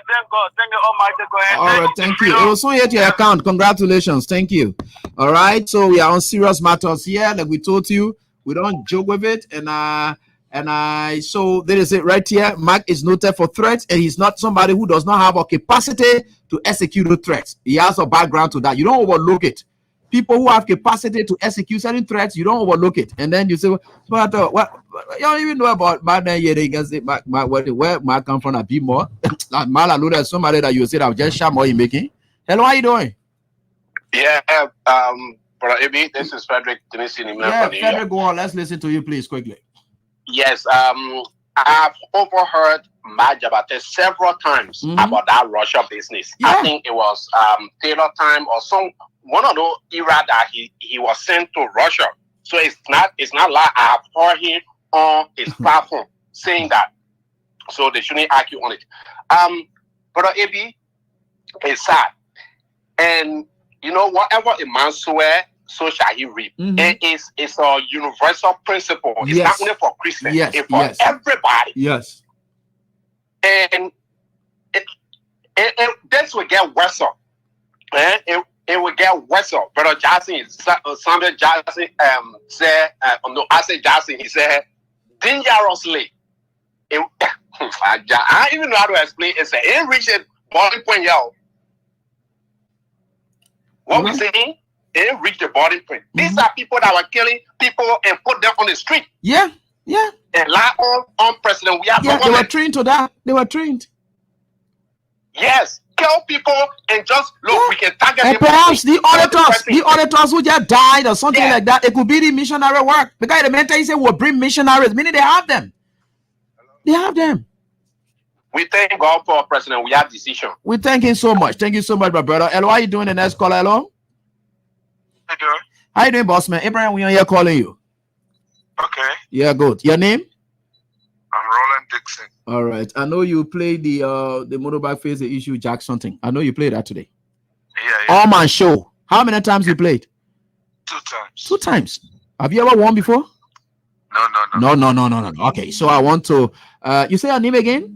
Thank you, Almighty God. All right, thank you. It will soon hit your account. Congratulations. Thank you. All right, so we are on serious matters here. Like we told you, we don't joke with it. So there is it right here. Mark is noted for threats, and he's not somebody who does not have a capacity to execute the threats. He has a background to that. You don't overlook it. People who have capacity to execute certain threats, you don't overlook it. And then you say, but what you don't even know about my then you can say where my come from a bit more. Like Mala, there's somebody that you say that just sham what you making. Hello, how you doing? Yeah, Brother Ebi, this is Frederick Denison. Yeah, Frederick, go on. Let's listen to you, please, quickly. Yes, I've overheard Majabate several times about that Russia business. Yeah. I think it was Taylor time or one of those era that he was sent to Russia. So it's not like I've heard him on his platform saying that. So they shouldn't argue on it. Brother Ebi, it's sad. And you know, whatever a man swear, so shall he reap. And it's a universal principle. It's not only for Christians, it's for everybody. Yes. And this will get worse. It will get worse. Brother Jackson, Samuel Jackson, Jackson, he said, dangerously. I don't even know how to explain it. It reached a boiling point, yo. What we saying? They didn't reach the boarding point. These are people that were killing people and put them on the street. Yeah. And lie on president. We have They were trained to that. They were trained. Yes. Kill people and just look, we can target and them. Perhaps the auditors who just died or something like that, it could be the missionary work. Because the mentor he said will bring missionaries, meaning they have them. They have them. We thank God for president. We have decision. We thank him so much. Thank you so much, my brother. Hello, how you doing? The next caller, hello. How you doing? How you doing, boss man? Abraham, we are here calling you. Okay. Yeah, good. Your name? I'm Roland Dixon. All right. I know you played the motorbike phase the issue Jack something. I know you played that today. Yeah. All man show. How many times you played? 2 times. 2 times. Have you ever won before? No. Okay, so I want to you say your name again?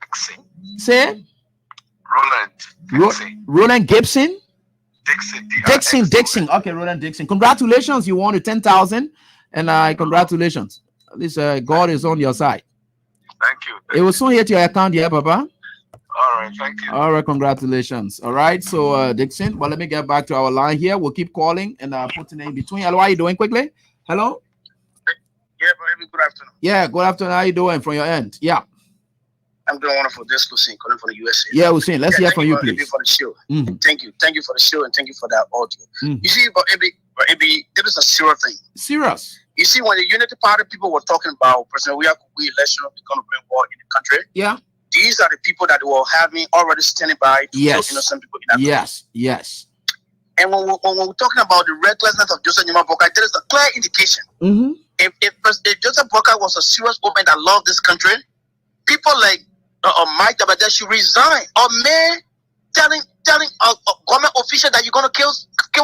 Dixon. Say Roland. Roland Gibson? Dixon. Dixon. Okay, Roland Dixon. Congratulations, you won the 10,000. And congratulations. At least God is on your side. Thank you. It will soon hit your account, yeah, Papa. All right, thank you. All right, congratulations. All right, so Dixon, well, let me get back to our line here. We'll keep calling and putting it in between. Hello, how are you doing quickly? Hello? Yeah, baby, good afternoon. Yeah, good afternoon. How are you doing from your end? Yeah. I'm doing wonderful. This Hussein calling from the USA. Yeah, Hussein, let's hear from you, please. Thank you for the show. Mm-hmm. Thank you for the show, and thank you for that audio. Mm-hmm. You see, but there is a serious thing. Serious? You see, when the Unity Party people were talking about President we election, we're going to bring war in the country. Yeah. These are the people that were having already standing by to kill innocent people in that country. Yes. And when we're talking about the recklessness of Joseph Nima Boka, there is a clear indication. Mm-hmm. If Joseph Boka was a serious woman that loved this country, people like Mike Tabata should resign. Or man telling a government official that you're gonna kill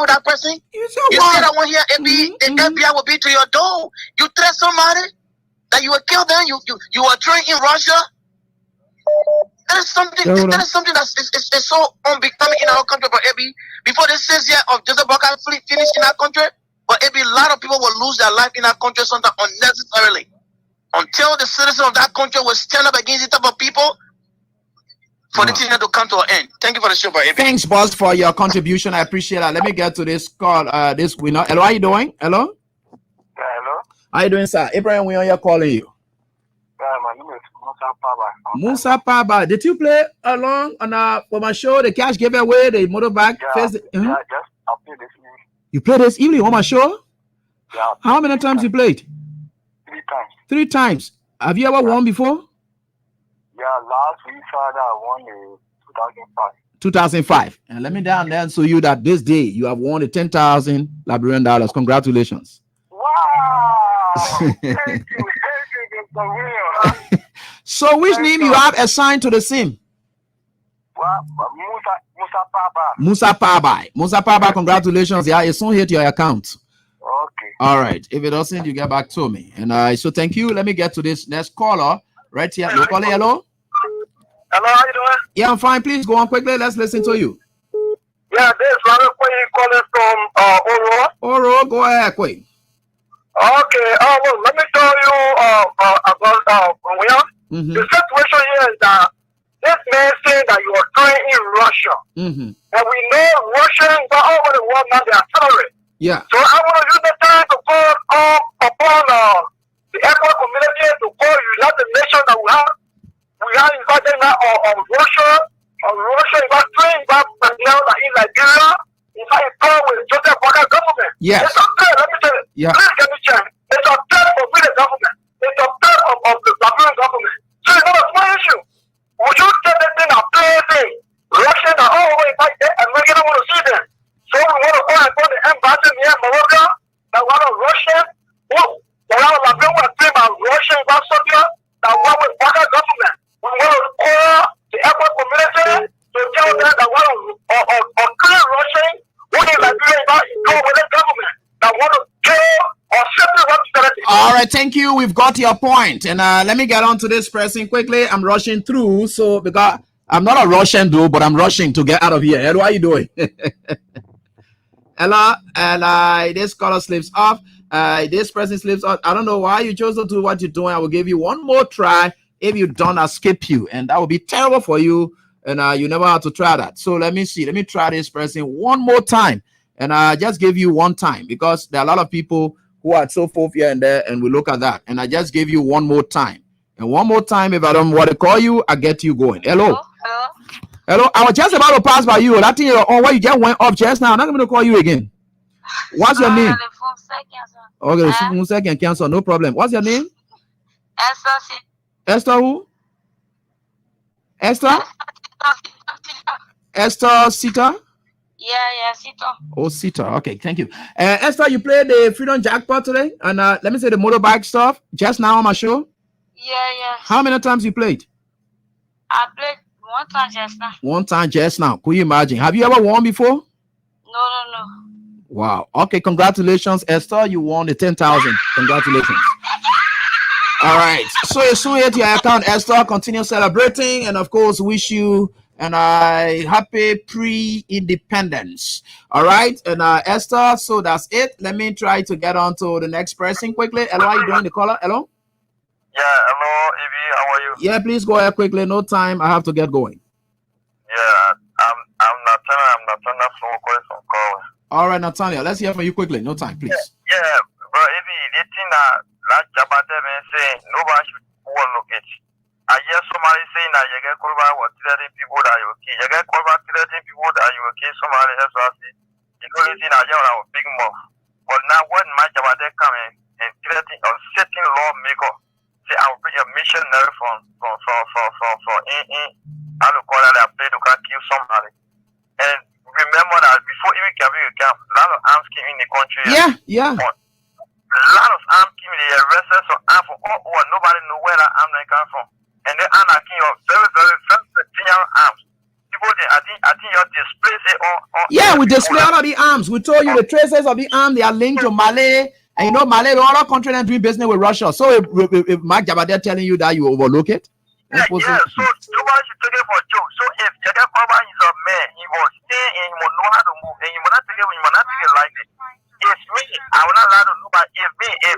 that person. You say that one here, the FBI will be to your door. You threat somebody that you will kill them. You are trained in Russia. That is something that's is so unbecoming in our country. But before the 6 years of Joseph Boka finished in our country, but a lot of people will lose their life in our country sometimes unnecessarily. Until the citizens of that country will stand up against these type of people for the thing to come to an end. Thank you for the show, bro. Thanks, boss, for your contribution. I appreciate that. Let me get to this call. This winner. Hello, how you doing? Hello? Yeah, hello? How you doing, sir? Abraham, we are here calling you. Yeah, my name is Musa Paba. Musa Paba. Did you play along on for my show, the cash giveaway, the motorbike? Yeah, just I played this evening. You played this evening on my show? Yeah. How many times you played? 3 times. 3 times. Have you ever won before? Yeah, last week Friday I won in 2005. 2005. And let me down there and show you that this day you have won the 10,000 Liberian dollars. Congratulations. Wow! Thank you. So which name you have assigned to the SIM? Well, Musa Paba. Musa Paba. Musa Paba, congratulations. Yeah, it's soon hit your account. Okay. All right. If it doesn't, you get back to me. And so thank you. Let me get to this next caller right here. Locally, hello? Hello, how you doing? Yeah, I'm fine. Please go on quickly. Let's listen to you. Yeah, this is Robert Quay calling from Oro. Oro, go ahead, Quay. Okay, well, let me tell you about the situation here is that this man saying that you are trained in Russia. And we know Russians are all over the world now, they are terrorists. Yeah. So I want to use the time to call upon the ethnic community to call United Nations that we have invited now on Russia. Russia is not trained by personnel in Liberia. In fact, it's called with Joseph Boka government. Yes. It's unfair, let me tell you. Yeah. Please get me check. It's unfair for me, the government. It's unfair of the Liberian government. So it's not a small issue. Would you take this thing and play it? Russians are all over in fact, Americans don't want to see them. So we want to go and put the embassy near Morocco, that one of Russian, Liberian was trained by Russian ambassador, that one with Boka government. We want to call the airport community to tell them that one of clear Russian, who is Liberian, go with the government, that want to kill or simply want to tell. All right, thank you. We've got your point. And let me get on to this person quickly. I'm rushing through, so because I'm not a Russian dude, but I'm rushing to get out of here. Hello, how are you doing? Hello, and this caller slips off. This person slips off. I don't know why you chose to do what you're doing. I will give you one more try. If you don't, I'll skip you, and that will be terrible for you. And you never have to try that. So let me see. Let me try this person one more time. And I just gave you one time because there are a lot of people who are so forth here and there, and we look at that. And I just gave you one more time. And one more time, if I don't want to call you, I get you going. Hello. Hello. I was just about to pass by you. That thing you're on where you just went up just now. I'm not going to call you again. What's your name? Okay, the phone second cancel. No problem. What's your name? Esther who? Esther? Esther Sita? Yeah, Sita. Oh, Sita. Okay, thank you. Esther, you played the Freedom Jackpot today? And let me say the motorbike stuff just now on my show? Yeah. How many times you played? I played one time just now. One time just now. Could you imagine? Have you ever won before? No. Wow. Okay, congratulations, Esther. You won the 10,000. Congratulations. All right. So you soon hit your account, Esther. Continue celebrating, and of course, wish you and happy pre-independence. All right, and Esther. So that's it. Let me try to get on to the next person quickly. Hello, are you doing the caller? Hello. Yeah, hello, Evie. How are you? Yeah, please go ahead quickly. No time. I have to get going. Yeah, I'm Nathaniel from Convoy. All right, Nathaniel. Let's hear from you quickly. No time, please. Yeah, bro. Evie, the thing that Jabate been saying, nobody should overlook it. I hear somebody saying that you get called by what 13 people that you okay. You get called by 13 people that you okay. Somebody else will say, the only thing I hear a big move. But now when my Jabate coming and 13 or setting lawmaker, say I will be a missionary for I don't call that a play to kill somebody. And remember that before even Gabriel a lot of arms came in the country. Yeah. A lot of arms came in the arrested some arms for all over. Nobody know where that arm they come from. And they are knocking of very senior arms. People I think you display say yeah, we display all of the arms. We told you the traces of the arm, they are linked to Malay. And you know, Malay, the other country that doing business with Russia. So if Mark Jabade telling you that, you overlook it. Yeah, so nobody should take it for a joke. So if Jacob Cover is a man, he will stay and he will know how to move, and he will not take it lightly. If me, I will not allow to know, but if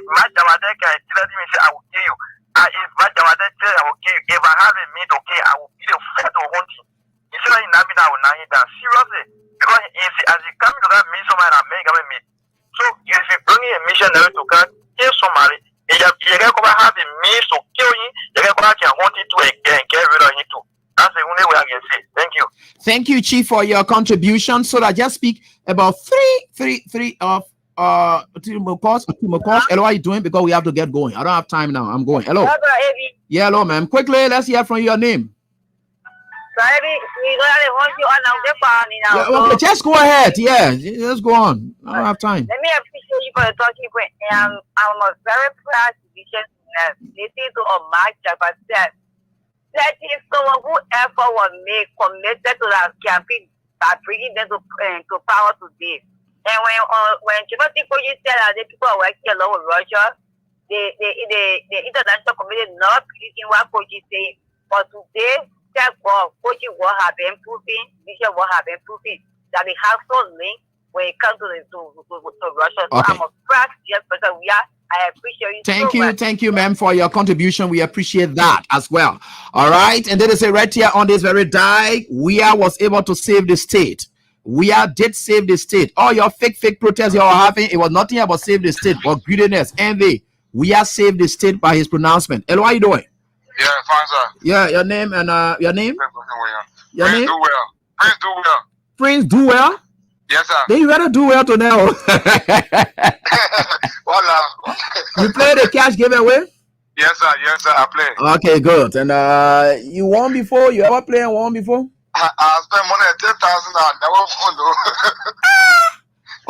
my Jabade can tell me, say, I will kill you. If my Jabade tell I will kill you, if I have a meat, okay, I will be the first to hunt you. Instead of not I will not hit that. Seriously. Because as you come to that meet somebody that make a meat. So if you bring a missionary to come kill somebody, you can have a means to kill him, you can hunt him to again, get rid of him too. That's the only way I can say. Thank you. Thank you, Chief, for your contribution. So I just speak about three of Hello, how are you doing? Because we have to get going. I don't have time now. I'm going. Hello. Yeah, hello, ma'am. Quickly, let's hear from your name. Yeah, okay, just go ahead. Yeah, just go on. I don't have time. Let me appreciate you for the talking point. I'm a very proud decision listening to a Mark Jabate. That is someone whoever was made committed to that campaign by bringing them to power today. And when Timothy Koji said that the people are working along with Russia, the international community not pleasing what Koji saying. But today, that Koji will have been proving, vision will have been proving that we have so link when it comes to Russia. So I'm a proud person. I appreciate you. Thank you, ma'am, for your contribution. We appreciate that as well. All right, and then they say right here on this very day, we was able to save the state. We did save the state. All your fake protests you are having, it was nothing about save the state, but greediness, envy. We are saved the state by his pronouncement. Hello, how are you doing? Yeah, fine, sir. Yeah, your name and your name? Your Prince name? do well. Prince do well. Prince do well? Yes, sir. Then you better do well to now. You play the cash giveaway? Yes, sir. I play. Okay, good. And you won before? You ever play and won before? I spent money at 10,000. I never won though.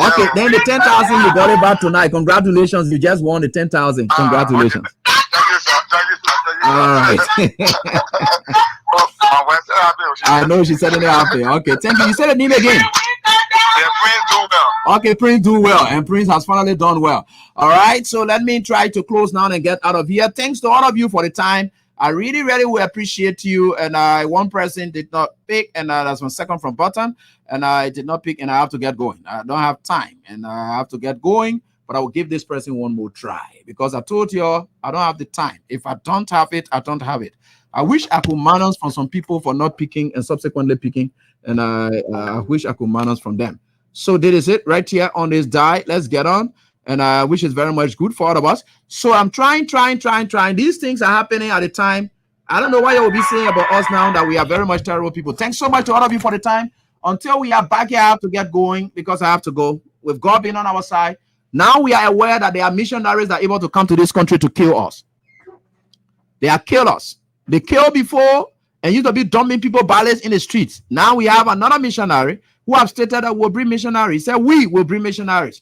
Okay, then the 10,000 you got it back tonight. Congratulations, you just won the 10,000. Congratulations. Thank you, sir. All right. I know she's certainly happy. Okay, thank you. You said the name again. Yeah, Prince do well. Okay, Prince do well, and Prince has finally done well. All right, so let me try to close now and get out of here. Thanks to all of you for the time. I really will appreciate you. And one person did not pick, and that's my second from bottom, and I did not pick, and I have to get going. I don't have time, and I have to get going. But I will give this person one more try because I told you I don't have the time. If I don't have it, I don't have it. I wish I could manage from some people for not picking and subsequently picking, and I wish I could manage from them. So this is it right here on this die. Let's get on. And which is very much good for all of us. So I'm trying. These things are happening at a time. I don't know why you will be saying about us now that we are very much terrible people. Thanks so much to all of you for the time. Until we are back here, I have to get going because I have to go. With God being on our side, now we are aware that there are missionaries that are able to come to this country to kill us. They are kill us. They killed before and used to be dumping people ballets in the streets. Now we have another missionary who have stated that we'll bring missionaries. He said we will bring missionaries.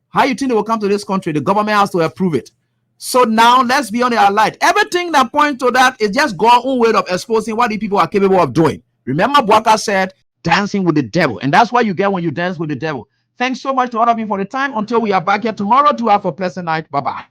How you think they will come to this country? The government has to approve it. So now let's be on the alert. Everything that points to that is just God's own way of exposing what the people are capable of doing. Remember, Bwaka said, dancing with the devil. And that's what you get when you dance with the devil. Thanks so much to all of you for the time. Until we are back here tomorrow, to have a pleasant night. Bye-bye.